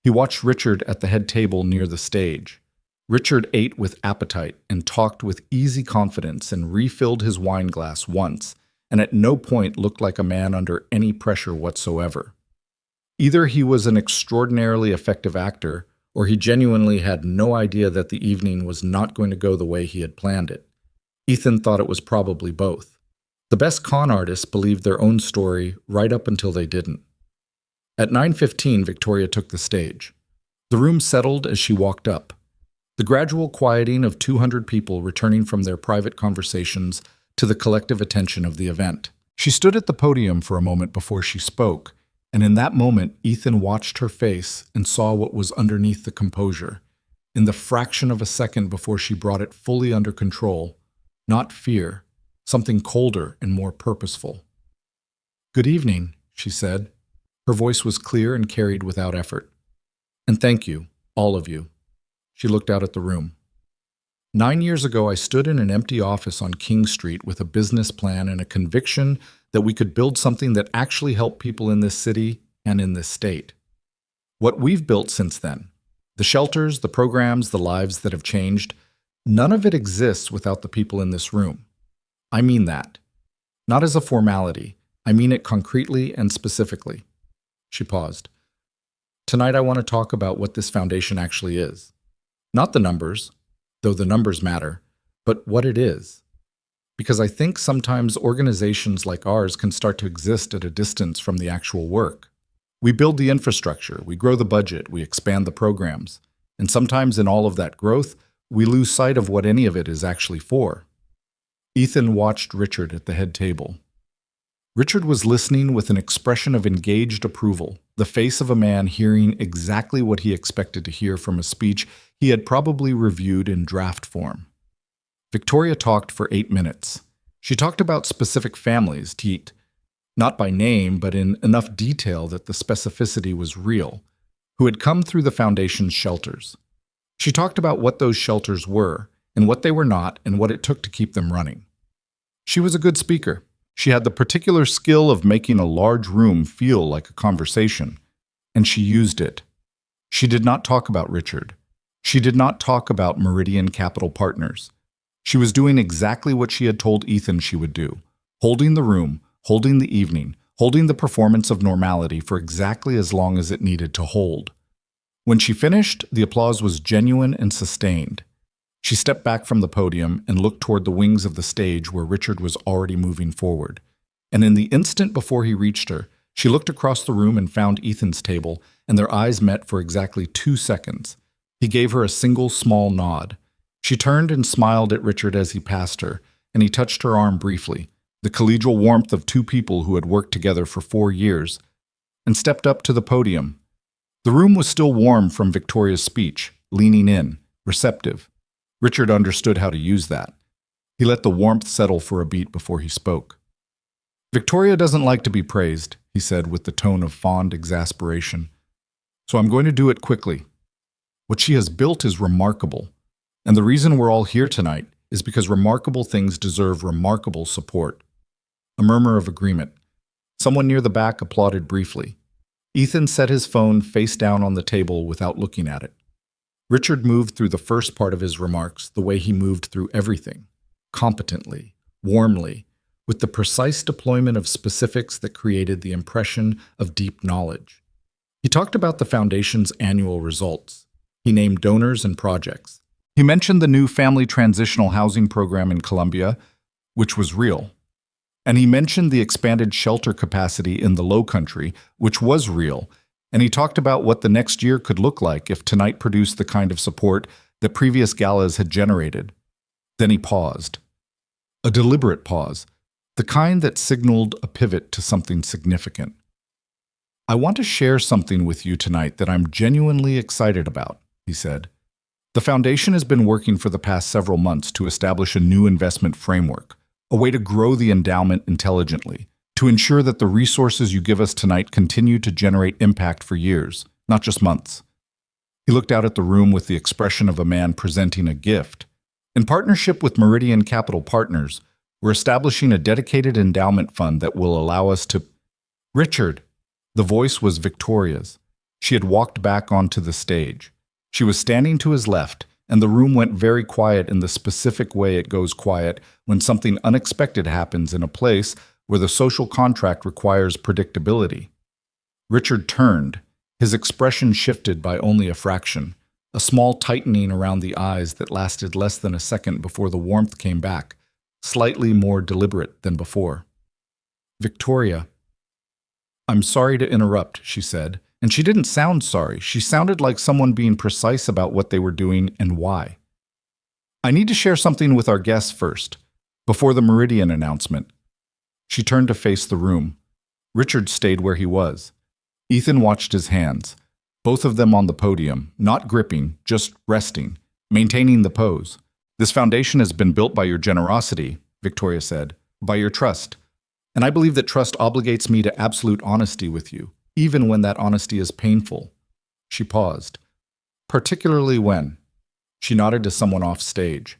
He watched Richard at the head table near the stage. Richard ate with appetite and talked with easy confidence and refilled his wine glass once, and at no point looked like a man under any pressure whatsoever. Either he was an extraordinarily effective actor, or he genuinely had no idea that the evening was not going to go the way he had planned it. Ethan thought it was probably both. The best con artists believed their own story right up until they didn't. At 9:15, Victoria took the stage. The room settled as she walked up. The gradual quieting of 200 people returning from their private conversations to the collective attention of the event. She stood at the podium for a moment before she spoke, and in that moment, Ethan watched her face and saw what was underneath the composure. In the fraction of a second before she brought it fully under control, not fear, something colder and more purposeful. "Good evening," she said. Her voice was clear and carried without effort. "And thank you, all of you." She looked out at the room. 9 years ago, I stood in an empty office on King Street with a business plan and a conviction that we could build something that actually helped people in this city and in this state. What we've built since then, the shelters, the programs, the lives that have changed, none of it exists without the people in this room. I mean that. Not as a formality. I mean it concretely and specifically. She paused. Tonight I want to talk about what this foundation actually is. Not the numbers, though the numbers matter, but what it is. Because I think sometimes organizations like ours can start to exist at a distance from the actual work. We build the infrastructure, we grow the budget, we expand the programs, and sometimes in all of that growth, we lose sight of what any of it is actually for. Ethan watched Richard at the head table. Richard was listening with an expression of engaged approval, the face of a man hearing exactly what he expected to hear from a speech he had probably reviewed in draft form. Victoria talked for 8 minutes. She talked about specific families, Teet, not by name, but in enough detail that the specificity was real, who had come through the foundation's shelters. She talked about what those shelters were, and what they were not, and what it took to keep them running. She was a good speaker. She had the particular skill of making a large room feel like a conversation, and she used it. She did not talk about Richard. She did not talk about Meridian Capital Partners. She was doing exactly what she had told Ethan she would do, holding the room, holding the evening, holding the performance of normality for exactly as long as it needed to hold. When she finished, the applause was genuine and sustained. She stepped back from the podium and looked toward the wings of the stage where Richard was already moving forward. And in the instant before he reached her, she looked across the room and found Ethan's table, and their eyes met for exactly 2 seconds. He gave her a single small nod. She turned and smiled at Richard as he passed her, and he touched her arm briefly, the collegial warmth of 2 people who had worked together for 4 years, and stepped up to the podium. The room was still warm from Victoria's speech, leaning in, receptive. Richard understood how to use that. He let the warmth settle for a beat before he spoke. "Victoria doesn't like to be praised," he said with the tone of fond exasperation. "So I'm going to do it quickly. What she has built is remarkable. And the reason we're all here tonight is because remarkable things deserve remarkable support." A murmur of agreement. Someone near the back applauded briefly. Ethan set his phone face down on the table without looking at it. Richard moved through the first part of his remarks the way he moved through everything, competently, warmly, with the precise deployment of specifics that created the impression of deep knowledge. He talked about the foundation's annual results. He named donors and projects. He mentioned the new family transitional housing program in Colombia, which was real. And he mentioned the expanded shelter capacity in the Lowcountry, which was real. And he talked about what the next year could look like if tonight produced the kind of support that previous galas had generated. Then he paused. A deliberate pause, the kind that signaled a pivot to something significant. "I want to share something with you tonight that I'm genuinely excited about," he said. "The foundation has been working for the past several months to establish a new investment framework, a way to grow the endowment intelligently, to ensure that the resources you give us tonight continue to generate impact for years, not just months." He looked out at the room with the expression of a man presenting a gift. "In partnership with Meridian Capital Partners, we're establishing a dedicated endowment fund that will allow us to—" "Richard!" The voice was Victoria's. She had walked back onto the stage. She was standing to his left, and the room went very quiet in the specific way it goes quiet when something unexpected happens in a place where the social contract requires predictability. Richard turned. His expression shifted by only a fraction, a small tightening around the eyes that lasted less than a second before the warmth came back, slightly more deliberate than before. "Victoria." "I'm sorry to interrupt," she said. And she didn't sound sorry. She sounded like someone being precise about what they were doing and why. "I need to share something with our guests first, before the Meridian announcement." She turned to face the room. Richard stayed where he was. Ethan watched his hands, both of them on the podium, not gripping, just resting, maintaining the pose. "This foundation has been built by your generosity," Victoria said, "by your trust. And I believe that trust obligates me to absolute honesty with you, even when that honesty is painful." She paused. "Particularly when?" She nodded to someone off stage.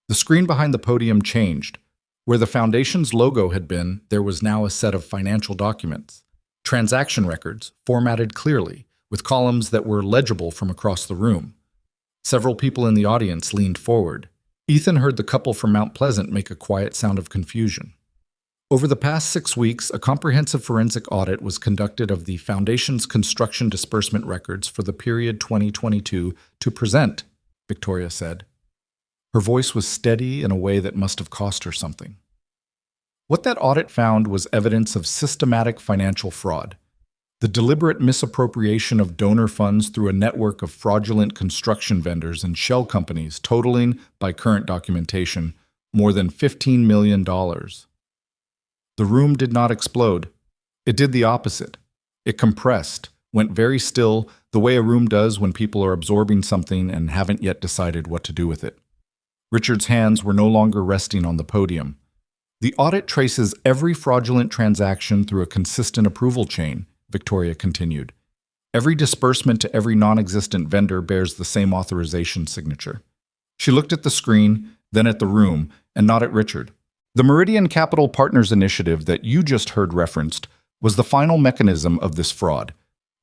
The screen behind the podium changed. Where the foundation's logo had been, there was now a set of financial documents. Transaction records, formatted clearly, with columns that were legible from across the room. Several people in the audience leaned forward. Ethan heard the couple from Mount Pleasant make a quiet sound of confusion. Over the past 6 weeks, a comprehensive forensic audit was conducted of the Foundation's construction disbursement records for the period 2022 to present, Victoria said. Her voice was steady in a way that must have cost her something. What that audit found was evidence of systematic financial fraud. The deliberate misappropriation of donor funds through a network of fraudulent construction vendors and shell companies totaling, by current documentation, more than $15 million. The room did not explode. It did the opposite. It compressed, went very still, the way a room does when people are absorbing something and haven't yet decided what to do with it. Richard's hands were no longer resting on the podium. "The audit traces every fraudulent transaction through a consistent approval chain," Victoria continued. "Every disbursement to every non-existent vendor bears the same authorization signature." She looked at the screen, then at the room, and not at Richard. "The Meridian Capital Partners initiative that you just heard referenced was the final mechanism of this fraud.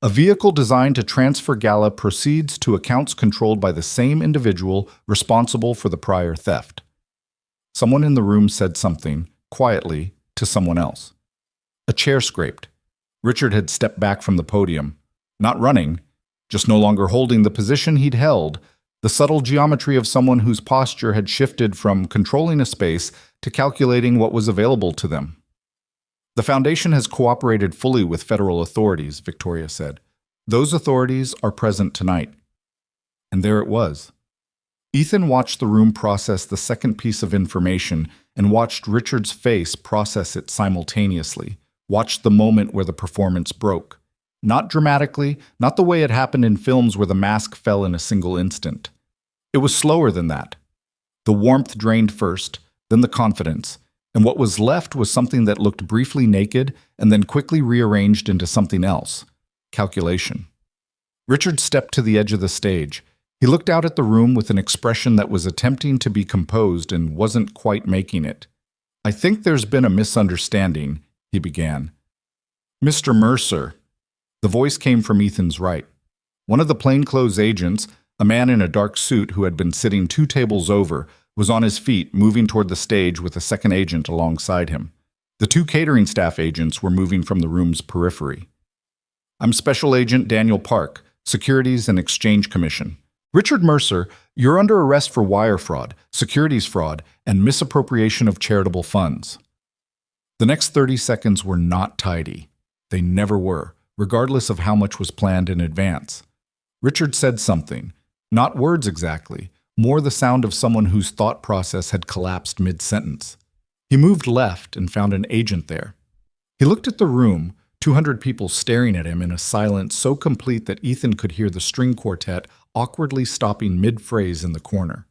A vehicle designed to transfer gala proceeds to accounts controlled by the same individual responsible for the prior theft." Someone in the room said something, quietly, to someone else. A chair scraped. Richard had stepped back from the podium, not running, just no longer holding the position he'd held, the subtle geometry of someone whose posture had shifted from controlling a space to calculating what was available to them. "The Foundation has cooperated fully with federal authorities," Victoria said. "Those authorities are present tonight." And there it was. Ethan watched the room process the second piece of information and watched Richard's face process it simultaneously, watched the moment where the performance broke. Not dramatically, not the way it happened in films where the mask fell in a single instant. It was slower than that. The warmth drained first, then the confidence, and what was left was something that looked briefly naked and then quickly rearranged into something else: calculation. Richard stepped to the edge of the stage. He looked out at the room with an expression that was attempting to be composed and wasn't quite making it. "I think there's been a misunderstanding," he began. "Mr. Mercer." The voice came from Ethan's right. One of the plainclothes agents, a man in a dark suit who had been sitting 2 tables over, was on his feet, moving toward the stage with a second agent alongside him. The 2 catering staff agents were moving from the room's periphery. "I'm Special Agent Daniel Park, Securities and Exchange Commission. Richard Mercer, you're under arrest for wire fraud, securities fraud, and misappropriation of charitable funds." The next 30 seconds were not tidy. They never were, regardless of how much was planned in advance. Richard said something, not words exactly, more the sound of someone whose thought process had collapsed mid-sentence. He moved left and found an agent there. He looked at the room, 200 people staring at him in a silence so complete that Ethan could hear the string quartet awkwardly stopping mid-phrase in the corner.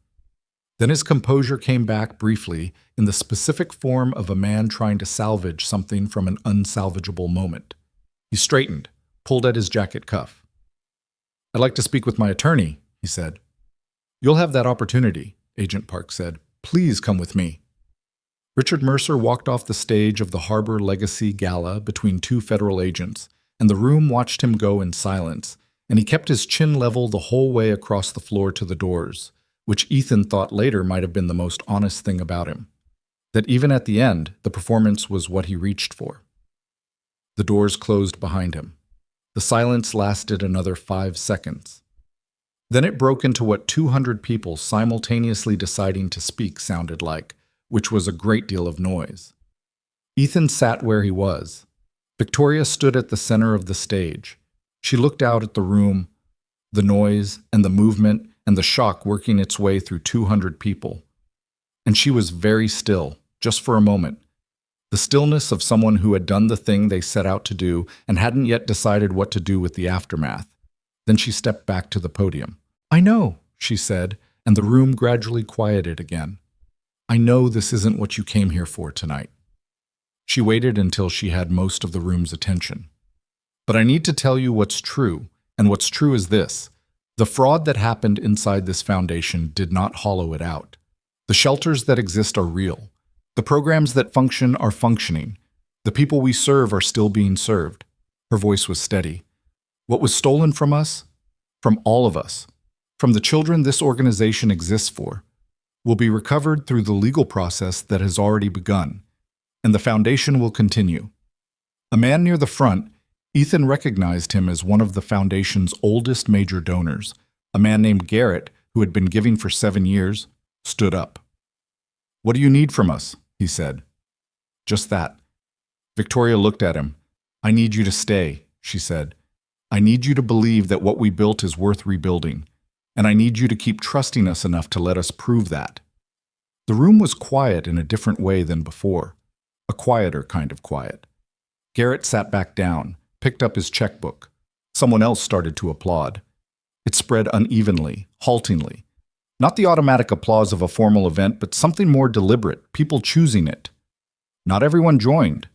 Then his composure came back briefly in the specific form of a man trying to salvage something from an unsalvageable moment. He straightened, pulled at his jacket cuff. "I'd like to speak with my attorney," he said. "You'll have that opportunity," Agent Park said. "Please come with me." Richard Mercer walked off the stage of the Harbor Legacy Gala between 2 federal agents, and the room watched him go in silence, and he kept his chin level the whole way across the floor to the doors, which Ethan thought later might have been the most honest thing about him. That even at the end, the performance was what he reached for. The doors closed behind him. The silence lasted another 5 seconds. Then it broke into what 200 people simultaneously deciding to speak sounded like, which was a great deal of noise. Ethan sat where he was. Victoria stood at the center of the stage. She looked out at the room, the noise and the movement and the shock working its way through 200 people. And she was very still, just for a moment. The stillness of someone who had done the thing they set out to do and hadn't yet decided what to do with the aftermath. Then she stepped back to the podium. "I know," she said, and the room gradually quieted again. "I know this isn't what you came here for tonight." She waited until she had most of the room's attention. "But I need to tell you what's true, and what's true is this. The fraud that happened inside this foundation did not hollow it out. The shelters that exist are real. The programs that function are functioning. The people we serve are still being served." Her voice was steady. "What was stolen from us, from all of us, from the children this organization exists for, will be recovered through the legal process that has already begun, and the foundation will continue." A man near the front, Ethan recognized him as one of the foundation's oldest major donors. A man named Garrett, who had been giving for 7 years, stood up. "What do you need from us?" he said. "Just that." Victoria looked at him. "I need you to stay," she said. "I need you to believe that what we built is worth rebuilding, and I need you to keep trusting us enough to let us prove that." The room was quiet in a different way than before, a quieter kind of quiet. Garrett sat back down, picked up his checkbook. Someone else started to applaud. It spread unevenly, haltingly. Not the automatic applause of a formal event, but something more deliberate, people choosing it. Not everyone joined.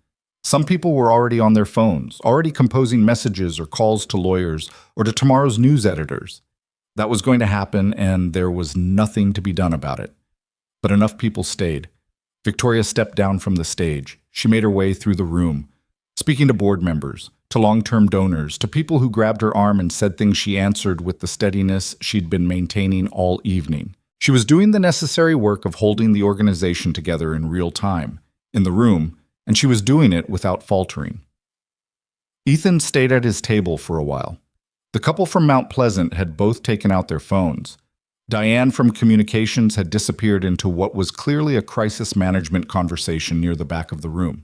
Some people were already on their phones, already composing messages or calls to lawyers or to tomorrow's news editors. That was going to happen, and there was nothing to be done about it. But enough people stayed. Victoria stepped down from the stage. She made her way through the room, speaking to board members, to long-term donors, to people who grabbed her arm and said things she answered with the steadiness she'd been maintaining all evening. She was doing the necessary work of holding the organization together in real time, in the room, and she was doing it without faltering. Ethan stayed at his table for a while. The couple from Mount Pleasant had both taken out their phones. Diane from communications had disappeared into what was clearly a crisis management conversation near the back of the room.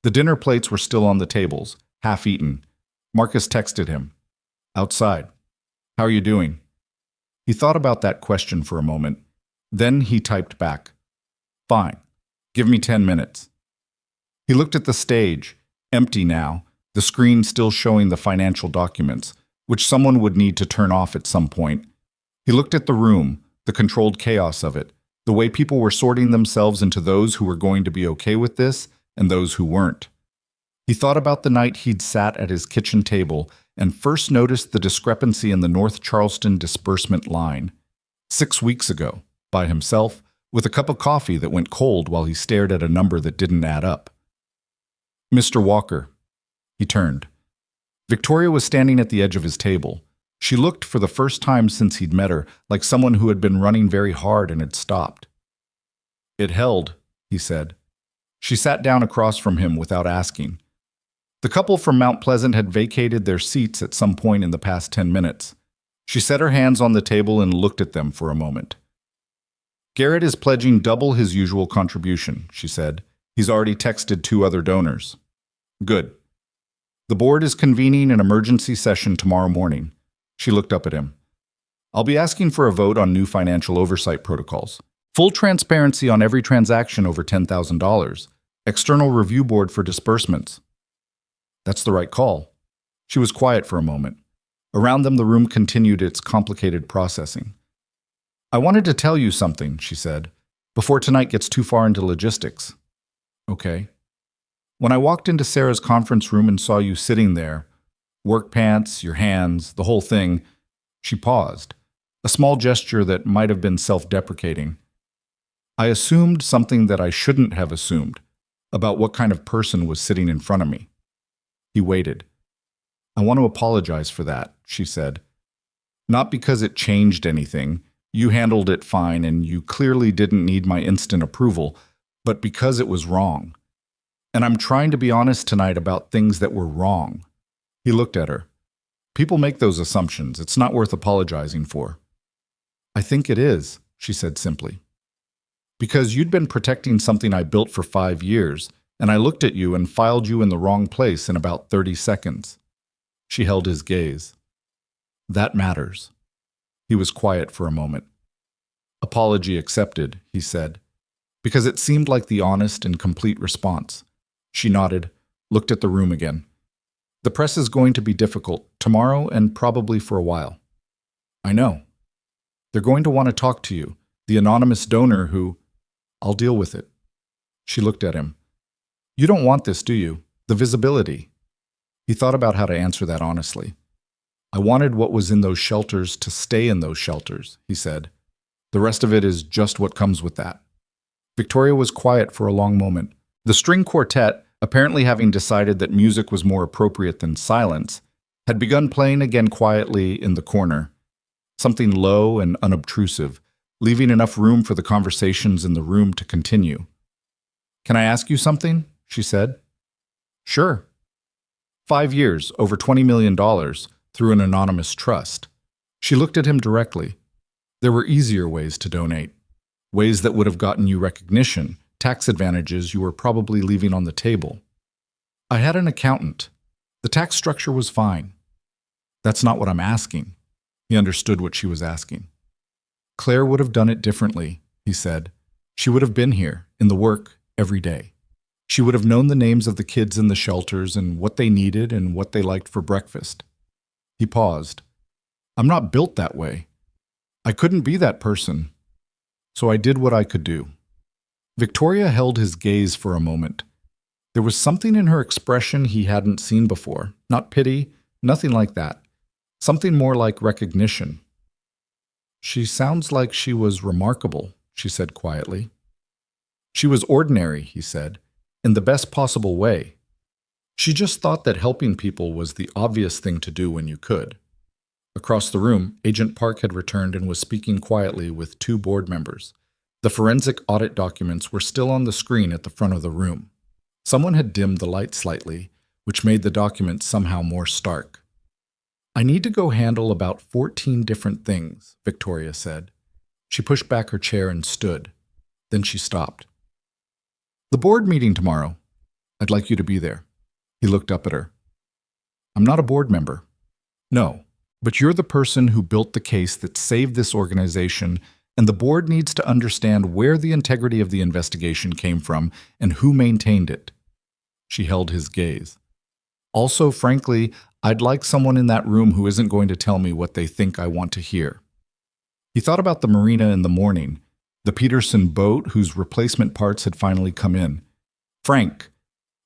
The dinner plates were still on the tables, half-eaten. Marcus texted him. "Outside. How are you doing?" He thought about that question for a moment. Then he typed back. "Fine. Give me 10 minutes." He looked at the stage, empty now, the screen still showing the financial documents, which someone would need to turn off at some point. He looked at the room, the controlled chaos of it, the way people were sorting themselves into those who were going to be okay with this and those who weren't. He thought about the night he'd sat at his kitchen table and first noticed the discrepancy in the North Charleston disbursement line. 6 weeks ago, by himself, with a cup of coffee that went cold while he stared at a number that didn't add up. "Mr. Walker." He turned. Victoria was standing at the edge of his table. She looked, for the first time since he'd met her, like someone who had been running very hard and had stopped. "It held," he said. She sat down across from him without asking. The couple from Mount Pleasant had vacated their seats at some point in the past 10 minutes. She set her hands on the table and looked at them for a moment. "Garrett is pledging double his usual contribution," she said. "He's already texted 2 other donors." "Good. The board is convening an emergency session tomorrow morning." She looked up at him. "I'll be asking for a vote on new financial oversight protocols. Full transparency on every transaction over $10,000. External review board for disbursements." "That's the right call." She was quiet for a moment. Around them, the room continued its complicated processing. "I wanted to tell you something," she said, "before tonight gets too far into logistics." "Okay." "When I walked into Sarah's conference room and saw you sitting there, work pants, your hands, the whole thing," she paused, a small gesture that might have been self-deprecating. "I assumed something that I shouldn't have assumed about what kind of person was sitting in front of me." He waited. "I want to apologize for that," she said. "Not because it changed anything. You handled it fine and you clearly didn't need my instant approval, but because it was wrong. And I'm trying to be honest tonight about things that were wrong." He looked at her. "People make those assumptions. It's not worth apologizing for." "I think it is," she said simply. "Because you'd been protecting something I built for 5 years, and I looked at you and filed you in the wrong place in about 30 seconds. She held his gaze. That matters. He was quiet for a moment. Apology accepted, he said, because it seemed like the honest and complete response. She nodded, looked at the room again. The press is going to be difficult, tomorrow and probably for a while. I know. They're going to want to talk to you, the anonymous donor who... I'll deal with it. She looked at him. You don't want this, do you? The visibility. He thought about how to answer that honestly. I wanted what was in those shelters to stay in those shelters, he said. The rest of it is just what comes with that. Victoria was quiet for a long moment. The string quartet, apparently having decided that music was more appropriate than silence, had begun playing again quietly in the corner, something low and unobtrusive, leaving enough room for the conversations in the room to continue. Can I ask you something? She said. Sure. 5 years, over $20 million, through an anonymous trust. She looked at him directly. There were easier ways to donate, ways that would have gotten you recognition, tax advantages you were probably leaving on the table. I had an accountant. The tax structure was fine. That's not what I'm asking. He understood what she was asking. Claire would have done it differently, he said. She would have been here, in the work, every day. She would have known the names of the kids in the shelters and what they needed and what they liked for breakfast. He paused. I'm not built that way. I couldn't be that person. So I did what I could do. Victoria held his gaze for a moment. There was something in her expression he hadn't seen before. Not pity, nothing like that. Something more like recognition. She sounds like she was remarkable, she said quietly. She was ordinary, he said, in the best possible way. She just thought that helping people was the obvious thing to do when you could. Across the room, Agent Park had returned and was speaking quietly with 2 board members. The forensic audit documents were still on the screen at the front of the room. Someone had dimmed the light slightly, which made the documents somehow more stark. I need to go handle about 14 different things, Victoria said. She pushed back her chair and stood. Then she stopped. The board meeting tomorrow. I'd like you to be there. He looked up at her. I'm not a board member. No, but you're the person who built the case that saved this organization, and the board needs to understand where the integrity of the investigation came from and who maintained it. She held his gaze. Also, frankly, I'd like someone in that room who isn't going to tell me what they think I want to hear. He thought about the marina in the morning, the Peterson boat whose replacement parts had finally come in, Frank,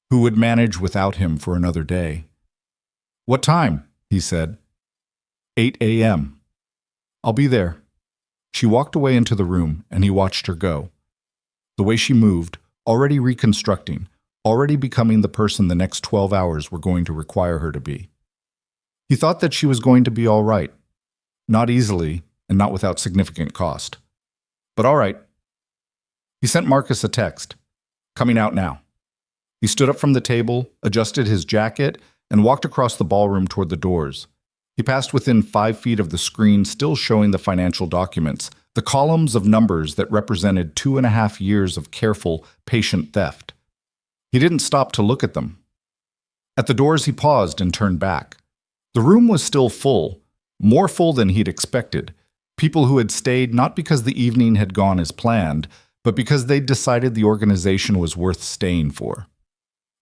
who would manage without him for another day. What time? He said. 8 a.m. I'll be there. She walked away into the room, and he watched her go. The way she moved, already reconstructing, already becoming the person the next 12 hours were going to require her to be. He thought that she was going to be all right. Not easily, and not without significant cost. But all right. He sent Marcus a text. Coming out now. He stood up from the table, adjusted his jacket, and walked across the ballroom toward the doors. He passed within 5 feet of the screen still showing the financial documents, the columns of numbers that represented 2.5 years of careful, patient theft. He didn't stop to look at them. At the doors he paused and turned back. The room was still full, more full than he'd expected. People who had stayed not because the evening had gone as planned, but because they'd decided the organization was worth staying for.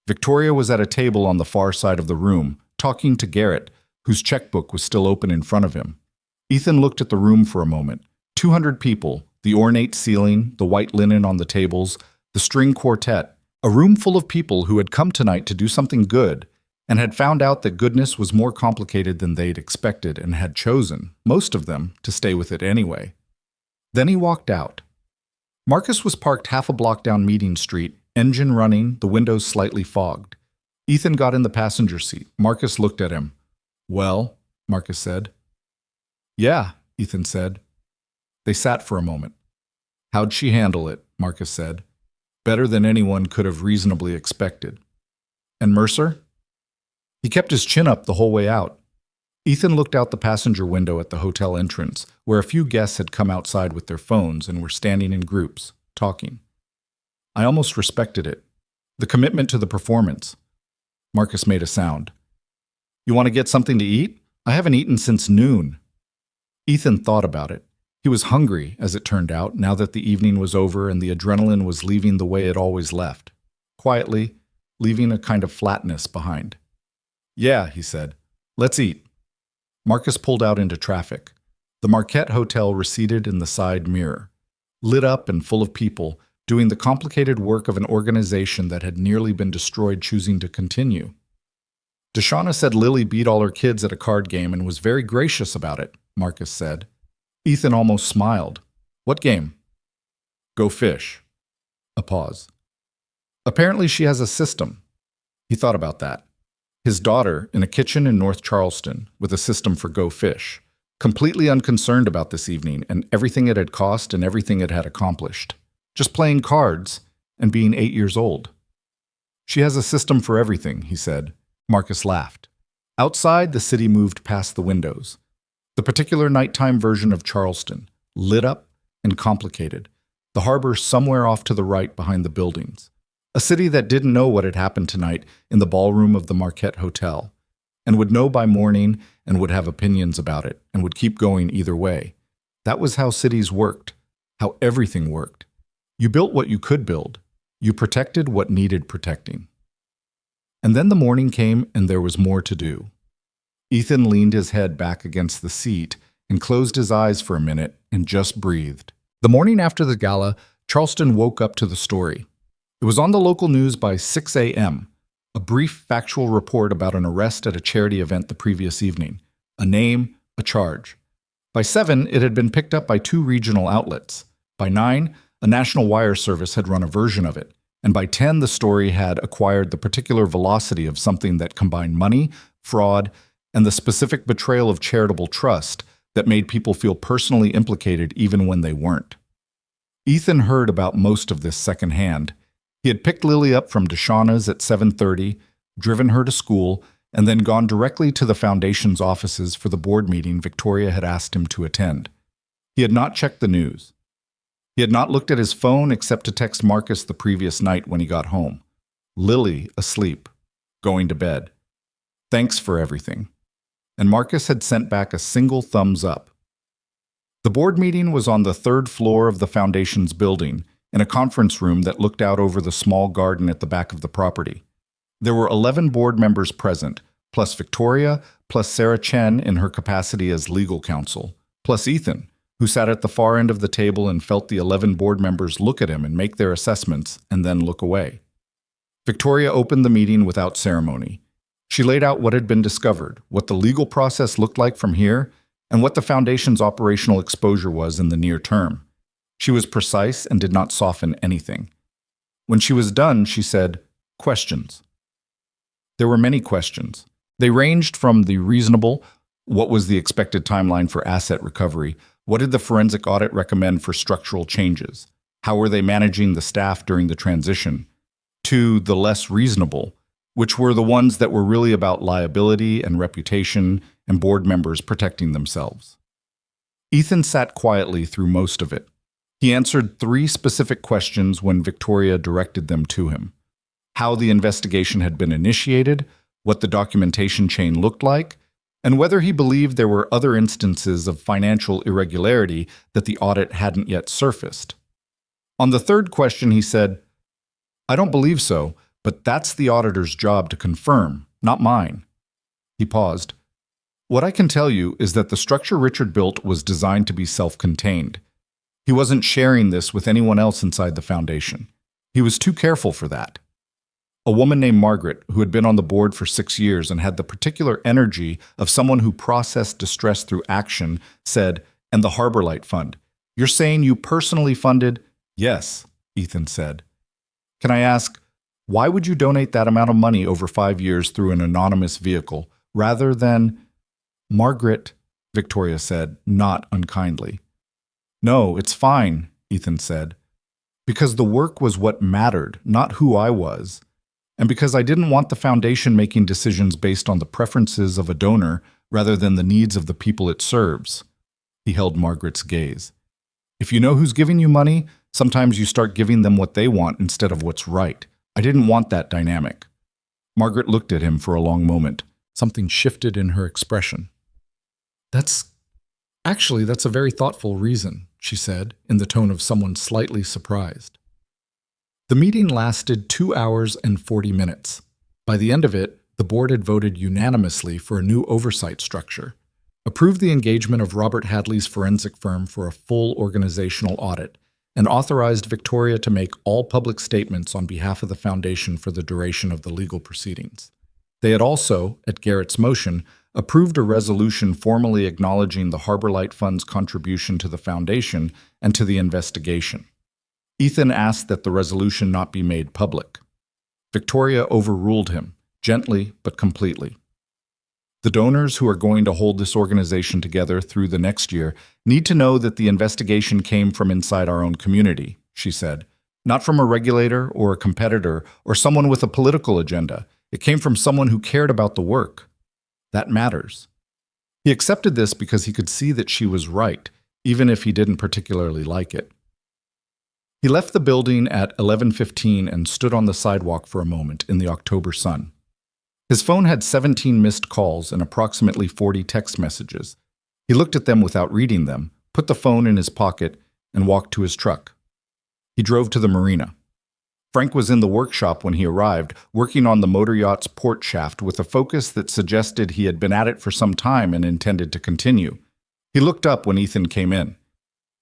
Victoria was at a table on the far side of the room, talking to Garrett, whose checkbook was still open in front of him. Ethan looked at the room for a moment. 200 people, the ornate ceiling, the white linen on the tables, the string quartet, a room full of people who had come tonight to do something good and had found out that goodness was more complicated than they'd expected and had chosen, most of them, to stay with it anyway. Then he walked out. Marcus was parked half a block down Meeting Street, engine running, the windows slightly fogged. Ethan got in the passenger seat. Marcus looked at him. Well, Marcus said. Yeah, Ethan said. They sat for a moment. How'd she handle it? Marcus said. Better than anyone could have reasonably expected. And Mercer? He kept his chin up the whole way out. Ethan looked out the passenger window at the hotel entrance, where a few guests had come outside with their phones and were standing in groups, talking. I almost respected it. The commitment to the performance. Marcus made a sound. You want to get something to eat? I haven't eaten since noon. Ethan thought about it. He was hungry, as it turned out, now that the evening was over and the adrenaline was leaving the way it always left. Quietly, leaving a kind of flatness behind. Yeah, he said. Let's eat. Marcus pulled out into traffic. The Marquette Hotel receded in the side mirror, lit up and full of people, doing the complicated work of an organization that had nearly been destroyed choosing to continue. Deshauna said Lily beat all her kids at a card game and was very gracious about it, Marcus said. Ethan almost smiled. What game? Go fish. A pause. Apparently she has a system. He thought about that. His daughter in a kitchen in North Charleston with a system for Go Fish, completely unconcerned about this evening and everything it had cost and everything it had accomplished. Just playing cards and being 8 years old. She has a system for everything, he said. Marcus laughed. Outside, the city moved past the windows. The particular nighttime version of Charleston, lit up and complicated. The harbor somewhere off to the right behind the buildings. A city that didn't know what had happened tonight in the ballroom of the Marquette Hotel, and would know by morning and would have opinions about it, and would keep going either way. That was how cities worked, how everything worked. You built what you could build. You protected what needed protecting. And then the morning came and there was more to do. Ethan leaned his head back against the seat and closed his eyes for a minute and just breathed. The morning after the gala, Charleston woke up to the story. It was on the local news by 6 a.m., a brief factual report about an arrest at a charity event the previous evening. A name, a charge. By 7, it had been picked up by 2 regional outlets. By 9, a national wire service had run a version of it. And by 10, the story had acquired the particular velocity of something that combined money, fraud, and the specific betrayal of charitable trust that made people feel personally implicated even when they weren't. Ethan heard about most of this secondhand. He had picked Lily up from Deshauna's at 7:30, driven her to school, and then gone directly to the foundation's offices for the board meeting Victoria had asked him to attend. He had not checked the news. He had not looked at his phone except to text Marcus the previous night when he got home. Lily asleep, going to bed. Thanks for everything. And Marcus had sent back a single thumbs up. The board meeting was on the 3rd floor of the foundation's building, in a conference room that looked out over the small garden at the back of the property. There were 11 board members present, plus Victoria, plus Sarah Chen in her capacity as legal counsel, plus Ethan, who sat at the far end of the table and felt the 11 board members look at him and make their assessments and then look away. Victoria opened the meeting without ceremony. She laid out what had been discovered, what the legal process looked like from here, and what the foundation's operational exposure was in the near term. She was precise and did not soften anything. When she was done, she said, "Questions." There were many questions. They ranged from the reasonable, what was the expected timeline for asset recovery, what did the forensic audit recommend for structural changes, how were they managing the staff during the transition, to the less reasonable, which were the ones that were really about liability and reputation and board members protecting themselves. Ethan sat quietly through most of it. He answered 3 specific questions when Victoria directed them to him. How the investigation had been initiated, what the documentation chain looked like, and whether he believed there were other instances of financial irregularity that the audit hadn't yet surfaced. On the 3rd question, he said, "I don't believe so, but that's the auditor's job to confirm, not mine." He paused. "What I can tell you is that the structure Richard built was designed to be self-contained. He wasn't sharing this with anyone else inside the foundation. He was too careful for that." A woman named Margaret, who had been on the board for 6 years and had the particular energy of someone who processed distress through action, said, "And the Harbor Light Fund. You're saying you personally funded?" "Yes," Ethan said. "Can I ask, why would you donate that amount of money over 5 years through an anonymous vehicle, rather than—" "Margaret," Victoria said, not unkindly. "No, it's fine," Ethan said. "Because the work was what mattered, not who I was. And because I didn't want the foundation making decisions based on the preferences of a donor rather than the needs of the people it serves." He held Margaret's gaze. "If you know who's giving you money, sometimes you start giving them what they want instead of what's right, I didn't want that dynamic. Margaret looked at him for a long moment. Something shifted in her expression. That's a very thoughtful reason, she said, in the tone of someone slightly surprised. The meeting lasted 2 hours and 40 minutes. By the end of it, the board had voted unanimously for a new oversight structure, approved the engagement of Robert Hadley's forensic firm for a full organizational audit, and authorized Victoria to make all public statements on behalf of the Foundation for the duration of the legal proceedings. They had also, at Garrett's motion, approved a resolution formally acknowledging the Harbor Light Fund's contribution to the Foundation and to the investigation. Ethan asked that the resolution not be made public. Victoria overruled him, gently but completely. The donors who are going to hold this organization together through the next year need to know that the investigation came from inside our own community, she said, not from a regulator or a competitor or someone with a political agenda. It came from someone who cared about the work. That matters. He accepted this because he could see that she was right, even if he didn't particularly like it. He left the building at 11:15 and stood on the sidewalk for a moment in the October sun. His phone had 17 missed calls and approximately 40 text messages. He looked at them without reading them, put the phone in his pocket, and walked to his truck. He drove to the marina. Frank was in the workshop when he arrived, working on the motor yacht's port shaft with a focus that suggested he had been at it for some time and intended to continue. He looked up when Ethan came in.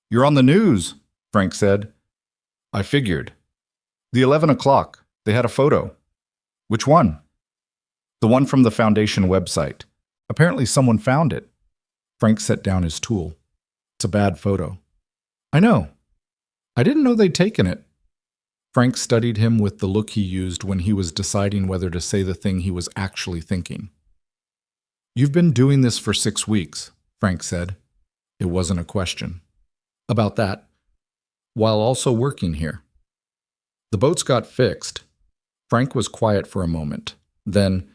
"You're on the news," Frank said. "I figured." "The 11 o'clock. They had a photo." "Which one?" "The one from the Foundation website. Apparently someone found it." Frank set down his tool. "It's a bad photo." "I know. I didn't know they'd taken it." Frank studied him with the look he used when he was deciding whether to say the thing he was actually thinking. "You've been doing this for 6 weeks, Frank said. It wasn't a question. "About that, while also working here." "The boats got fixed." Frank was quiet for a moment. Then,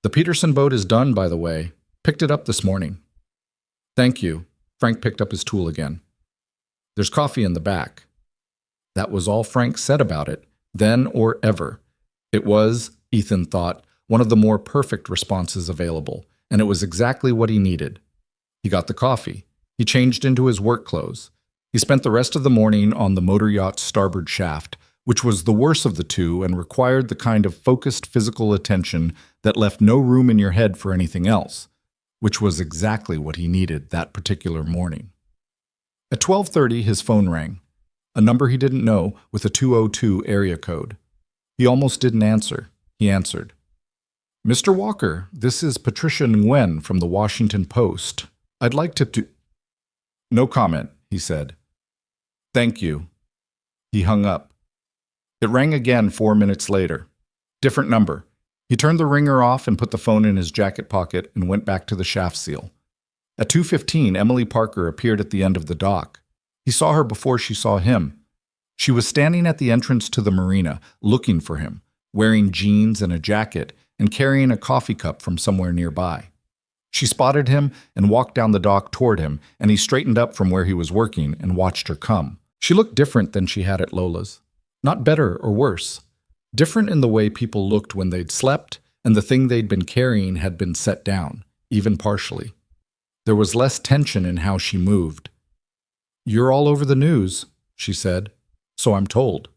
"The Peterson boat is done, by the way. Picked it up this morning." "Thank you." Frank picked up his tool again. "There's coffee in the back." That was all Frank said about it, then or ever. It was, Ethan thought, one of the more perfect responses available, and it was exactly what he needed. He got the coffee. He changed into his work clothes. He spent the rest of the morning on the motor yacht's starboard shaft, which was the worse of the two and required the kind of focused physical attention that left no room in your head for anything else, which was exactly what he needed that particular morning. At 12:30, his phone rang. A number he didn't know with a 202 area code. He almost didn't answer. He answered. "Mr. Walker, this is Patricia Nguyen from the Washington Post. I'd like to do—" "No comment," he said. "Thank you." He hung up. It rang again 4 minutes later. Different number. He turned the ringer off and put the phone in his jacket pocket and went back to the shaft seal. At 2:15, Emily Parker appeared at the end of the dock. He saw her before she saw him. She was standing at the entrance to the marina, looking for him, wearing jeans and a jacket, and carrying a coffee cup from somewhere nearby. She spotted him and walked down the dock toward him, and he straightened up from where he was working and watched her come. She looked different than she had at Lola's. Not better or worse. Different in the way people looked when they'd slept, and the thing they'd been carrying had been set down, even partially. There was less tension in how she moved. "You're all over the news," she said. "So I'm told.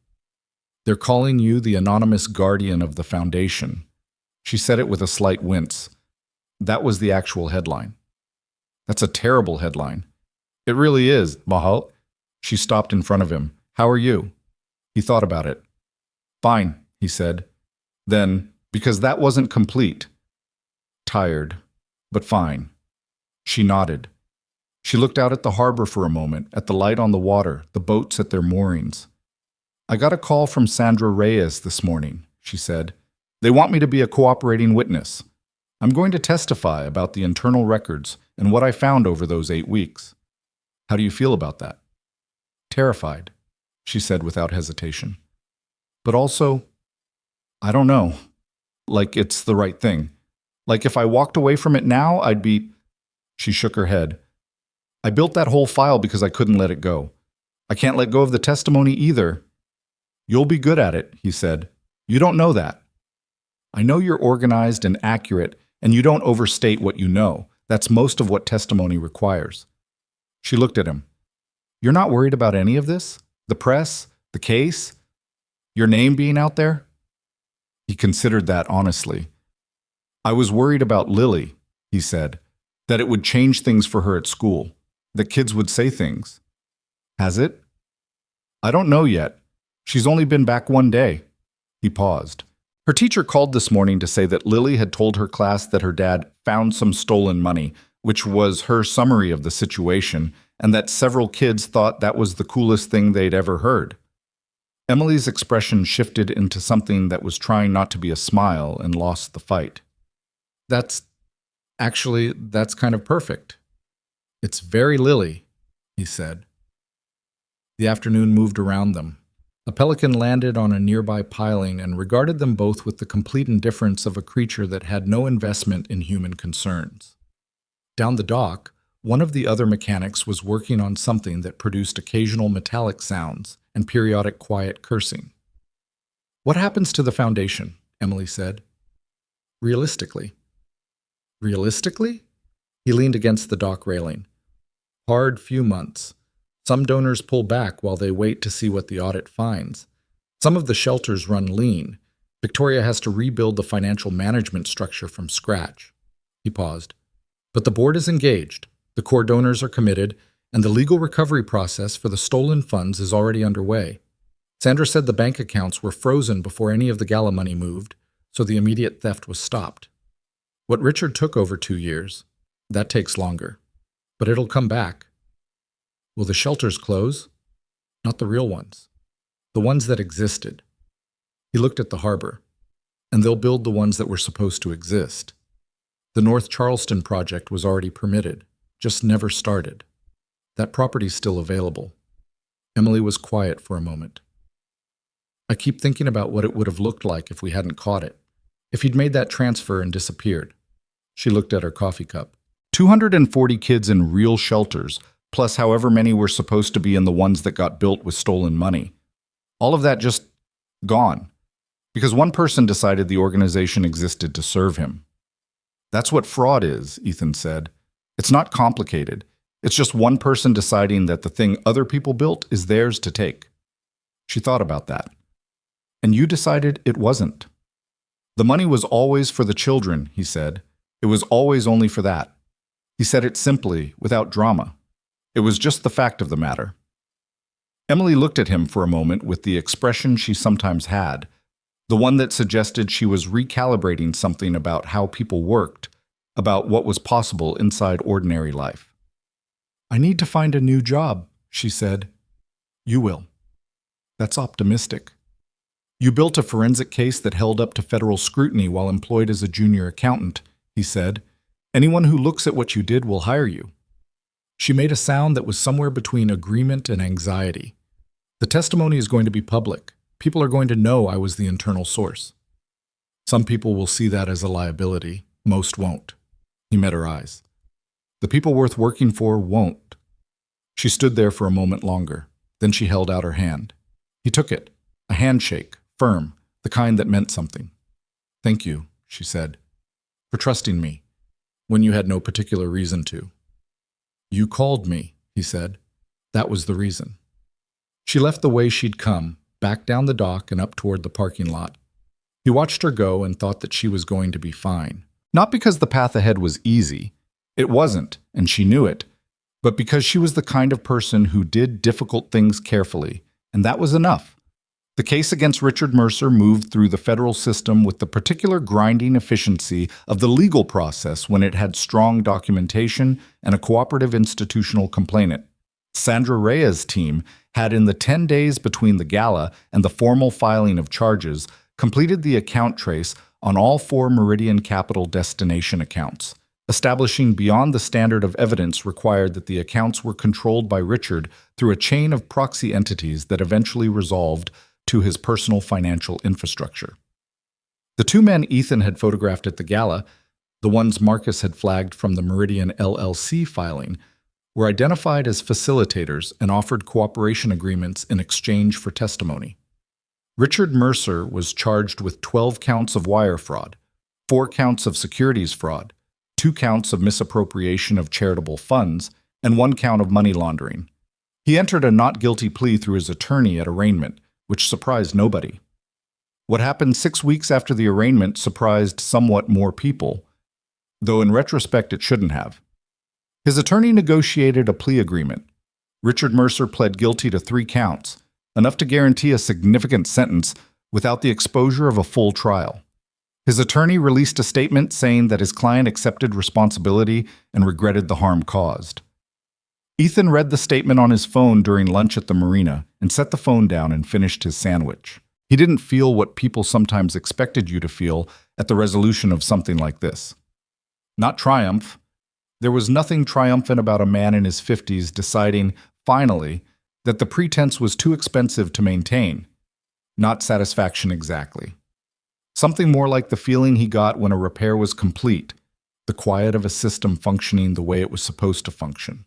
They're calling you the anonymous guardian of the Foundation." She said it with a slight wince. That was the actual headline. "That's a terrible headline." "It really is, Mahal." She stopped in front of him. "How are you?" He thought about it. "Fine," he said. Then, because that wasn't complete. "Tired, but fine." She nodded. She looked out at the harbor for a moment, at the light on the water, the boats at their moorings. "I got a call from Sandra Reyes this morning," she said. "They want me to be a cooperating witness. I'm going to testify about the internal records and what I found over those 8 weeks. How do you feel about that?" "Terrified," she said without hesitation. "But also, I don't know. Like it's the right thing. Like if I walked away from it now, I'd be—" She shook her head. "I built that whole file because I couldn't let it go. I can't let go of the testimony either." "You'll be good at it," he said. You don't know that. I know you're organized and accurate, and you don't overstate what you know. That's most of what testimony requires. She looked at him. You're not worried about any of this? The press? The case? Your name being out there? He considered that honestly. I was worried about Lily, he said, that it would change things for her at school, that kids would say things. Has it? I don't know yet. She's only been back one day. He paused. Her teacher called this morning to say that Lily had told her class that her dad found some stolen money, which was her summary of the situation, and that several kids thought that was the coolest thing they'd ever heard. Emily's expression shifted into something that was trying not to be a smile and lost the fight. That's kind of perfect. It's very Lily, he said. The afternoon moved around them. A pelican landed on a nearby piling and regarded them both with the complete indifference of a creature that had no investment in human concerns. Down the dock, one of the other mechanics was working on something that produced occasional metallic sounds and periodic quiet cursing. What happens to the foundation? Emily said. Realistically. Realistically? He leaned against the dock railing. Hard few months. Some donors pull back while they wait to see what the audit finds. Some of the shelters run lean. Victoria has to rebuild the financial management structure from scratch. He paused. But the board is engaged, the core donors are committed, and the legal recovery process for the stolen funds is already underway. Sandra said the bank accounts were frozen before any of the gala money moved, so the immediate theft was stopped. What Richard took over 2 years, that takes longer. But it'll come back. Will the shelters close? Not the real ones. The ones that existed. He looked at the harbor. And they'll build the ones that were supposed to exist. The North Charleston project was already permitted, just never started. That property's still available. Emily was quiet for a moment. I keep thinking about what it would have looked like if we hadn't caught it. If he'd made that transfer and disappeared. She looked at her coffee cup. 240 kids in real shelters, plus however many were supposed to be in the ones that got built with stolen money. All of that just gone. Because one person decided the organization existed to serve him. That's what fraud is, Ethan said. It's not complicated. It's just one person deciding that the thing other people built is theirs to take. She thought about that. And you decided it wasn't. The money was always for the children, he said. It was always only for that. He said it simply, without drama. It was just the fact of the matter. Emily looked at him for a moment with the expression she sometimes had, the one that suggested she was recalibrating something about how people worked, about what was possible inside ordinary life. I need to find a new job, she said. You will. That's optimistic. You built a forensic case that held up to federal scrutiny while employed as a junior accountant, he said. Anyone who looks at what you did will hire you. She made a sound that was somewhere between agreement and anxiety. The testimony is going to be public. People are going to know I was the internal source. Some people will see that as a liability. Most won't. He met her eyes. The people worth working for won't. She stood there for a moment longer. Then she held out her hand. He took it. A handshake, firm, the kind that meant something. Thank you, she said, for trusting me, when you had no particular reason to. You called me, he said. That was the reason. She left the way she'd come, back down the dock and up toward the parking lot. He watched her go and thought that she was going to be fine. Not because the path ahead was easy. It wasn't, and she knew it. But because she was the kind of person who did difficult things carefully, and that was enough. The case against Richard Mercer moved through the federal system with the particular grinding efficiency of the legal process when it had strong documentation and a cooperative institutional complainant. Sandra Reyes' team had, in the 10 days between the gala and the formal filing of charges, completed the account trace on all 4 Meridian Capital destination accounts, establishing beyond the standard of evidence required that the accounts were controlled by Richard through a chain of proxy entities that eventually resolved to his personal financial infrastructure. The 2 men Ethan had photographed at the gala, the ones Marcus had flagged from the Meridian LLC filing, were identified as facilitators and offered cooperation agreements in exchange for testimony. Richard Mercer was charged with 12 counts of wire fraud, 4 counts of securities fraud, 2 counts of misappropriation of charitable funds, and 1 count of money laundering. He entered a not guilty plea through his attorney at arraignment, which surprised nobody. What happened 6 weeks after the arraignment surprised somewhat more people, though in retrospect it shouldn't have. His attorney negotiated a plea agreement. Richard Mercer pled guilty to 3 counts, enough to guarantee a significant sentence without the exposure of a full trial. His attorney released a statement saying that his client accepted responsibility and regretted the harm caused. Ethan read the statement on his phone during lunch at the marina and set the phone down and finished his sandwich. He didn't feel what people sometimes expected you to feel at the resolution of something like this. Not triumph. There was nothing triumphant about a man in his 50s deciding, finally, that the pretense was too expensive to maintain. Not satisfaction exactly. Something more like the feeling he got when a repair was complete, the quiet of a system functioning the way it was supposed to function.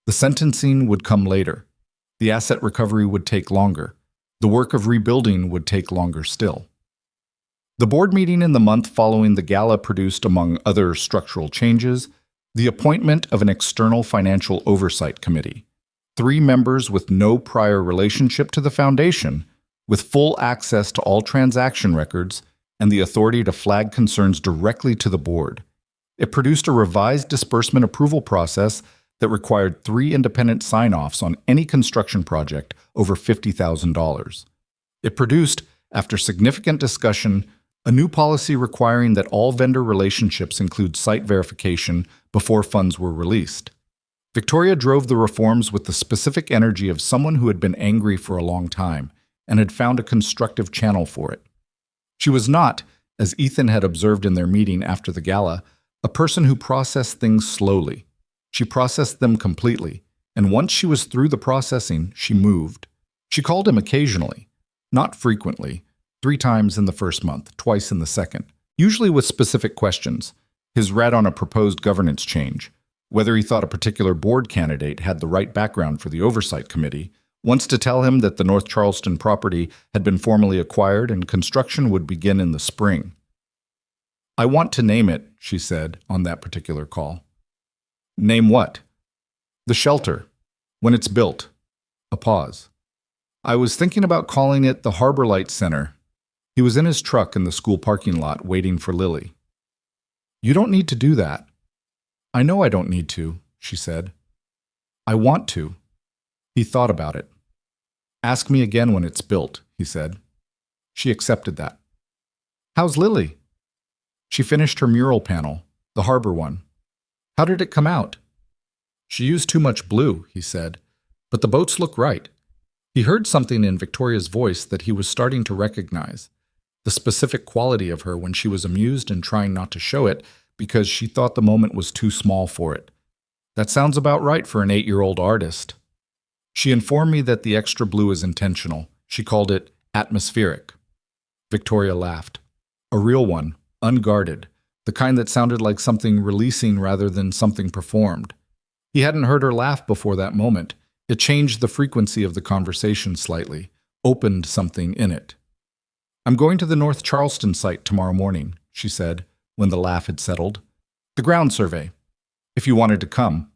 The sentencing would come later. The asset recovery would take longer. The work of rebuilding would take longer still. The board meeting in the month following the gala produced, among other structural changes, the appointment of an external financial oversight committee. 3 members with no prior relationship to the foundation, with full access to all transaction records and the authority to flag concerns directly to the board. It produced a revised disbursement approval process that required 3 independent sign-offs on any construction project over $50,000. It produced, after significant discussion, a new policy requiring that all vendor relationships include site verification before funds were released. Victoria drove the reforms with the specific energy of someone who had been angry for a long time and had found a constructive channel for it. She was not, as Ethan had observed in their meeting after the gala, a person who processed things slowly. She processed them completely, and once she was through the processing, she moved. She called him occasionally, not frequently, 3 times in the first month, twice in the second, usually with specific questions. His read on a proposed governance change, whether he thought a particular board candidate had the right background for the oversight committee, once to tell him that the North Charleston property had been formally acquired and construction would begin in the spring. "I want to name it," she said on that particular call. "Name what?" "The shelter. When it's built." A pause. "I was thinking about calling it the Harbor Light Center." He was in his truck in the school parking lot waiting for Lily. "You don't need to do that." "I know I don't need to," she said. "I want to." He thought about it. "Ask me again when it's built," he said. She accepted that. "How's Lily?" She finished her mural panel, the harbor one. "How did it come out?" "She used too much blue," he said, "but the boats look right." He heard something in Victoria's voice that he was starting to recognize, the specific quality of her when she was amused and trying not to show it because she thought the moment was too small for it. "That sounds about right for an 8-year-old artist." She informed me that the extra blue is intentional. She called it atmospheric. Victoria laughed. A real one, unguarded, the kind that sounded like something releasing rather than something performed. He hadn't heard her laugh before that moment. It changed the frequency of the conversation slightly, opened something in it. "I'm going to the North Charleston site tomorrow morning," she said, when the laugh had settled. "The ground survey. If you wanted to come."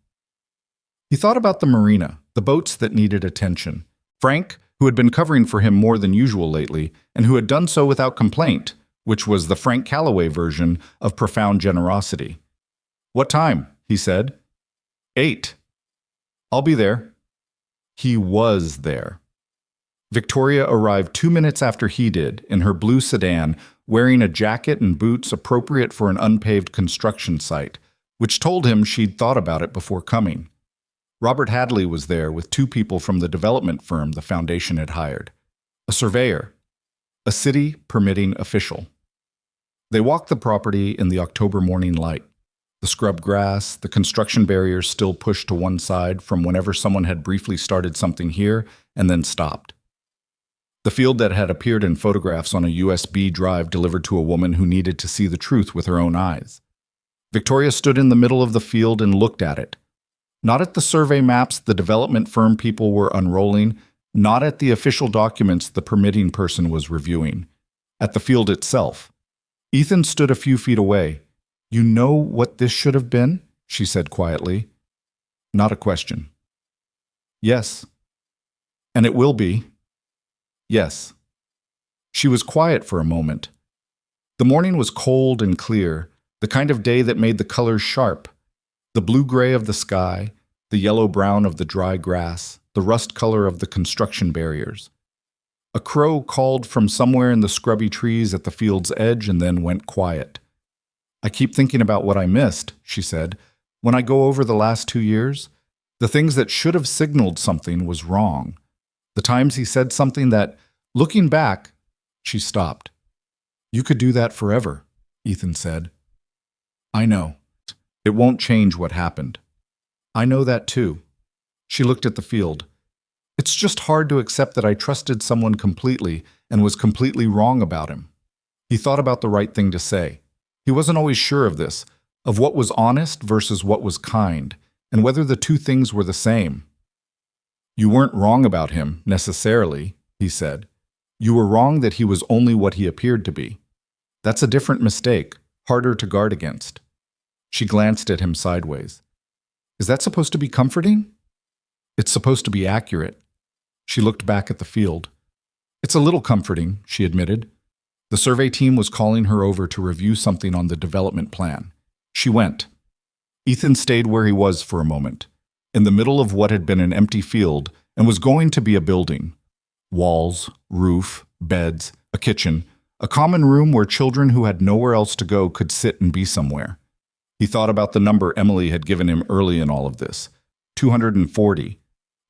He thought about the marina, the boats that needed attention. Frank, who had been covering for him more than usual lately, and who had done so without complaint, which was the Frank Calloway version of profound generosity. "What time?" he said. 8. "I'll be there." He was there. Victoria arrived 2 minutes after he did, in her blue sedan, wearing a jacket and boots appropriate for an unpaved construction site, which told him she'd thought about it before coming. Robert Hadley was there with 2 people from the development firm the foundation had hired. A surveyor, a city permitting official. They walked the property in the October morning light. The scrub grass, the construction barriers still pushed to one side from whenever someone had briefly started something here and then stopped. The field that had appeared in photographs on a USB drive delivered to a woman who needed to see the truth with her own eyes. Victoria stood in the middle of the field and looked at it. Not at the survey maps the development firm people were unrolling, Not at the official documents the permitting person was reviewing. At the field itself. Ethan stood a few feet away. "You know what this should have been?" she said quietly. Not a question. "Yes." "And it will be?" "Yes." She was quiet for a moment. The morning was cold and clear, the kind of day that made the colors sharp. The blue-gray of the sky, the yellow-brown of the dry grass, the rust color of the construction barriers. A crow called from somewhere in the scrubby trees at the field's edge and then went quiet. "I keep thinking about what I missed," she said. "When I go over the last 2 years, the things that should have signaled something was wrong. The times he said something that, looking back," she stopped. "You could do that forever," Ethan said. "I know. It won't change what happened." "I know that too." She looked at the field. "It's just hard to accept that I trusted someone completely and was completely wrong about him." He thought about the right thing to say. He wasn't always sure of this, of what was honest versus what was kind, and whether the two things were the same. "You weren't wrong about him, necessarily," he said. "You were wrong that he was only what he appeared to be. That's a different mistake, harder to guard against." She glanced at him sideways. "Is that supposed to be comforting?" "It's supposed to be accurate." She looked back at the field. "It's a little comforting," she admitted. The survey team was calling her over to review something on the development plan. She went. Ethan stayed where he was for a moment, in the middle of what had been an empty field and was going to be a building. Walls, roof, beds, a kitchen, a common room where children who had nowhere else to go could sit and be somewhere. He thought about the number Emily had given him early in all of this, 240,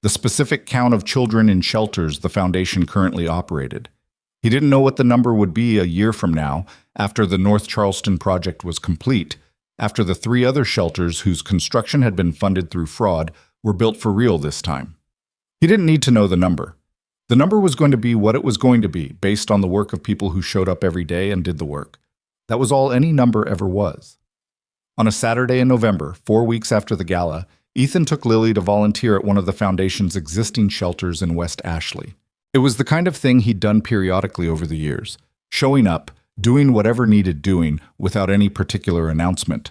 the specific count of children in shelters the foundation currently operated. He didn't know what the number would be a year from now, after the North Charleston project was complete, after the 3 other shelters whose construction had been funded through fraud were built for real this time. He didn't need to know the number. The number was going to be what it was going to be, based on the work of people who showed up every day and did the work. That was all any number ever was. On a Saturday in November, 4 weeks after the gala, Ethan took Lily to volunteer at one of the foundation's existing shelters in West Ashley. It was the kind of thing he'd done periodically over the years, showing up, doing whatever needed doing without any particular announcement.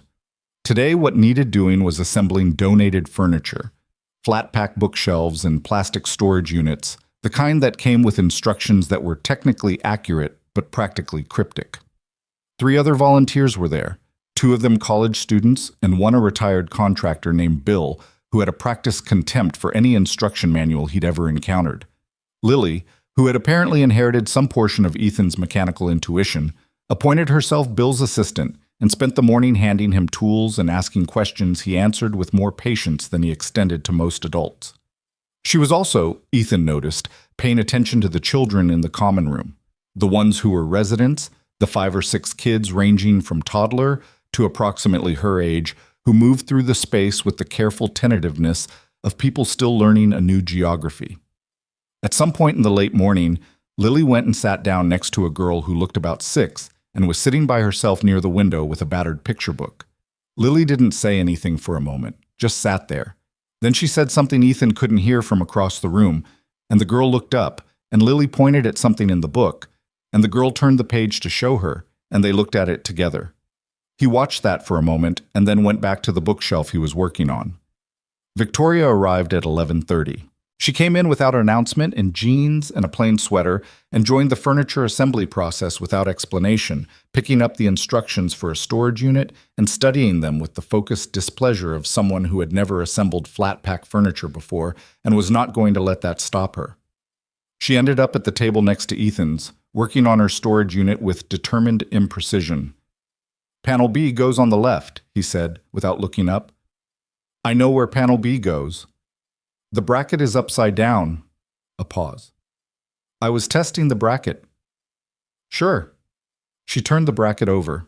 Today, what needed doing was assembling donated furniture, flat-pack bookshelves and plastic storage units, the kind that came with instructions that were technically accurate but practically cryptic. 3 other volunteers were there, 2 of them college students and 1 a retired contractor named Bill, who had a practiced contempt for any instruction manual he'd ever encountered. Lily, who had apparently inherited some portion of Ethan's mechanical intuition, appointed herself Bill's assistant and spent the morning handing him tools and asking questions he answered with more patience than he extended to most adults. She was also, Ethan noticed, paying attention to the children in the common room, the ones who were residents, the 5 or 6 kids ranging from toddler to approximately her age, who moved through the space with the careful tentativeness of people still learning a new geography. At some point in the late morning, Lily went and sat down next to a girl who looked about 6 and was sitting by herself near the window with a battered picture book. Lily didn't say anything for a moment, just sat there. Then she said something Ethan couldn't hear from across the room, and the girl looked up, and Lily pointed at something in the book, and the girl turned the page to show her, and they looked at it together. He watched that for a moment and then went back to the bookshelf he was working on. Victoria arrived at 11:30. She came in without an announcement in jeans and a plain sweater and joined the furniture assembly process without explanation, picking up the instructions for a storage unit and studying them with the focused displeasure of someone who had never assembled flat-pack furniture before and was not going to let that stop her. She ended up at the table next to Ethan's, working on her storage unit with determined imprecision. "Panel B goes on the left," he said, without looking up. "I know where panel B goes." "The bracket is upside down." A pause. "I was testing the bracket." "Sure." She turned the bracket over.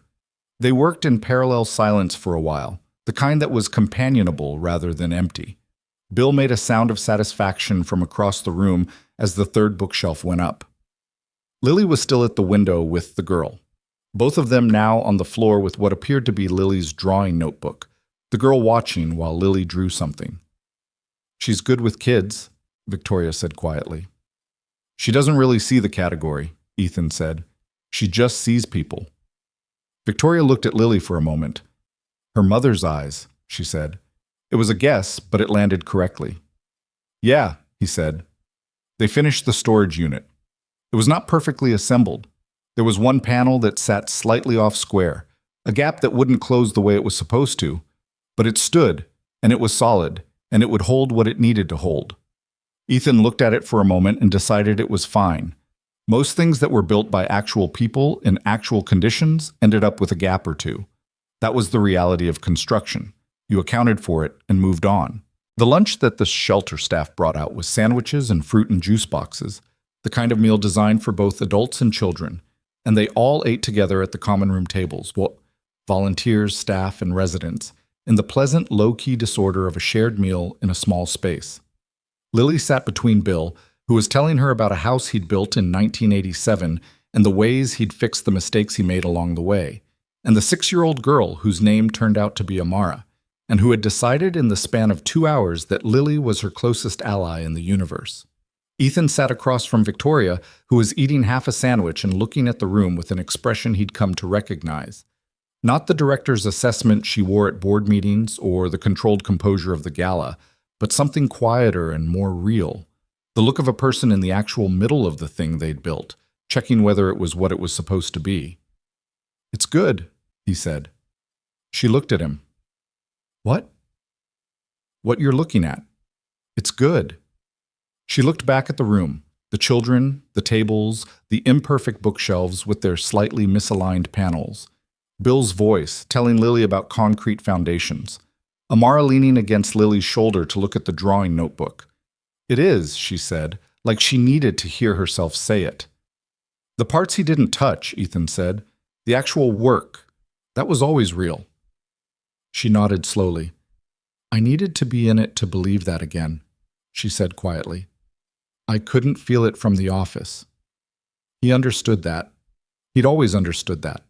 They worked in parallel silence for a while, the kind that was companionable rather than empty. Bill made a sound of satisfaction from across the room as the 3rd bookshelf went up. Lily was still at the window with the girl, both of them now on the floor with what appeared to be Lily's drawing notebook, the girl watching while Lily drew something. "She's good with kids," Victoria said quietly. She doesn't really see the category, Ethan said. She just sees people. Victoria looked at Lily for a moment. Her mother's eyes, she said. It was a guess, but it landed correctly. Yeah, he said. They finished the storage unit. It was not perfectly assembled. There was one panel that sat slightly off square, a gap that wouldn't close the way it was supposed to, but it stood, and it was solid, and it would hold what it needed to hold. Ethan looked at it for a moment and decided it was fine. Most things that were built by actual people in actual conditions ended up with a gap or two. That was the reality of construction. You accounted for it and moved on. The lunch that the shelter staff brought out was sandwiches and fruit and juice boxes, the kind of meal designed for both adults and children, and they all ate together at the common room tables, volunteers, staff, and residents, in the pleasant, low-key disorder of a shared meal in a small space. Lily sat between Bill, who was telling her about a house he'd built in 1987 and the ways he'd fixed the mistakes he made along the way, and the 6-year-old girl whose name turned out to be Amara, and who had decided in the span of 2 hours that Lily was her closest ally in the universe. Ethan sat across from Victoria, who was eating half a sandwich and looking at the room with an expression he'd come to recognize. Not the director's assessment she wore at board meetings or the controlled composure of the gala, but something quieter and more real. The look of a person in the actual middle of the thing they'd built, checking whether it was what it was supposed to be. It's good, he said. She looked at him. What? What you're looking at. It's good. She looked back at the room, the children, the tables, the imperfect bookshelves with their slightly misaligned panels. Bill's voice telling Lily about concrete foundations. Amara leaning against Lily's shoulder to look at the drawing notebook. It is, she said, like she needed to hear herself say it. The parts he didn't touch, Ethan said, the actual work, that was always real. She nodded slowly. I needed to be in it to believe that again, she said quietly. I couldn't feel it from the office. He understood that. He'd always understood that.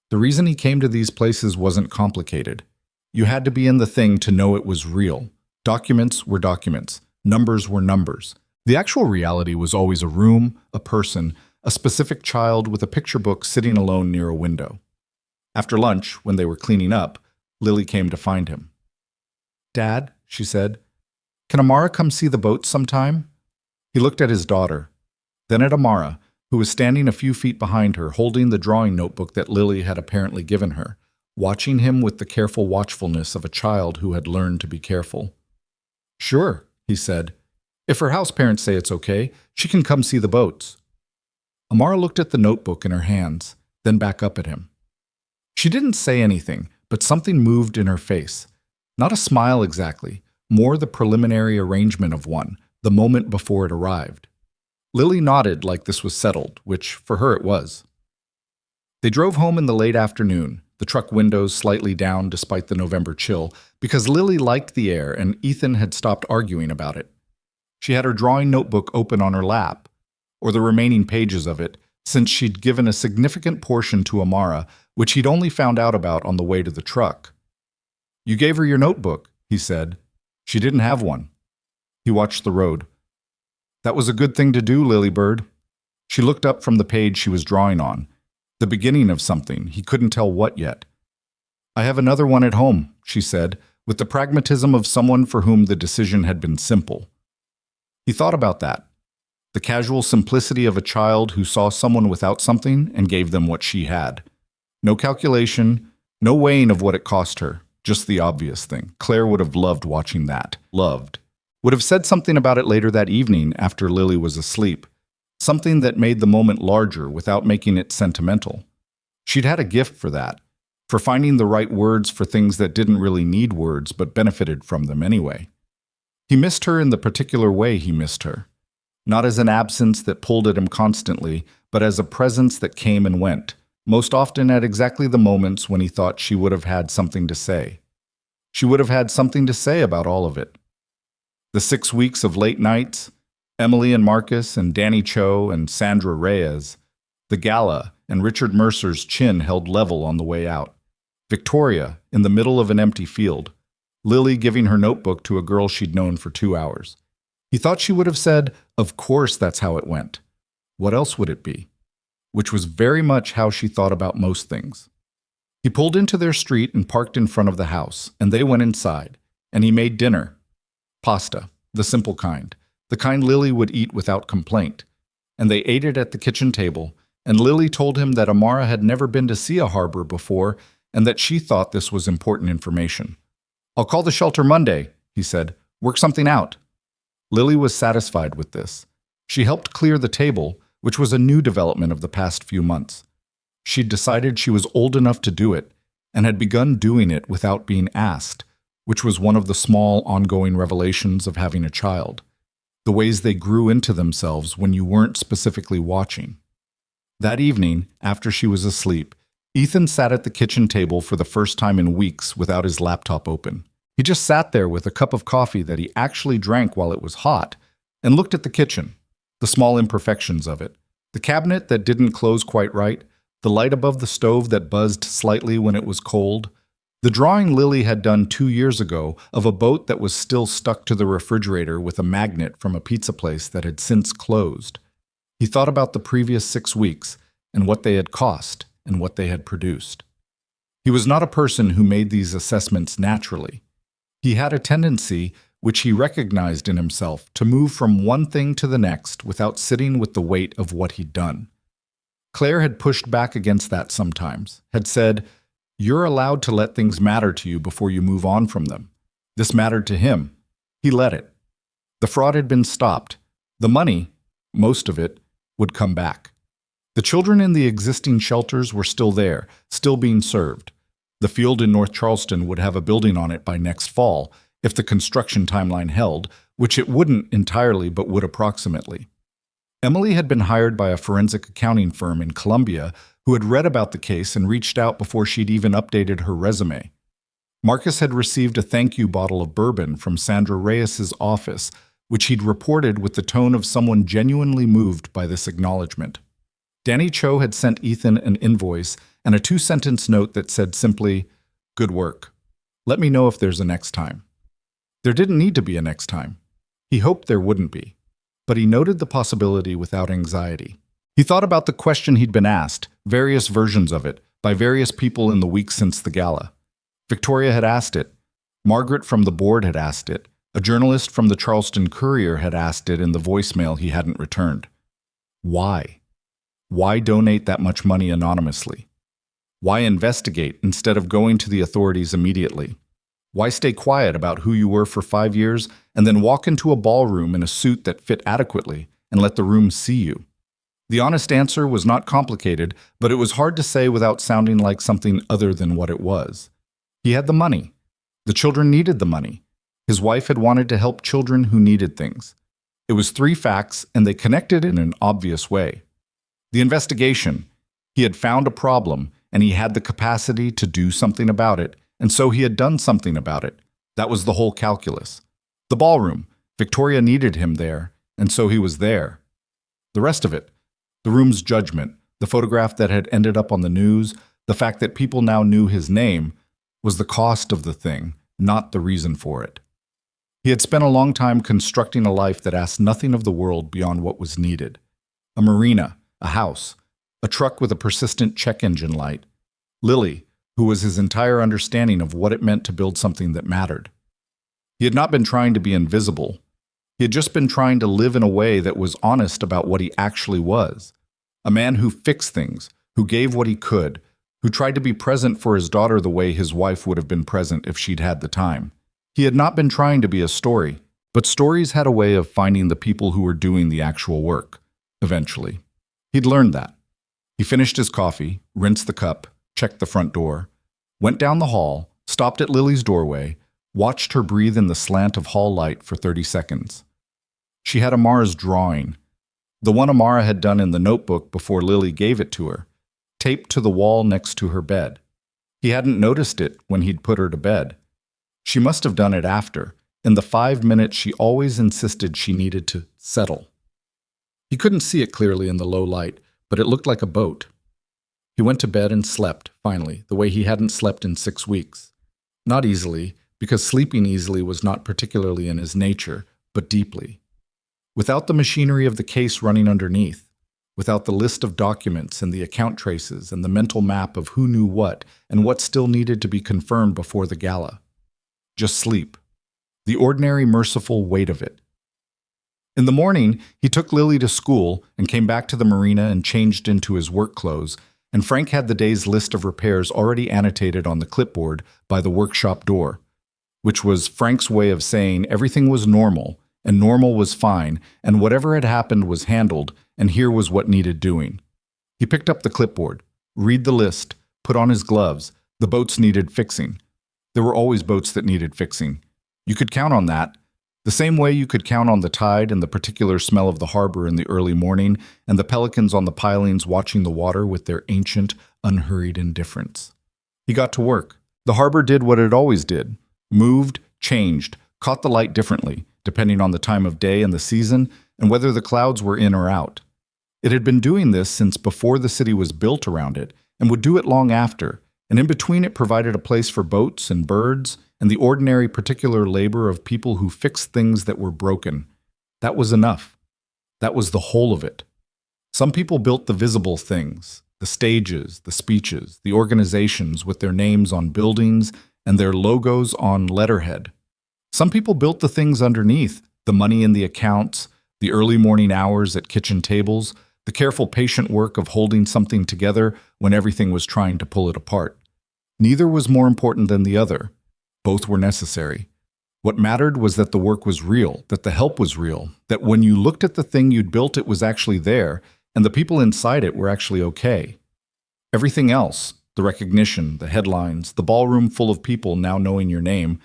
The reason he came to these places wasn't complicated. You had to be in the thing to know it was real. Documents were documents. Numbers were numbers. The actual reality was always a room, a person, a specific child with a picture book sitting alone near a window. After lunch, when they were cleaning up, Lily came to find him. Dad, she said, can Amara come see the boat sometime? He looked at his daughter, then at Amara, who was standing a few feet behind her, holding the drawing notebook that Lily had apparently given her, watching him with the careful watchfulness of a child who had learned to be careful. Sure, he said. If her house parents say it's okay, she can come see the boats. Amara looked at the notebook in her hands, then back up at him. She didn't say anything, but something moved in her face. Not a smile exactly, more the preliminary arrangement of one, the moment before it arrived. Lily nodded like this was settled, which for her it was. They drove home in the late afternoon, the truck windows slightly down despite the November chill, because Lily liked the air and Ethan had stopped arguing about it. She had her drawing notebook open on her lap, or the remaining pages of it, since she'd given a significant portion to Amara, which he'd only found out about on the way to the truck. You gave her your notebook, he said. She didn't have one. He watched the road. That was a good thing to do, Lilybird. She looked up from the page she was drawing on. The beginning of something, he couldn't tell what yet. I have another one at home, she said, with the pragmatism of someone for whom the decision had been simple. He thought about that. The casual simplicity of a child who saw someone without something and gave them what she had. No calculation, no weighing of what it cost her, just the obvious thing. Claire would have loved watching that. Loved. Would have said something about it later that evening after Lily was asleep. Something that made the moment larger without making it sentimental. She'd had a gift for that, for finding the right words for things that didn't really need words but benefited from them anyway. He missed her in the particular way he missed her. Not as an absence that pulled at him constantly, but as a presence that came and went, most often at exactly the moments when he thought she would have had something to say. She would have had something to say about all of it. The 6 weeks of late nights, Emily and Marcus and Danny Cho and Sandra Reyes, the gala and Richard Mercer's chin held level on the way out, Victoria in the middle of an empty field, Lily giving her notebook to a girl she'd known for 2 hours. He thought she would have said, of course that's how it went. What else would it be? Which was very much how she thought about most things. He pulled into their street and parked in front of the house, and they went inside, and he made dinner. Pasta, the simple kind, the kind Lily would eat without complaint. And they ate it at the kitchen table, and Lily told him that Amara had never been to see a harbor before and that she thought this was important information. "I'll call the shelter Monday," he said. "Work something out." Lily was satisfied with this. She helped clear the table, which was a new development of the past few months. She'd decided she was old enough to do it and had begun doing it without being asked, which was one of the small ongoing revelations of having a child. The ways they grew into themselves when you weren't specifically watching. That evening, after she was asleep, Ethan sat at the kitchen table for the first time in weeks without his laptop open. He just sat there with a cup of coffee that he actually drank while it was hot and looked at the kitchen, the small imperfections of it, the cabinet that didn't close quite right, the light above the stove that buzzed slightly when it was cold, the drawing Lily had done 2 years ago of a boat that was still stuck to the refrigerator with a magnet from a pizza place that had since closed. He thought about the previous 6 weeks and what they had cost and what they had produced. He was not a person who made these assessments naturally. He had a tendency, which he recognized in himself, to move from one thing to the next without sitting with the weight of what he'd done. Claire had pushed back against that sometimes, had said, "You're allowed to let things matter to you before you move on from them." This mattered to him. He let it. The fraud had been stopped. The money, most of it, would come back. The children in the existing shelters were still there, still being served. The field in North Charleston would have a building on it by next fall, if the construction timeline held, which it wouldn't entirely but would approximately. Emily had been hired by a forensic accounting firm in Columbia who had read about the case and reached out before she'd even updated her resume. Marcus had received a thank you bottle of bourbon from Sandra Reyes's office, which he'd reported with the tone of someone genuinely moved by this acknowledgement. Danny Cho had sent Ethan an invoice and a 2-sentence note that said simply, "Good work. Let me know if there's a next time." There didn't need to be a next time. He hoped there wouldn't be, but he noted the possibility without anxiety. He thought about the question he'd been asked, various versions of it, by various people in the weeks since the gala. Victoria had asked it. Margaret from the board had asked it. A journalist from the Charleston Courier had asked it in the voicemail he hadn't returned. Why? Why donate that much money anonymously? Why investigate instead of going to the authorities immediately? Why stay quiet about who you were for 5 years and then walk into a ballroom in a suit that fit adequately and let the room see you? The honest answer was not complicated, but it was hard to say without sounding like something other than what it was. He had the money. The children needed the money. His wife had wanted to help children who needed things. It was 3 facts, and they connected in an obvious way. The investigation. He had found a problem, and he had the capacity to do something about it, and so he had done something about it. That was the whole calculus. The ballroom. Victoria needed him there, and so he was there. The rest of it. The room's judgment, the photograph that had ended up on the news, the fact that people now knew his name, was the cost of the thing, not the reason for it. He had spent a long time constructing a life that asked nothing of the world beyond what was needed. A marina, a house, a truck with a persistent check engine light. Lily, who was his entire understanding of what it meant to build something that mattered. He had not been trying to be invisible. He had just been trying to live in a way that was honest about what he actually was. A man who fixed things, who gave what he could, who tried to be present for his daughter the way his wife would have been present if she'd had the time. He had not been trying to be a story, but stories had a way of finding the people who were doing the actual work, eventually. He'd learned that. He finished his coffee, rinsed the cup, checked the front door, went down the hall, stopped at Lily's doorway, watched her breathe in the slant of hall light for 30 seconds. She had Amara's drawing, the one Amara had done in the notebook before Lily gave it to her, taped to the wall next to her bed. He hadn't noticed it when he'd put her to bed. She must have done it after, in the 5 minutes she always insisted she needed to settle. He couldn't see it clearly in the low light, but it looked like a boat. He went to bed and slept, finally, the way he hadn't slept in 6 weeks. Not easily, because sleeping easily was not particularly in his nature, but deeply. Without the machinery of the case running underneath. without the list of documents and the account traces and the mental map of who knew what and what still needed to be confirmed before the gala. Just sleep. The ordinary, merciful weight of it. In the morning, he took Lily to school and came back to the marina and changed into his work clothes, and Frank had the day's list of repairs already annotated on the clipboard by the workshop door, which was Frank's way of saying everything was normal, and normal was fine, and whatever had happened was handled, and here was what needed doing. He picked up the clipboard, read the list, put on his gloves. The boats needed fixing. There were always boats that needed fixing. You could count on that. The same way you could count on the tide and the particular smell of the harbor in the early morning, and the pelicans on the pilings watching the water with their ancient, unhurried indifference. He got to work. The harbor did what it always did. Moved, changed, caught the light differently, depending on the time of day and the season, and whether the clouds were in or out. It had been doing this since before the city was built around it, and would do it long after, and in between it provided a place for boats and birds, and the ordinary particular labor of people who fixed things that were broken. That was enough. That was the whole of it. Some people built the visible things, the stages, the speeches, the organizations with their names on buildings and their logos on letterhead. Some people built the things underneath, the money in the accounts, the early morning hours at kitchen tables, the careful patient work of holding something together when everything was trying to pull it apart. Neither was more important than the other. Both were necessary. What mattered was that the work was real, that the help was real, that when you looked at the thing you'd built, it was actually there, and the people inside it were actually okay. Everything else, the recognition, the headlines, the ballroom full of people now knowing your name,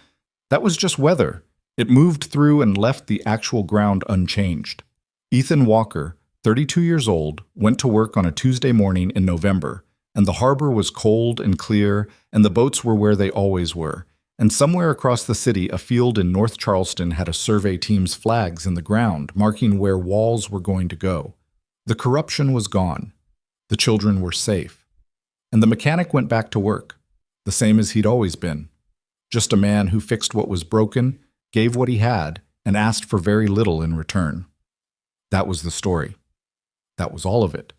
that was just weather. It moved through and left the actual ground unchanged. Ethan Walker, 32 years old, went to work on a Tuesday morning in November, and the harbor was cold and clear, and the boats were where they always were. And somewhere across the city, a field in North Charleston had a survey team's flags in the ground, marking where walls were going to go. The corruption was gone. The children were safe. And the mechanic went back to work, the same as he'd always been. Just a man who fixed what was broken, gave what he had, and asked for very little in return. That was the story. That was all of it.